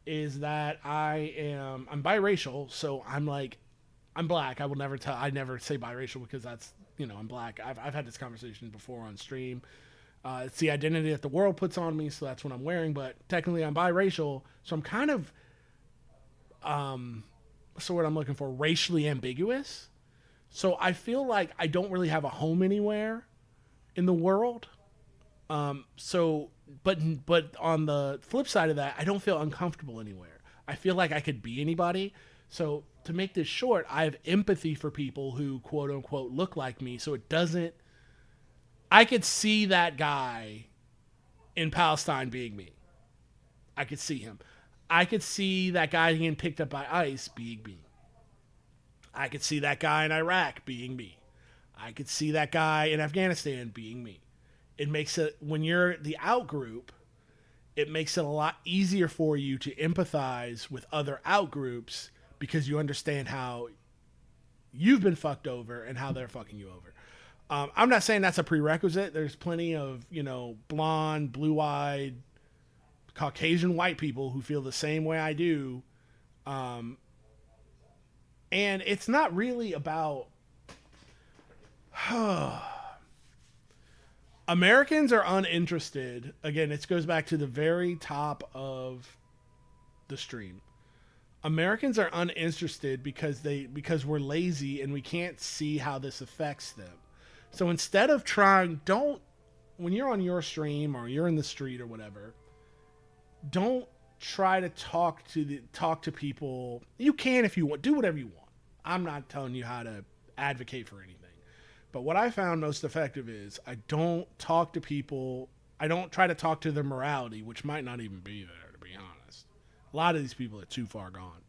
is that I'm biracial, so I'm black. I never say biracial because that's, I'm black. I've had this conversation before on stream. It's the identity that the world puts on me, so that's what I'm wearing, but technically I'm biracial, so I'm kind of, what's the word I'm looking for? Racially ambiguous. So I feel like I don't really have a home anywhere in the world. But on the flip side of that, I don't feel uncomfortable anywhere. I feel like I could be anybody. So to make this short, I have empathy for people who quote unquote look like me. So I could see that guy in Palestine being me. I could see him. I could see that guy getting picked up by ICE being me. I could see that guy in Iraq being me. I could see that guy in Afghanistan being me. It makes it, when you're the out group, it makes it a lot easier for you to empathize with other out groups because you understand how you've been fucked over and how they're fucking you over. I'm not saying that's a prerequisite. There's plenty of, blonde, blue-eyed, Caucasian white people who feel the same way I do. And it's not really about... Americans are uninterested. Again, it goes back to the very top of the stream. Americans are uninterested because we're lazy and we can't see how this affects them. So instead of when you're on your stream or you're in the street or whatever, don't try to talk to people. You can if you want, do whatever you want. I'm not telling you how to advocate for anything. But what I found most effective is I don't talk to people. I don't try to talk to their morality, which might not even be there, to be honest. A lot of these people are too far gone.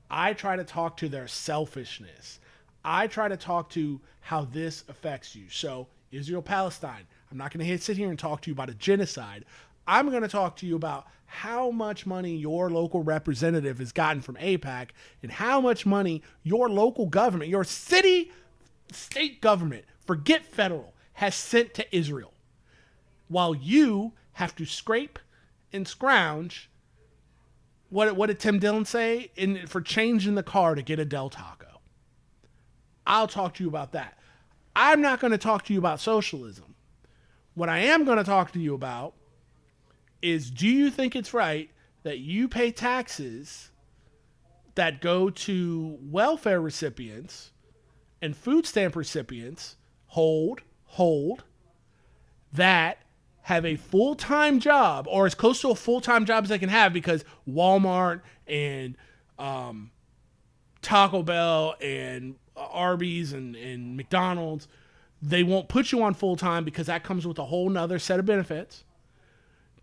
I try to talk to their selfishness. I try to talk to how this affects you. So Israel-Palestine, I'm not going to sit here and talk to you about a genocide. I'm going to talk to you about how much money your local representative has gotten from AIPAC and how much money your local government, your city, state government, forget federal, has sent to Israel. While you have to scrape and scrounge, what did Tim Dillon say? For change in the car to get a Del Taco. I'll talk to you about that. I'm not going to talk to you about socialism. What I am going to talk to you about is, do you think it's right that you pay taxes that go to welfare recipients and food stamp recipients, hold, that have a full-time job or as close to a full-time job as they can have, because Walmart and Taco Bell and Arby's and McDonald's, they won't put you on full-time because that comes with a whole nother set of benefits.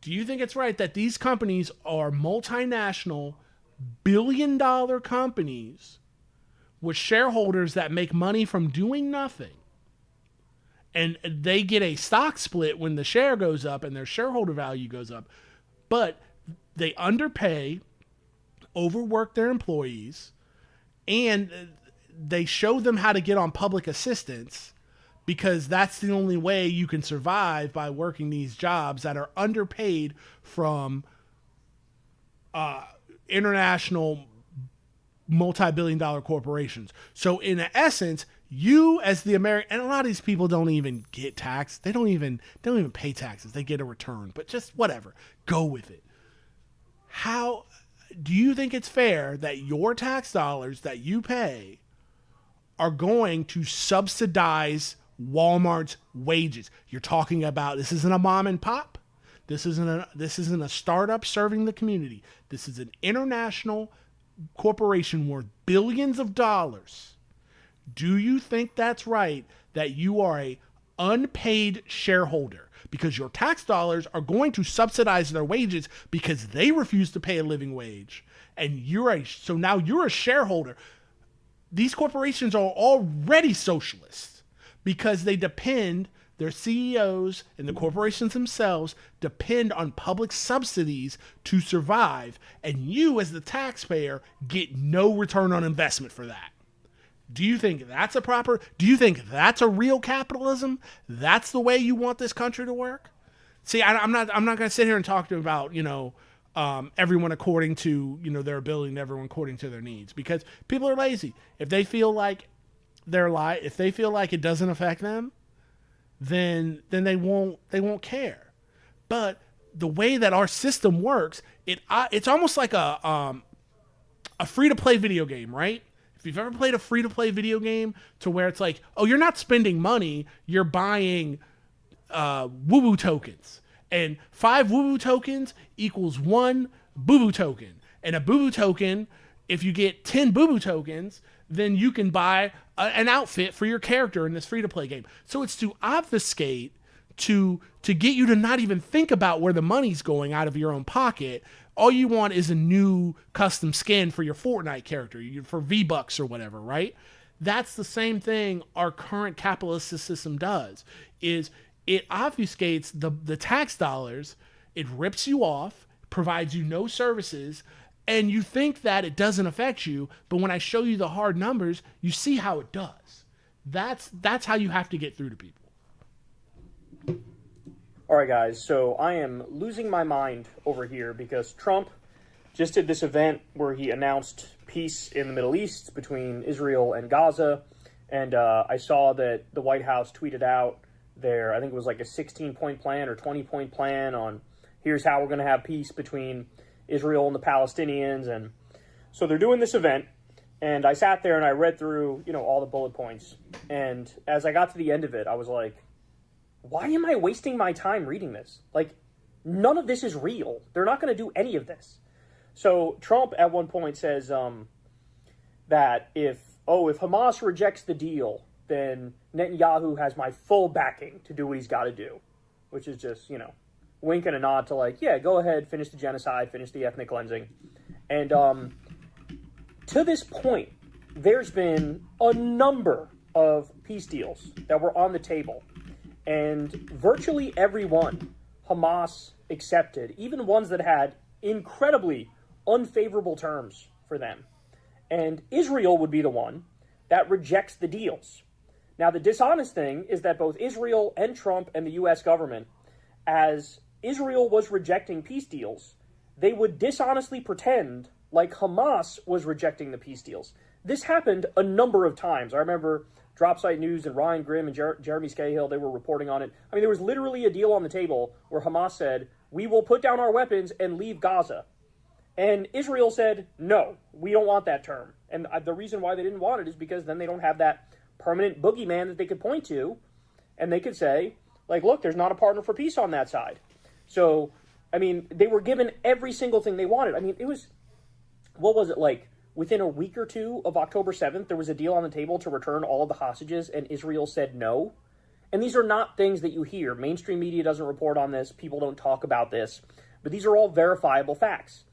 Do you think it's right that these companies are multinational, billion-dollar companies with shareholders that make money from doing nothing, and they get a stock split when the share goes up and their shareholder value goes up, but they underpay, overwork their employees, and they show them how to get on public assistance because that's the only way you can survive, by working these jobs that are underpaid from international multi-billion-dollar corporations. So in essence, you as the American, and a lot of these people don't even get taxed. They don't even pay taxes. They get a return, but just whatever, go with it. How do you think it's fair that your tax dollars that you pay are going to subsidize Walmart's wages? You're talking about, this isn't a mom and pop. This isn't a startup serving the community. This is an international corporation worth billions of dollars. Do you think that's right that you are a unpaid shareholder because your tax dollars are going to subsidize their wages because they refuse to pay a living wage, and so now you're a shareholder? These corporations are already socialists because they depend, their CEOs and the corporations themselves depend on public subsidies to survive, and you as the taxpayer get no return on investment for that. Do you think that's do you think that's a real capitalism? That's the way you want this country to work? See, I'm not going to sit here and talk to about, everyone according to, their ability and everyone according to their needs, because people are lazy. If they feel like if they feel like it doesn't affect them, then they won't care. But the way that our system works, it's almost like a free-to-play video game, right? If you've ever played a free-to-play video game to where it's like, oh, you're not spending money, you're buying woo-woo tokens. And 5 woo-woo tokens equals 1 boo-boo token. And a boo-boo token, if you get 10 boo-boo tokens, then you can buy an outfit for your character in this free-to-play game. So it's to obfuscate, to get you to not even think about where the money's going out of your own pocket. All you want is a new custom skin for your Fortnite character, for V-Bucks or whatever, right? That's the same thing our current capitalist system does, is it obfuscates the tax dollars, it rips you off, provides you no services, and you think that it doesn't affect you, but when I show you the hard numbers, you see how it does. That's how you have to get through to people. All right, guys, so I am losing my mind over here because Trump just did this event where he announced peace in the Middle East between Israel and Gaza, and I saw that the White House tweeted out I think it was like a 16-point plan or 20-point plan on here's how we're going to have peace between Israel and the Palestinians. And So they're doing this event, and I sat there and I read through, all the bullet points. And as I got to the end of it, I was like, why am I wasting my time reading this? Like, none of this is real. They're not going to do any of this. So Trump at one point says that if Hamas rejects the deal, then Netanyahu has my full backing to do what he's got to do, which is just, wink and a nod to like, yeah, go ahead, finish the genocide, finish the ethnic cleansing. And to this point, there's been a number of peace deals that were on the table. And virtually every one Hamas accepted, even ones that had incredibly unfavorable terms for them. And Israel would be the one that rejects the deals. Now, the dishonest thing is that both Israel and Trump and the U.S. government, as Israel was rejecting peace deals, they would dishonestly pretend like Hamas was rejecting the peace deals. This happened a number of times. I remember Dropsite News and Ryan Grimm and Jeremy Scahill, they were reporting on it. I mean, there was literally a deal on the table where Hamas said, we will put down our weapons and leave Gaza. And Israel said, no, we don't want that term. And the reason why they didn't want it is because then they don't have that permanent boogeyman that they could point to, and they could say, like, look, there's not a partner for peace on that side. So, I mean, they were given every single thing they wanted. I mean, it was, what was it, like, within a week or two of October 7th, there was a deal on the table to return all of the hostages, and Israel said no. And these are not things that you hear. Mainstream media doesn't report on this. People don't talk about this. But these are all verifiable facts.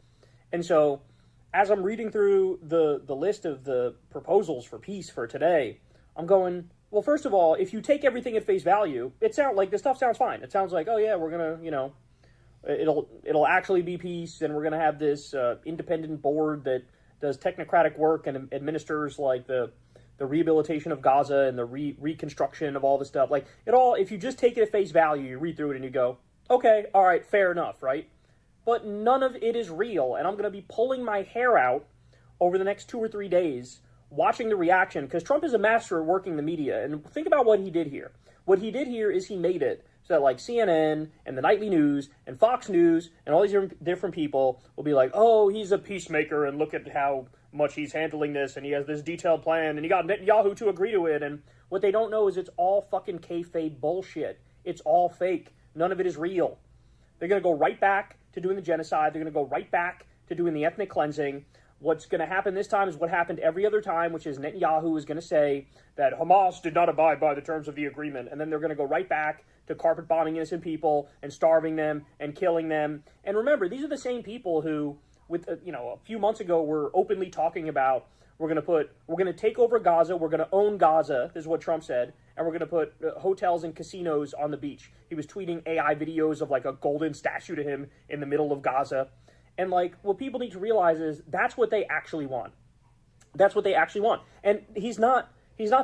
And so, as I'm reading through the list of the proposals for peace for today, I'm going, well, first of all, if you take everything at face value, it sounds like this stuff sounds fine. It sounds like, oh yeah, we're gonna, it'll actually be peace, and we're gonna have this independent board that does technocratic work and administers like the rehabilitation of Gaza and the reconstruction of all this stuff. Like it all, if you just take it at face value, you read through it and you go, okay, all right, fair enough, right? But none of it is real, and I'm going to be pulling my hair out over the next 2 or 3 days watching the reaction, because Trump is a master at working the media. And think about what he did here. What he did here is he made it so that like CNN and the Nightly News and Fox News and all these different people will be like, oh, he's a peacemaker, and look at how much he's handling this, and he has this detailed plan, and he got Netanyahu to agree to it. And what they don't know is it's all fucking kayfabe bullshit. It's all fake. None of it is real. They're going to go right back to doing the genocide. They're going to go right back to doing the ethnic cleansing. What's going to happen this time is what happened every other time, which is Netanyahu is going to say that Hamas did not abide by the terms of the agreement. And then they're going to go right back to carpet bombing innocent people and starving them and killing them. And remember, these are the same people who, with a few months ago, were openly talking about we're going to take over Gaza, we're going to own Gaza, this is what Trump said, and we're going to put hotels and casinos on the beach. He was tweeting AI videos of like a golden statue to him in the middle of Gaza. And like, what people need to realize is that's what they actually want. That's what they actually want. And he's not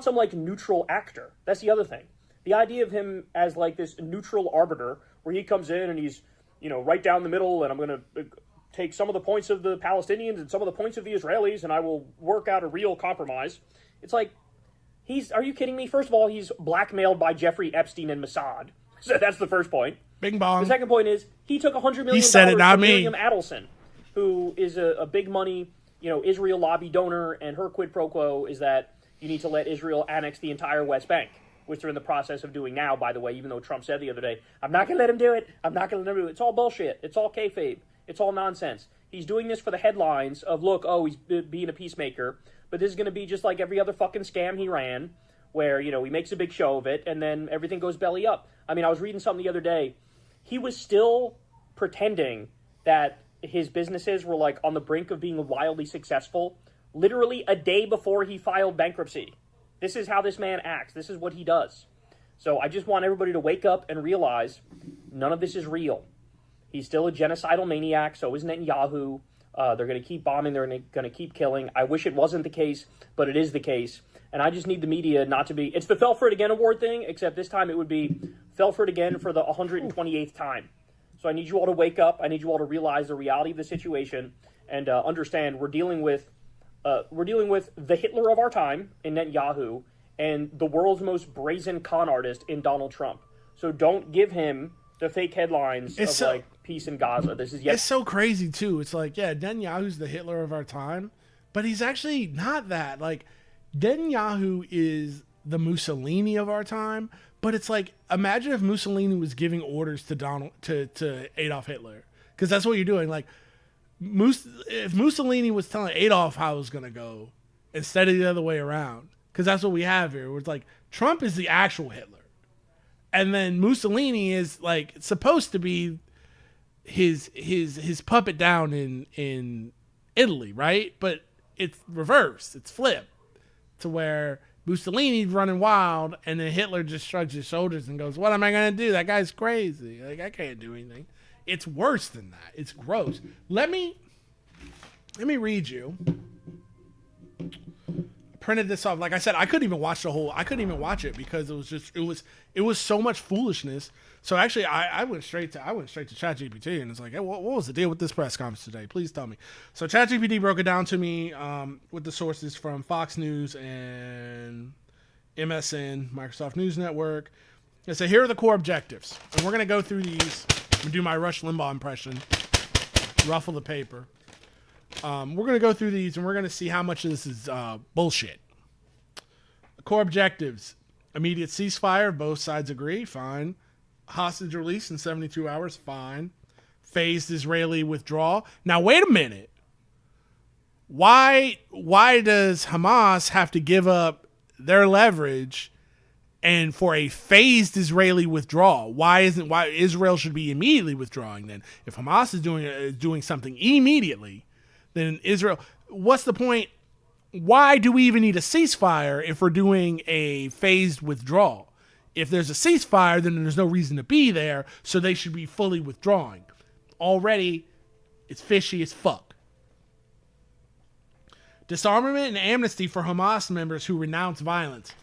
some like neutral actor. That's the other thing. The idea of him as like this neutral arbiter where he comes in and he's, right down the middle, and I'm going to take some of the points of the Palestinians and some of the points of the Israelis, and I will work out a real compromise. It's like, are you kidding me? First of all, he's blackmailed by Jeffrey Epstein and Mossad. So that's the first point. Bing bong. The second point is he took $100 million he said it, not from me. Miriam Adelson, who is a big money, Israel lobby donor, and her quid pro quo is that you need to let Israel annex the entire West Bank, which they're in the process of doing now, by the way, even though Trump said the other day, I'm not going to let him do it. I'm not going to let him do it. It's all bullshit. It's all kayfabe. It's all nonsense. He's doing this for the headlines of, look, he's being a peacemaker, but this is going to be just like every other fucking scam he ran, where, he makes a big show of it, and then everything goes belly up. I mean, I was reading something the other day. He was still pretending that his businesses were, like, on the brink of being wildly successful, literally a day before he filed bankruptcy. This is how this man acts. This is what he does. So I just want everybody to wake up and realize none of this is real. He's still a genocidal maniac, so is Netanyahu. They're going to keep bombing. They're going to keep killing. I wish it wasn't the case, but it is the case. And I just need the media not to be... It's the Fell for It Again award thing, except this time it would be Fell for It Again for the 128th time. So I need you all to wake up. I need you all to realize the reality of the situation and understand we're dealing with the Hitler of our time in Netanyahu and the world's most brazen con artist in Donald Trump. So don't give him the fake headlines like peace in Gaza. This is It's so crazy too. It's like, yeah, Netanyahu's the Hitler of our time, but he's actually not that. Like, Netanyahu is the Mussolini of our time, but it's like, imagine if Mussolini was giving orders to Adolf Hitler, because that's what you're doing. Like, if Mussolini was telling Adolf how it was going to go instead of the other way around, because that's what we have here, where it's like Trump is the actual Hitler, and then Mussolini is like supposed to be his puppet down in Italy, right? But it's reversed, it's flipped to where Mussolini's running wild, and then Hitler just shrugs his shoulders and goes, "What am I going to do? That guy's crazy. Like, I can't do anything." It's worse than that. It's gross. Let me read you. I printed this off. Like I said, I couldn't even watch it because it was so much foolishness. So actually, I went straight to ChatGPT, and it's like, hey, what was the deal with this press conference today? Please tell me. So ChatGPT broke it down to me with the sources from Fox News and MSN, Microsoft News Network. It said, here are the core objectives, and we're gonna go through these and do my Rush Limbaugh impression, ruffle the paper. We're gonna go through these, and we're gonna see how much of this is bullshit. The core objectives: immediate ceasefire, both sides agree, fine. Hostage release in 72 hours, fine. Phased Israeli withdrawal. Now, wait a minute. Why does Hamas have to give up their leverage and for a phased Israeli withdrawal? Why Israel should be immediately withdrawing then? If Hamas is doing something immediately, then Israel, what's the point? Why do we even need a ceasefire if we're doing a phased withdrawal? If there's a ceasefire, then there's no reason to be there, so they should be fully withdrawing. Already, it's fishy as fuck. Disarmament and amnesty for Hamas members who renounce violence.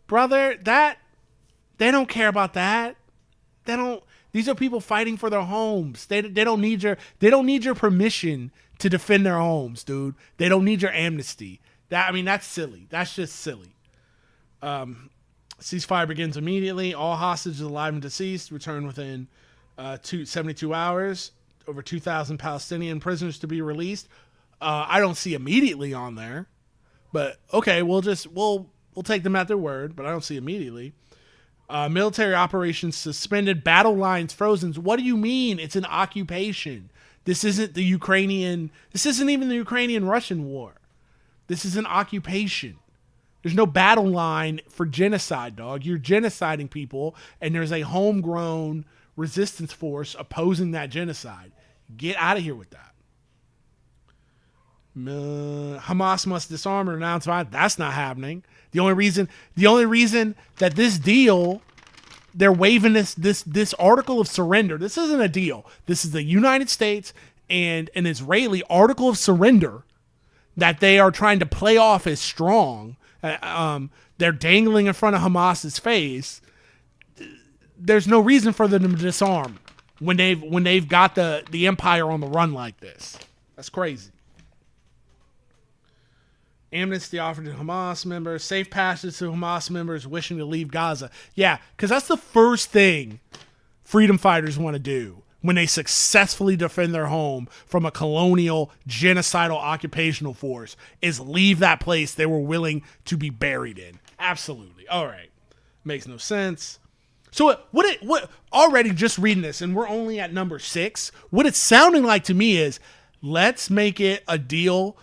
Brother, they don't care about that. These are people fighting for their homes. They don't need your permission to defend their homes, dude. They don't need your amnesty. That's silly. That's just silly. Ceasefire begins immediately. All hostages alive and deceased return within 72 hours. Over 2,000 Palestinian prisoners to be released. I don't see immediately on there, but okay, we'll take them at their word. But I don't see immediately. Military operations suspended. Battle lines frozen. What do you mean? It's an occupation. This isn't the Ukrainian. This isn't even the Ukrainian-Russian war. This is an occupation. There's no battle line for genocide, dog. You're genociding people, and there's a homegrown resistance force opposing that genocide. Get out of here with that. Hamas must disarm or renounce violence. That's not happening. The only reason that this deal, they're waiving this article of surrender. This isn't a deal. This is the United States and an Israeli article of surrender that they are trying to play off as strong. They're dangling in front of Hamas's face. There's no reason for them to disarm when they've got the empire on the run like this. That's crazy. Amnesty offered to Hamas members. Safe passage to Hamas members wishing to leave Gaza. Yeah, because that's the first thing freedom fighters want to do when they successfully defend their home from a colonial, genocidal, occupational force, is leave that place they were willing to be buried in. Absolutely. All right. Makes no sense. So what already just reading this, and we're only at number 6, what it's sounding like to me is, let's make it a deal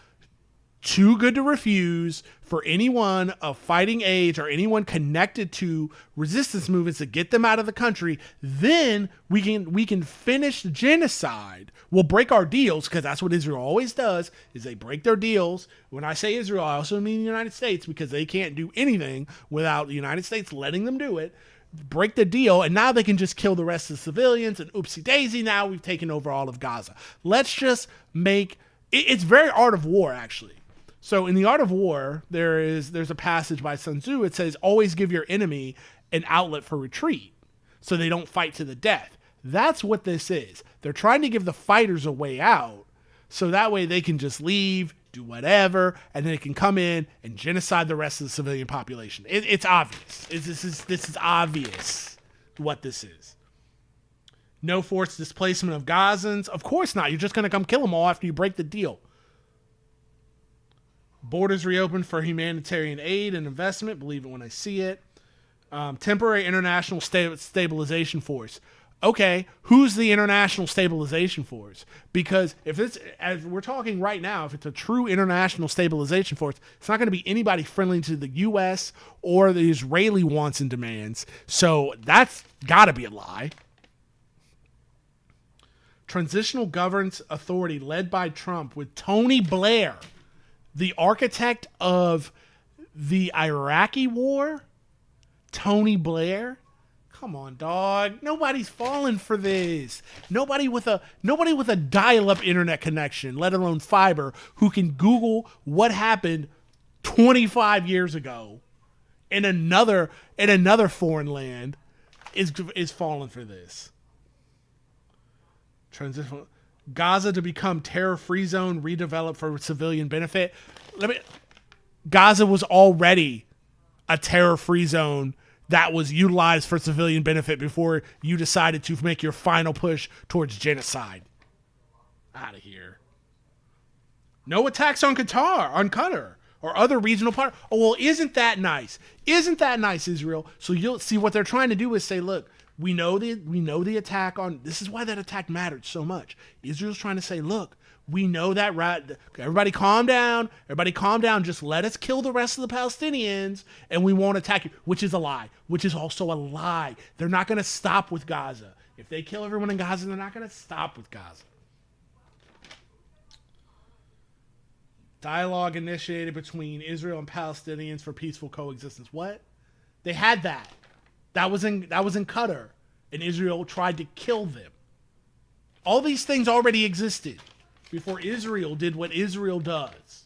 too good to refuse for anyone of fighting age or anyone connected to resistance movements to get them out of the country. Then we can finish the genocide. We'll break our deals, because that's what Israel always does, is they break their deals. When I say Israel, I also mean the United States, because they can't do anything without the United States letting them do it. Break the deal, and now they can just kill the rest of the civilians, and oopsie daisy, now we've taken over all of Gaza. Let's just make it's very Art of War, actually. So in the Art of War, there's a passage by Sun Tzu. It says, always give your enemy an outlet for retreat so they don't fight to the death. That's what this is. They're trying to give the fighters a way out so that way they can just leave, do whatever, and then they can come in and genocide the rest of the civilian population. It's obvious. This is obvious what this is. No forced displacement of Gazans. Of course not. You're just going to come kill them all after you break the deal. Borders reopened for humanitarian aid and investment. Believe it when I see it. Temporary international stabilization force. Okay, who's the international stabilization force? Because if it's, as we're talking right now, if it's a true international stabilization force, it's not going to be anybody friendly to the U.S. or the Israeli wants and demands. So that's got to be a lie. Transitional Governance Authority led by Trump with Tony Blair, the architect of the Iraqi war. Tony Blair. Come on, dog. Nobody's falling for this. Nobody with a dial-up internet connection, let alone fiber, who can Google what happened 25 years ago in another foreign land is falling for this. Transitional Gaza to become terror-free zone, redeveloped for civilian benefit. Gaza was already a terror-free zone that was utilized for civilian benefit before you decided to make your final push towards genocide. Out of here. No attacks on Qatar, or other regional partners. Oh, well, isn't that nice? Isn't that nice, Israel? So you'll see what they're trying to do is say, look, we know the attack on. This is why that attack mattered so much. Israel's trying to say, look, we know that, right? Everybody calm down. Everybody calm down. Just let us kill the rest of the Palestinians and we won't attack you, which is a lie, which is also a lie. They're not going to stop with Gaza. If they kill everyone in Gaza, they're not going to stop with Gaza. Dialogue initiated between Israel and Palestinians for peaceful coexistence. What? They had that. That was in Qatar, and Israel tried to kill them. All these things already existed before Israel did what Israel does.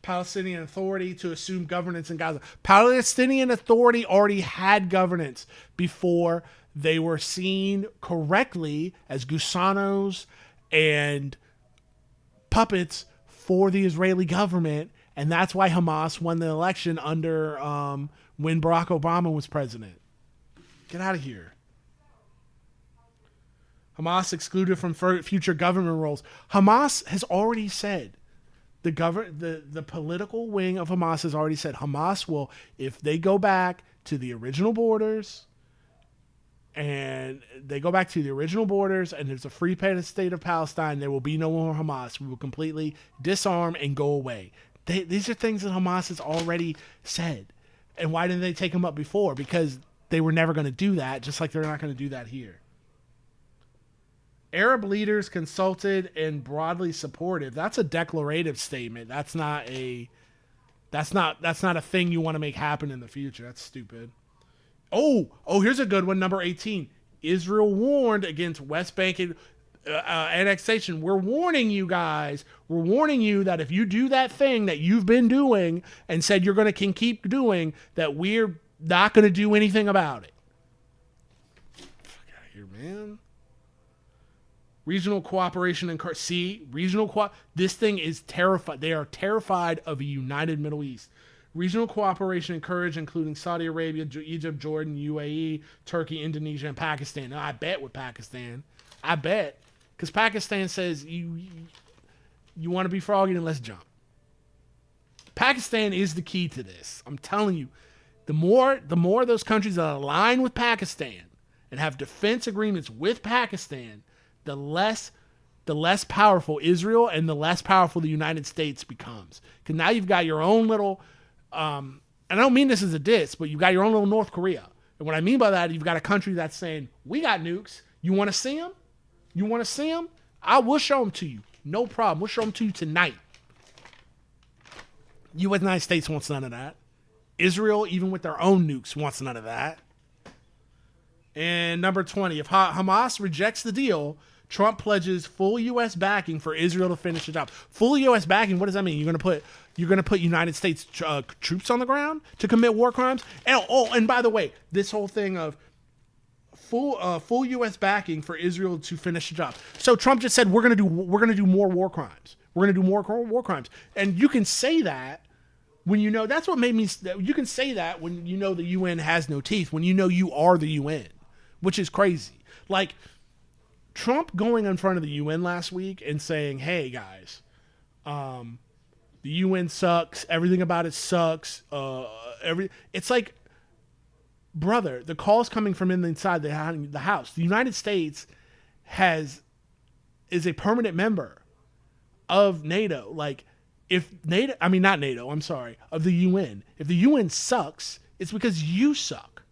Palestinian Authority to assume governance in Gaza. Palestinian Authority already had governance before they were seen correctly as gusanos and puppets for the Israeli government, and that's why Hamas won the election under when Barack Obama was president. Get out of here. Hamas excluded from future government roles. Hamas has already said, the political wing of Hamas has already said Hamas will, if they go back to the original borders, and there's a free state of Palestine, there will be no more Hamas. We will completely disarm and go away. These are things that Hamas has already said. And why didn't they take them up before? Because they were never going to do that, just like they're not going to do that here. Arab leaders consulted and broadly supportive. That's a declarative statement. That's not a thing you want to make happen in the future. That's stupid. Oh, here's a good one, number 18. Israel warned against West Bank annexation. We're warning you guys. We're warning you that if you do that thing that you've been doing and said you're going to keep doing, that we're not going to do anything about it. Fuck out of here, man. Regional cooperation and this thing is terrified. They are terrified of a united Middle East. Regional cooperation encouraged, including Saudi Arabia, Egypt, Jordan, UAE, Turkey, Indonesia, and Pakistan. Now, I bet with Pakistan. I bet. Because Pakistan says, you want to be froggy, then let's jump. Pakistan is the key to this. I'm telling you. The more those countries that align with Pakistan and have defense agreements with Pakistan, the less powerful Israel and the less powerful the United States becomes. Because now you've got your own little... and I don't mean this as a diss, but you've got your own little North Korea. And what I mean by that, you've got a country that's saying, we got nukes. You want to see them? You want to see them? I will show them to you. No problem. We'll show them to you tonight. United States wants none of that. Israel, even with their own nukes, wants none of that. And number 20, if Hamas rejects the deal, Trump pledges full U.S. backing for Israel to finish the job. Full U.S. backing, what does that mean? You're going to put United States troops on the ground to commit war crimes? And by the way, this whole thing of full U.S. backing for Israel to finish the job. So Trump just said we're going to do more war crimes. We're going to do more war crimes. And you can say that when you know, that's what made me, you can say that when you know the UN has no teeth, when you know you are the UN, which is crazy. Like Trump going in front of the UN last week and saying, hey guys, The UN sucks. Everything about it sucks. It's like, brother, the call's coming from inside the house. The United States is a permanent member of NATO. Like, if NATO, I mean not NATO, I'm sorry, of the UN. If the UN sucks, it's because you suck.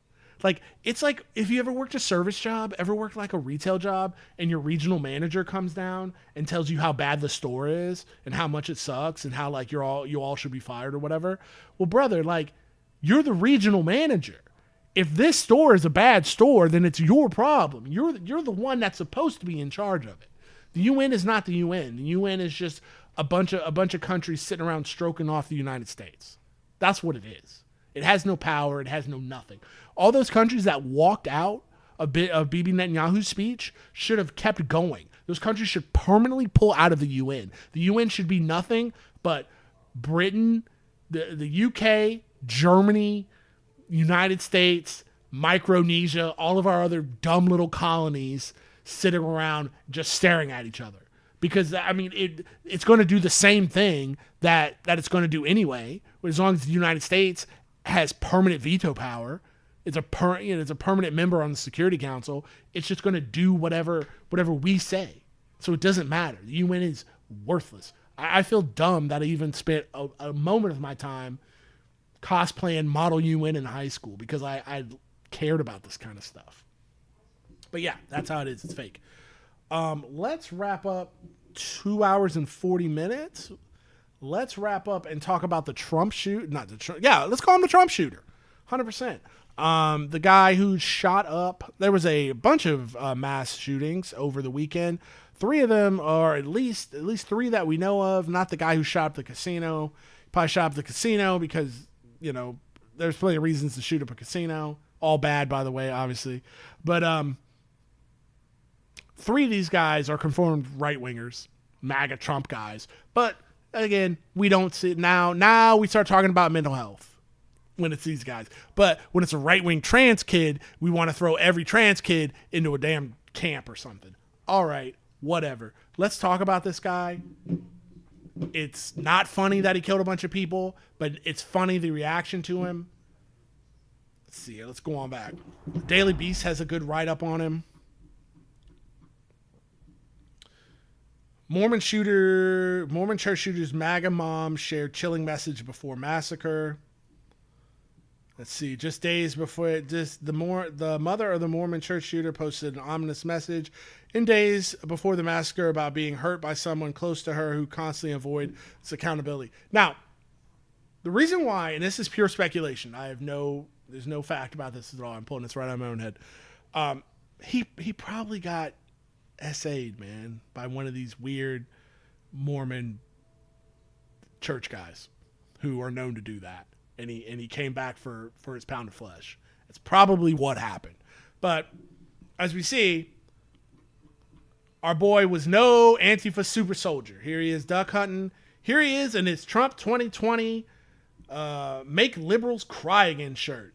Like, it's like if you ever worked a service job, ever worked like a retail job, and your regional manager comes down and tells you how bad the store is and how much it sucks and how like you all should be fired or whatever. Well, brother, like, you're the regional manager. If this store is a bad store, then it's your problem. You're the one that's supposed to be in charge of it. The UN is not the UN. The UN is just a bunch of countries sitting around stroking off the United States. That's what it is. It has no power. It has no nothing. All those countries that walked out of Bibi Netanyahu's speech should have kept going. Those countries should permanently pull out of the UN. The UN should be nothing but Britain, the UK, Germany, United States, Micronesia, all of our other dumb little colonies sitting around just staring at each other. Because, I mean, it's going to do the same thing that it's going to do anyway, as long as the United States has permanent veto power. It's a permanent member on the Security Council. It's just going to do whatever we say. So it doesn't matter. The UN is worthless. I feel dumb that I even spent a moment of my time cosplaying Model UN in high school because I cared about this kind of stuff. But yeah, that's how it is. It's fake. Let's wrap up 2 hours and 40 minutes. Let's wrap up and talk about the Trump shoot. Let's call him the Trump shooter. 100%. The guy who shot up. There was a bunch of mass shootings over the weekend. 3 of them are at least 3 that we know of. Not the guy who shot up the casino. Probably shot up the casino because, you know, there's plenty of reasons to shoot up a casino. All bad, by the way, obviously. But 3 of these guys are confirmed right-wingers, MAGA Trump guys. But again, we don't see it now. Now we start talking about mental health when it's these guys. But when it's a right-wing trans kid, we want to throw every trans kid into a damn camp or something. All right, whatever. Let's talk about this guy. It's not funny that he killed a bunch of people, but it's funny the reaction to him. Let's see. Let's go on back. Daily Beast has a good write-up on him. Mormon church shooter's MAGA mom shared chilling message before massacre. Let's see. Just days before the mother of the Mormon church shooter posted an ominous message in days before the massacre about being hurt by someone close to her who constantly avoids accountability. Now, the reason why, and this is pure speculation, there's no fact about this at all. I'm pulling this right out of my own head. He probably got SA'd, man, by one of these weird Mormon church guys who are known to do that. And he came back for his pound of flesh. It's probably what happened. But as we see, our boy was no Antifa super soldier. Here he is duck hunting. Here he is in his Trump 2020 Make Liberals Cry Again shirt.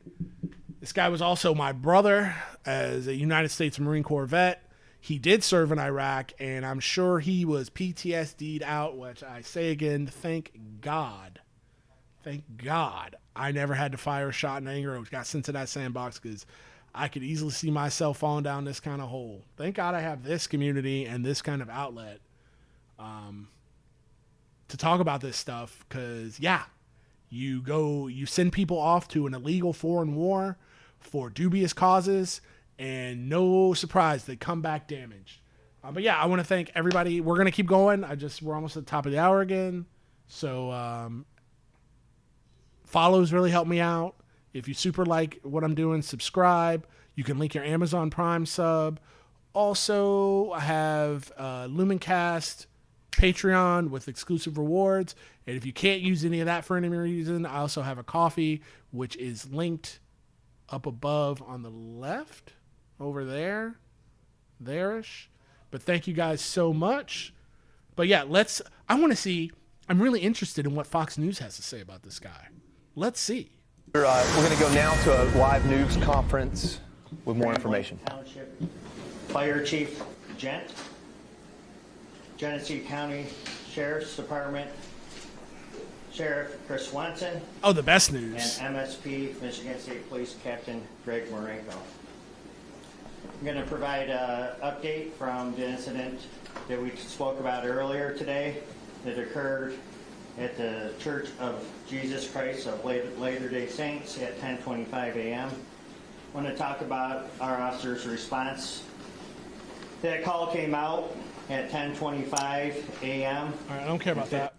This guy was also my brother as a United States Marine Corps vet. He did serve in Iraq, and I'm sure he was PTSD'd out, which I say again, thank God. Thank God I never had to fire a shot in anger or got sent to that sandbox because I could easily see myself falling down this kind of hole. Thank God I have this community and this kind of outlet to talk about this stuff because, yeah, you send people off to an illegal foreign war for dubious causes, and no surprise, they come back damaged. But yeah, I want to thank everybody. We're going to keep going. We're almost at the top of the hour again. So follows really help me out. If you super like what I'm doing, subscribe. You can link your Amazon Prime sub. Also, I have Lumencast, Patreon with exclusive rewards. And if you can't use any of that for any reason, I also have a coffee, which is linked up above on the left. Over there-ish. But thank you guys so much. But yeah, I'm really interested in what Fox News has to say about this guy. Let's see. We're going to go now to a live news conference with more information. Fire Chief Genesee County Sheriff's Department Sheriff Chris Swenson. Oh, the best news. And MSP, Michigan State Police Captain Greg Marenko. I'm going to provide an update from the incident that we spoke about earlier today that occurred at the Church of Jesus Christ of Latter-day Saints at 10:25 a.m. I want to talk about our officer's response. That call came out at 10:25 a.m. All right, I don't care about that.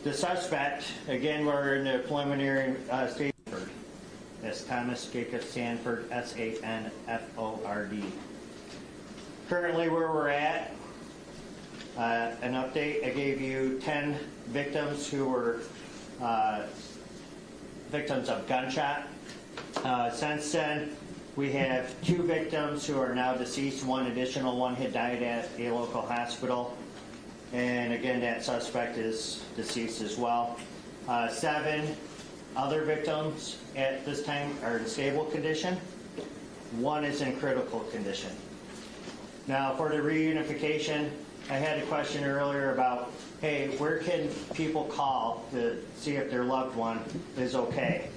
The suspect, again, we're in the preliminary stage. That's Thomas Jacob Sanford, Sanford. Currently, where we're at, an update. I gave you 10 victims who were victims of gunshot. Since then, we have 2 victims who are now deceased. One additional one had died at a local hospital. And again, that suspect is deceased as well. 7 other victims at this time are in stable condition. 1 is in critical condition. Now, for the reunification, I had a question earlier about, hey, where can people call to see if their loved one is okay?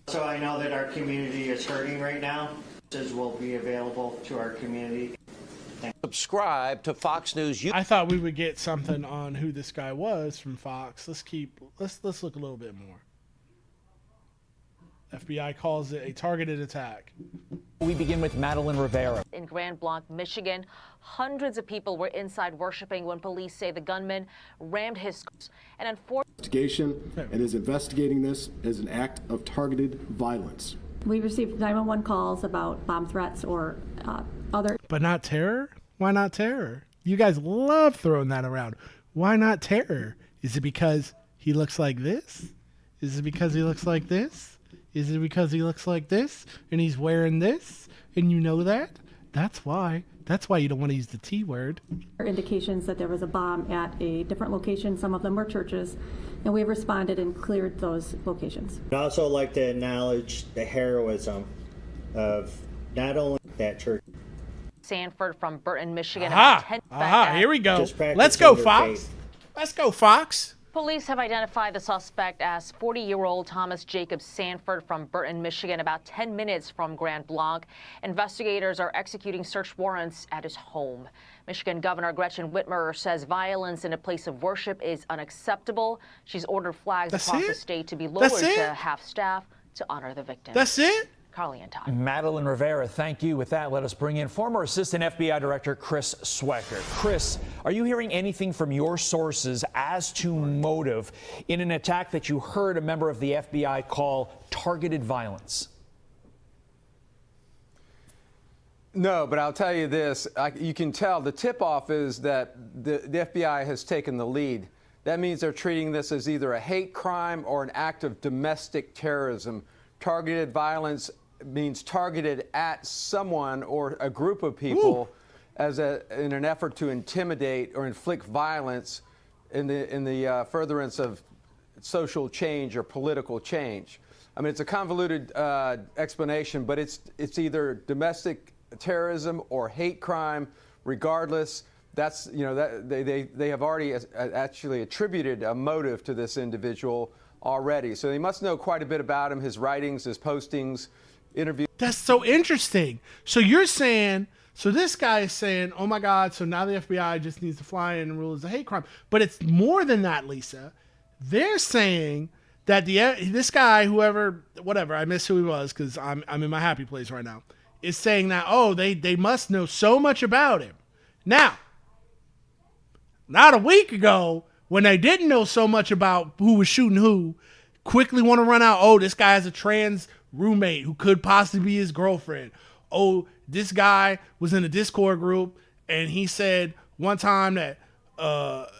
So I know that our community is hurting right now. This will be available to our community. Subscribe to Fox News. I thought we would get something on who this guy was from Fox. Let's look a little bit more. FBI calls it a targeted attack. We begin with Madeline Rivera. In Grand Blanc, Michigan, hundreds of people were inside worshiping when police say the gunman rammed his and investigation and is investigating this as an act of targeted violence. We received 911 calls about bomb threats or other. But not terror? Why not terror? You guys love throwing that around. Why not terror? Is it because he looks like this? Is it because he looks like this? Is it because he looks like this and he's wearing this and you know that? That's why. That's why you don't want to use the T word. Indications that there was a bomb at a different location. Some of them were churches, and we have responded and cleared those locations. I'd also like to acknowledge the heroism of not only that church. Sanford from Burton, Michigan. Here we go. Let's go, Fox. Let's go, Fox. Police have identified the suspect as 40-year-old Thomas Jacob Sanford from Burton, Michigan, about 10 minutes from Grand Blanc. Investigators are executing search warrants at his home. Michigan Governor Gretchen Whitmer says violence in a place of worship is unacceptable. She's ordered flags across the state to be lowered to half staff to honor the victims. That's it? Carly and Todd. Madeline Rivera, thank you. With that, let us bring in former Assistant FBI Director Chris Swecker. Chris, are you hearing anything from your sources as to motive in an attack that you heard a member of the FBI call targeted violence? No, but I'll tell you this. You can tell the tip-off is that the FBI has taken the lead. That means they're treating this as either a hate crime or an act of domestic terrorism. Targeted violence means targeted at someone or a group of people in an effort to intimidate or inflict violence in the furtherance of social change or political change. I mean, it's a convoluted explanation, but it's either domestic terrorism or hate crime. Regardless, that's that they have already actually attributed a motive to this individual already. So they must know quite a bit about him, his writings, his postings, interviews. That's so interesting. So you're saying, so this guy is saying, oh my God, so now the FBI just needs to fly in and rule as a hate crime. But it's more than that, Lisa. They're saying that this guy, whoever, whatever, I miss who he was because I'm in my happy place right now, is saying that, oh, they must know so much about him. Now, not a week ago, when they didn't know so much about who was shooting who, quickly want to run out, oh, this guy has a trans roommate who could possibly be his girlfriend. Oh, this guy was in a Discord group and he said one time that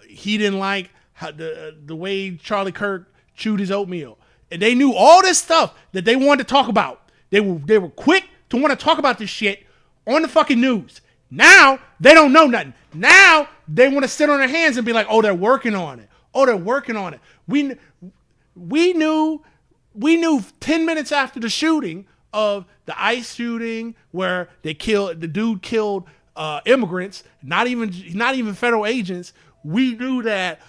he didn't like how the way Charlie Kirk chewed his oatmeal. And they knew all this stuff that they wanted to talk about. They were quick to want to talk about this shit on the fucking news. Now, they don't know nothing. Now, they want to sit on their hands and be like, oh, they're working on it. Oh, they're working on it. We knew 10 minutes after the shooting of the ICE shooting where the dude killed immigrants, not even federal agents. we knew that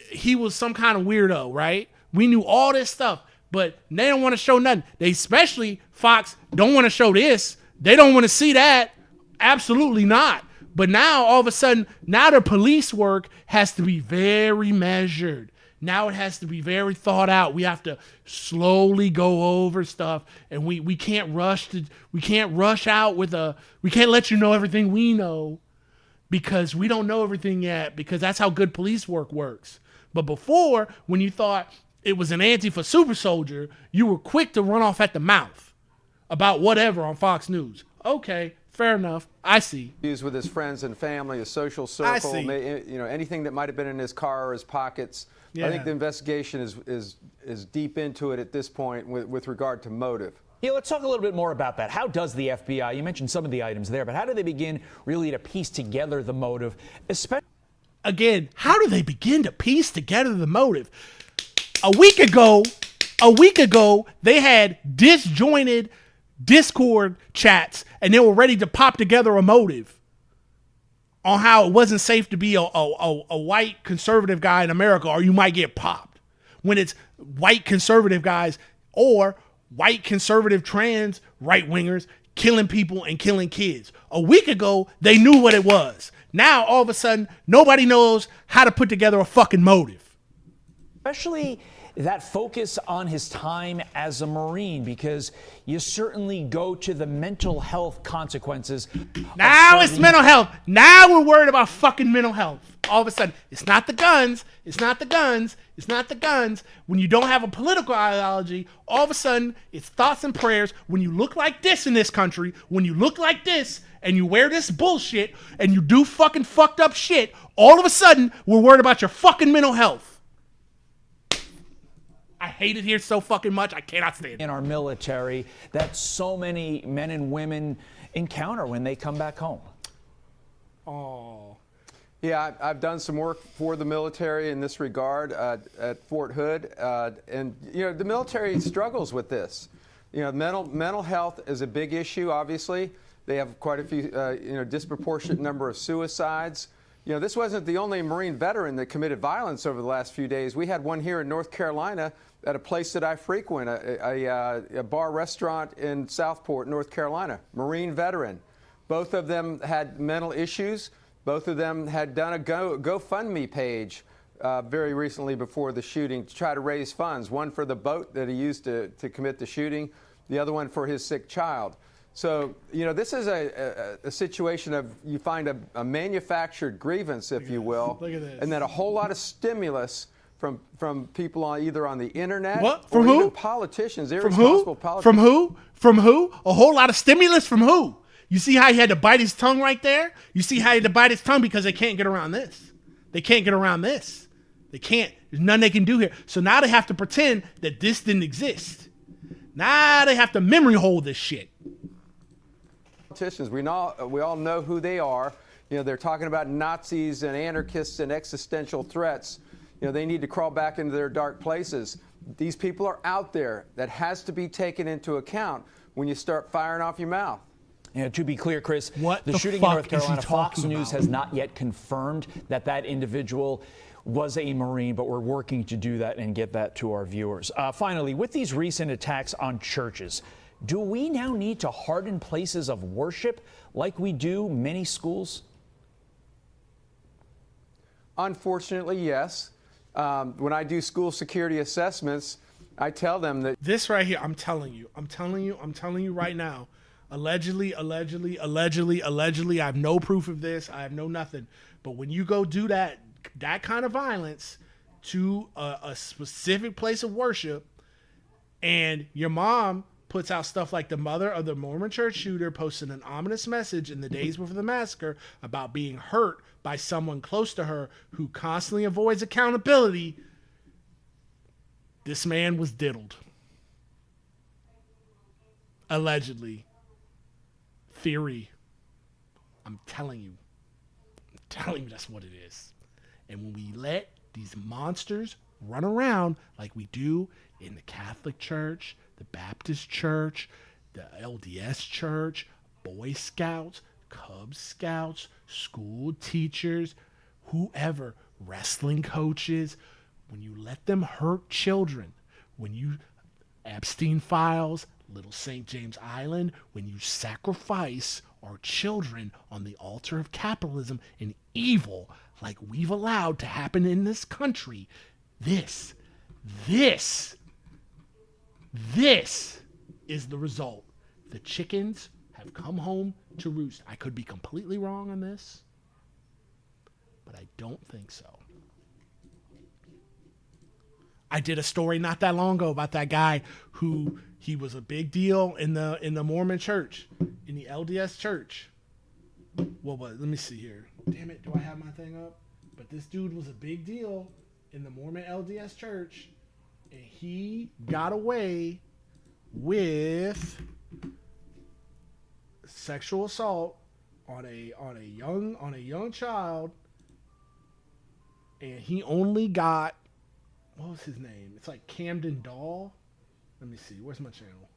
he was some kind of weirdo, right? We knew all this stuff, but they don't want to show nothing. They, especially Fox, don't want to show this. They don't want to see that. Absolutely not. But now, all of a sudden, now the police work has to be very measured. Now it has to be very thought out. We have to slowly go over stuff, and we can't rush out with we can't let you know everything we know, because we don't know everything yet, because that's how good police work works. But before, when you thought it was an Antifa super soldier, you were quick to run off at the mouth about whatever on Fox News. Okay, fair enough. I see. Used with his friends and family, his social circle, anything that might have been in his car or his pockets. Yeah. I think the investigation is deep into it at this point with regard to motive. Yeah, let's talk a little bit more about that. How does the FBI, you mentioned some of the items there, but how do they begin really to piece together the motive? Again, how do they begin to piece together the motive? A week ago, they had disjointed Discord chats, and they were ready to pop together a motive on how it wasn't safe to be a white conservative guy in America, or you might get popped. When it's white conservative guys or white conservative trans right-wingers killing people and killing kids. A week ago, they knew what it was. Now, all of a sudden, nobody knows how to put together a fucking motive. Especially that focus on his time as a Marine, because you certainly go to the mental health consequences. Now it's mental health. Now we're worried about fucking mental health. All of a sudden, it's not the guns. It's not the guns. It's not the guns. When you don't have a political ideology, all of a sudden, it's thoughts and prayers. When you look like this in this country, when you look like this, and you wear this bullshit, and you do fucking fucked up shit, all of a sudden, we're worried about your fucking mental health. I hate it here so fucking much, I cannot stand it. In our military that so many men and women encounter when they come back home. Oh. Yeah, I've done some work for the military in this regard at Fort Hood, and the military struggles with this. Mental health is a big issue. Obviously, they have quite a few, disproportionate number of suicides. This wasn't the only Marine veteran that committed violence over the last few days. We had one here in North Carolina at a place that I frequent, a bar restaurant in Southport, North Carolina. Marine veteran. Both of them had mental issues. Both of them had done a GoFundMe page very recently before the shooting to try to raise funds. One for the boat that he used to commit the shooting, the other one for his sick child. So, this is a situation of you find a manufactured grievance, if you will, and then a whole lot of stimulus from people either on the internet or even politicians, irresponsible politicians. From who? A whole lot of stimulus from who? You see how he had to bite his tongue right there? You see how he had to bite his tongue because they can't get around this. They can't get around this. They can't. There's nothing they can do here. So now they have to pretend that this didn't exist. Now they have to memory hold this shit. Politicians, we all know who they are. They're talking about Nazis and anarchists and existential threats. They need to crawl back into their dark places. These people are out there. That has to be taken into account when you start firing off your mouth. To be clear, Chris, the shooting in fuck North Carolina, is he Fox talking News about? has not yet confirmed that individual was a Marine, but we're working to do that and get that to our viewers. Finally, with these recent attacks on churches, do we now need to harden places of worship like we do many schools? Unfortunately, yes. When I do school security assessments, I tell them that this right here, I'm telling you right now, allegedly, I have no proof of this. I have no nothing. But when you go do that kind of violence to a specific place of worship, and your mom puts out stuff like the mother of the Mormon church shooter posted an ominous message in the days before the massacre about being hurt by someone close to her who constantly avoids accountability, this man was diddled. Allegedly. Theory. I'm telling you that's what it is. And when we let these monsters run around like we do in the Catholic Church, the Baptist Church, the LDS Church, Boy Scouts, Cub Scouts, school teachers, whoever, wrestling coaches, when you let them hurt children, when you, Epstein files, Little St. James Island, when you sacrifice our children on the altar of capitalism and evil like we've allowed to happen in this country, this is the result. The chickens have come home to roost. I could be completely wrong on this, but I don't think so. I did a story not that long ago about that guy who he was a big deal in the Mormon church, in the LDS church. Well, let me see here. Damn it, do I have my thing up? But this dude was a big deal in the Mormon LDS church, and he got away with sexual assault on a young child, and he only got, what was his name? It's like Camden Dahl. Let me see. Where's my channel?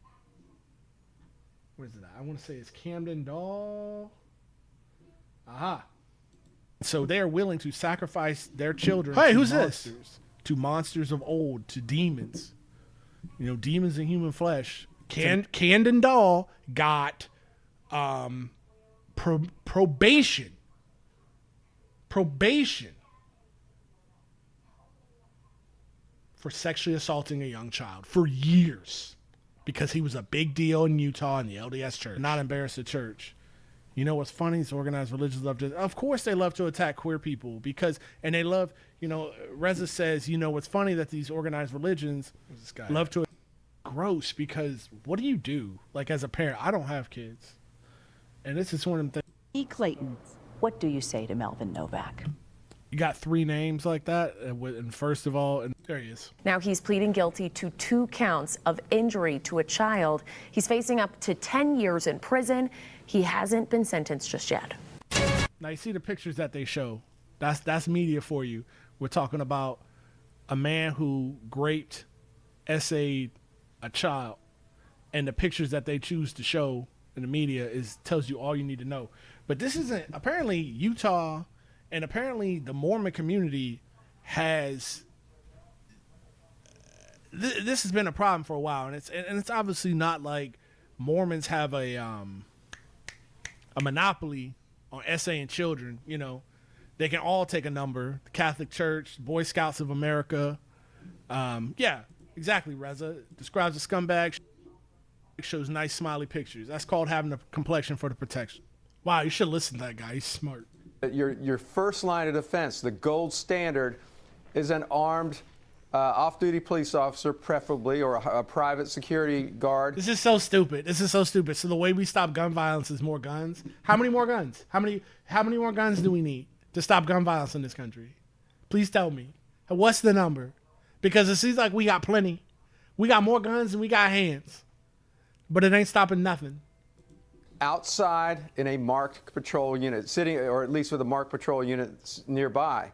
Where's it at? I want to say it's Camden Dahl. Aha. So they are willing to sacrifice their children. Hey, who's monsters, this? To monsters of old, to demons. You know, demons in human flesh. Camden Dahl got probation for sexually assaulting a young child for years because he was a big deal in Utah in the LDS church. Not embarrass the church. You know what's funny? These organized religions love to, of course they love to attack queer people because, and they love, you know, Reza says, you know, what's funny that these organized religions love to, gross, because what do you do? Like as a parent, I don't have kids. And this is one of them things. E. Clayton, what do you say to Melvin Novak? You got three names like that, and first of all, and there he is. Now he's pleading guilty to 2 counts of injury to a child. He's facing up to 10 years in prison. He hasn't been sentenced just yet. Now you see the pictures that they show. That's media for you. We're talking about a man who raped, essayed a child, and the pictures that they choose to show in the media tells you all you need to know. But this isn't, apparently Utah and apparently the Mormon community has, this has been a problem for a while, and it's obviously not like Mormons have a monopoly on essaying children. You know, they can all take a number. The Catholic Church, Boy Scouts of America. Yeah, exactly, Reza. Describes a scumbag, shows nice smiley pictures. That's called having a complexion for the protection. Wow, you should listen to that guy. He's smart. Your first line of defense, the gold standard, is an armed off-duty police officer, preferably, or a private security guard. This is so stupid. This is so stupid. So the way we stop gun violence is more guns. How many more guns? How many more guns do we need to stop gun violence in this country? Please tell me. What's the number? Because it seems like we got plenty. We got more guns than we got hands. But it ain't stopping nothing. Outside in a marked patrol unit, sitting, or at least with a marked patrol unit nearby.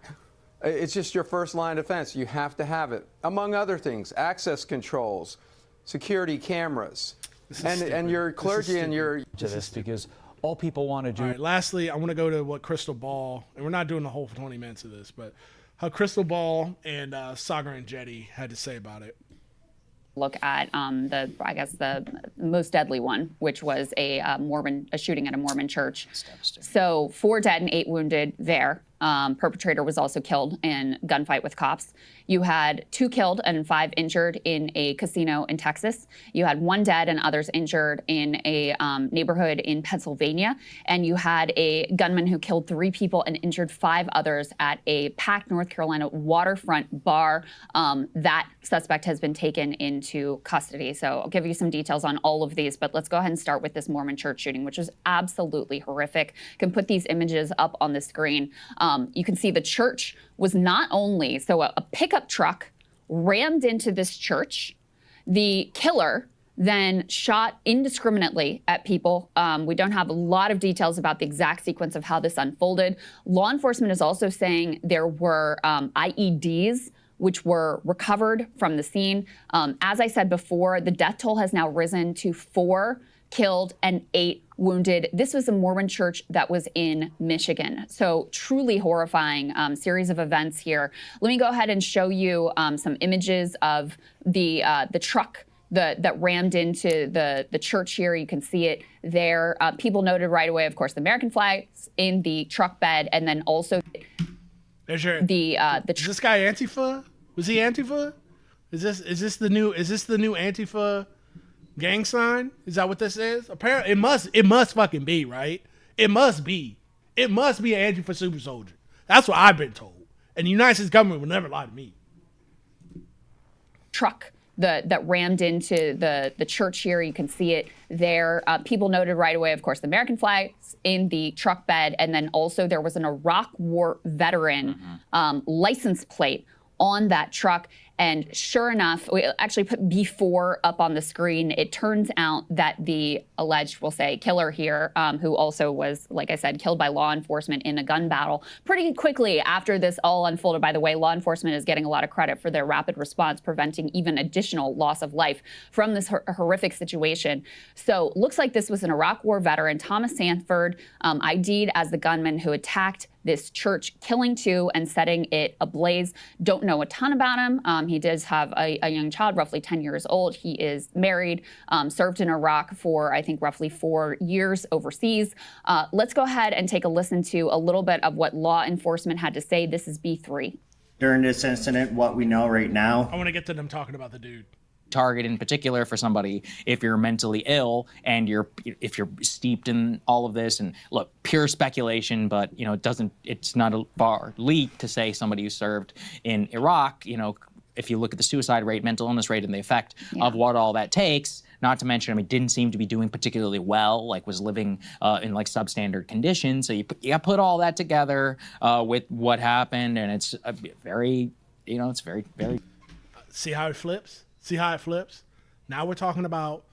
It's just your first line of defense. You have to have it. Among other things, access controls, security cameras, and your clergy and your... To this, because all people want to do... All right, lastly, I want to go to what Crystal Ball, and we're not doing the whole 20 minutes of this, but how Crystal Ball and Sagar and Jetty had to say about it. Look at the most deadly one, which was a shooting at a Mormon church. So 4 dead and 8 wounded there. Perpetrator was also killed in gunfight with cops. You had 2 killed and 5 injured in a casino in Texas. You had 1 dead and others injured in a neighborhood in Pennsylvania. And you had a gunman who killed 3 people and injured 5 others at a packed North Carolina waterfront bar. That suspect has been taken into custody. So I'll give you some details on all of these, but let's go ahead and start with this Mormon church shooting, which was absolutely horrific. You can put these images up on the screen. You can see the church was not only, so a pickup truck rammed into this church. The killer then shot indiscriminately at people. We don't have a lot of details about the exact sequence of how this unfolded. Law enforcement is also saying there were IEDs which were recovered from the scene. As I said before, the death toll has now risen to 4 killed and 8 wounded. This was a Mormon church that was in Michigan. So truly horrifying series of events here. Let me go ahead and show you some images of the truck that rammed into the church here. You can see it there. People noted right away, of course, the American flags in the truck bed, and then also there's your the is this guy Antifa? Was he Antifa? Is this the new Antifa gang sign? Is that what this is? Apparently, it must fucking be, right? It must be an Antifa super soldier. That's what I've been told. And the United States government will never lie to me. Truck that rammed into the church here. You can see it there. People noted right away, of course, the American flags in the truck bed, and then also there was an Iraq War veteran license plate on that truck. And sure enough, we actually put B4 up on the screen. It turns out that the alleged, we'll say, killer here, who also was, like I said, killed by law enforcement in a gun battle pretty quickly after this all unfolded. By the way, law enforcement is getting a lot of credit for their rapid response, preventing even additional loss of life from this horrific situation. So looks like this was an Iraq War veteran, Thomas Sanford, ID'd as the gunman who attacked this church, killing 2 and setting it ablaze. Don't know a ton about him. He does have a young child, roughly 10 years old. He is married, served in Iraq for, I think, roughly 4 years overseas. Let's go ahead and take a listen to a little bit of what law enforcement had to say. This is B3. During this incident, what we know right now. I want to get to them talking about the dude. Target in particular for somebody if you're mentally ill and if you're steeped in all of this. And look, pure speculation, but it's not a far leap to say somebody who served in Iraq, if you look at the suicide rate, mental illness rate, and the effect of what all that takes, not to mention, didn't seem to be doing particularly well, was living in substandard conditions. So you put all that together with what happened, and it's very, it's very, very. See how it flips? Now we're talking about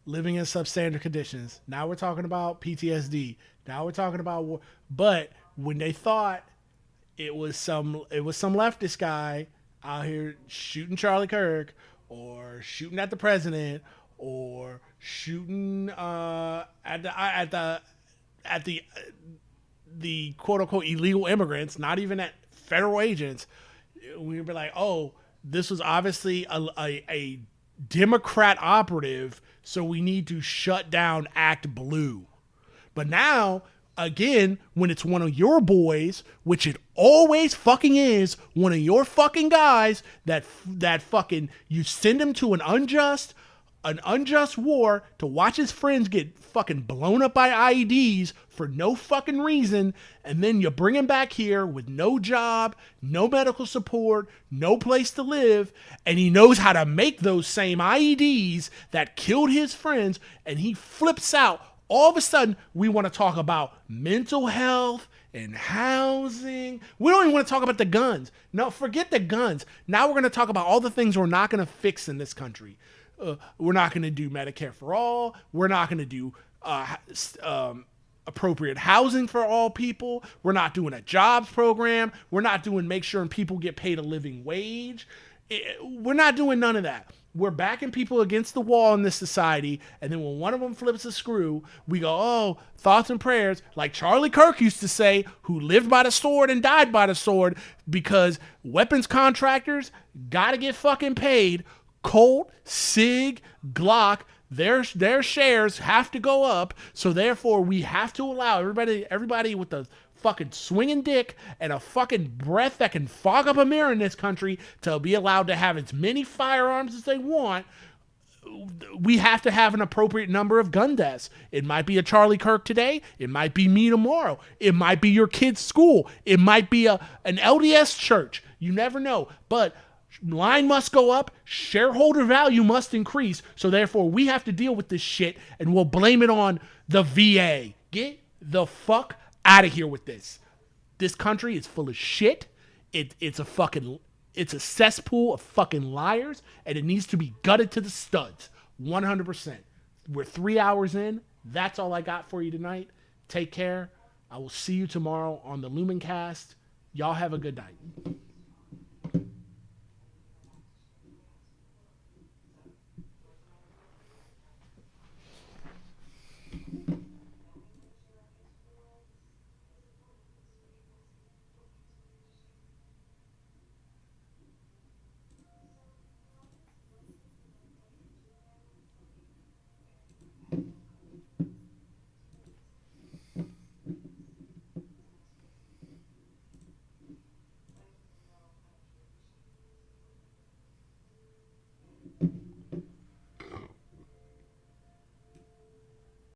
living in substandard conditions. Now we're talking about PTSD. Now we're talking about war. But when they thought it was some leftist guy out here shooting Charlie Kirk or shooting at the president or shooting at the quote unquote illegal immigrants, not even at federal agents, we would be like, oh, this was obviously a Democrat operative, so we need to shut down Act Blue. But now, again, when it's one of your boys, which it always fucking is, one of your fucking guys that fucking, you send him to an unjust war to watch his friends get fucking blown up by IEDs for no fucking reason, and then you bring him back here with no job, no medical support, no place to live, and he knows how to make those same IEDs that killed his friends, and he flips out. All of a sudden, we want to talk about mental health and housing. We don't even want to talk about the guns. No, forget the guns. Now we're going to talk about all the things we're not going to fix in this country. We're not going to do Medicare for all. We're not going to do appropriate housing for all people. We're not doing a jobs program. We're not doing make sure people get paid a living wage. We're not doing none of that. We're backing people against the wall in this society, and then when one of them flips a screw, we go, oh, thoughts and prayers, like Charlie Kirk used to say, who lived by the sword and died by the sword, because weapons contractors gotta get fucking paid. Colt, SIG, Glock, their shares have to go up, so therefore we have to allow everybody with the fucking swinging dick and a fucking breath that can fog up a mirror in this country to be allowed to have as many firearms as they want. We have to have an appropriate number of gun deaths. It might be a Charlie Kirk today. It might be me tomorrow. It might be your kid's school. It might be an LDS church. You never know. But line must go up. Shareholder value must increase. So therefore, we have to deal with this shit, and we'll blame it on the VA. Get the fuck out of here with this. This country is full of shit. It's a cesspool of fucking liars, and it needs to be gutted to the studs. 100%. We're 3 hours in. That's all I got for you tonight. Take care. I will see you tomorrow on the Lumencast. Y'all have a good night.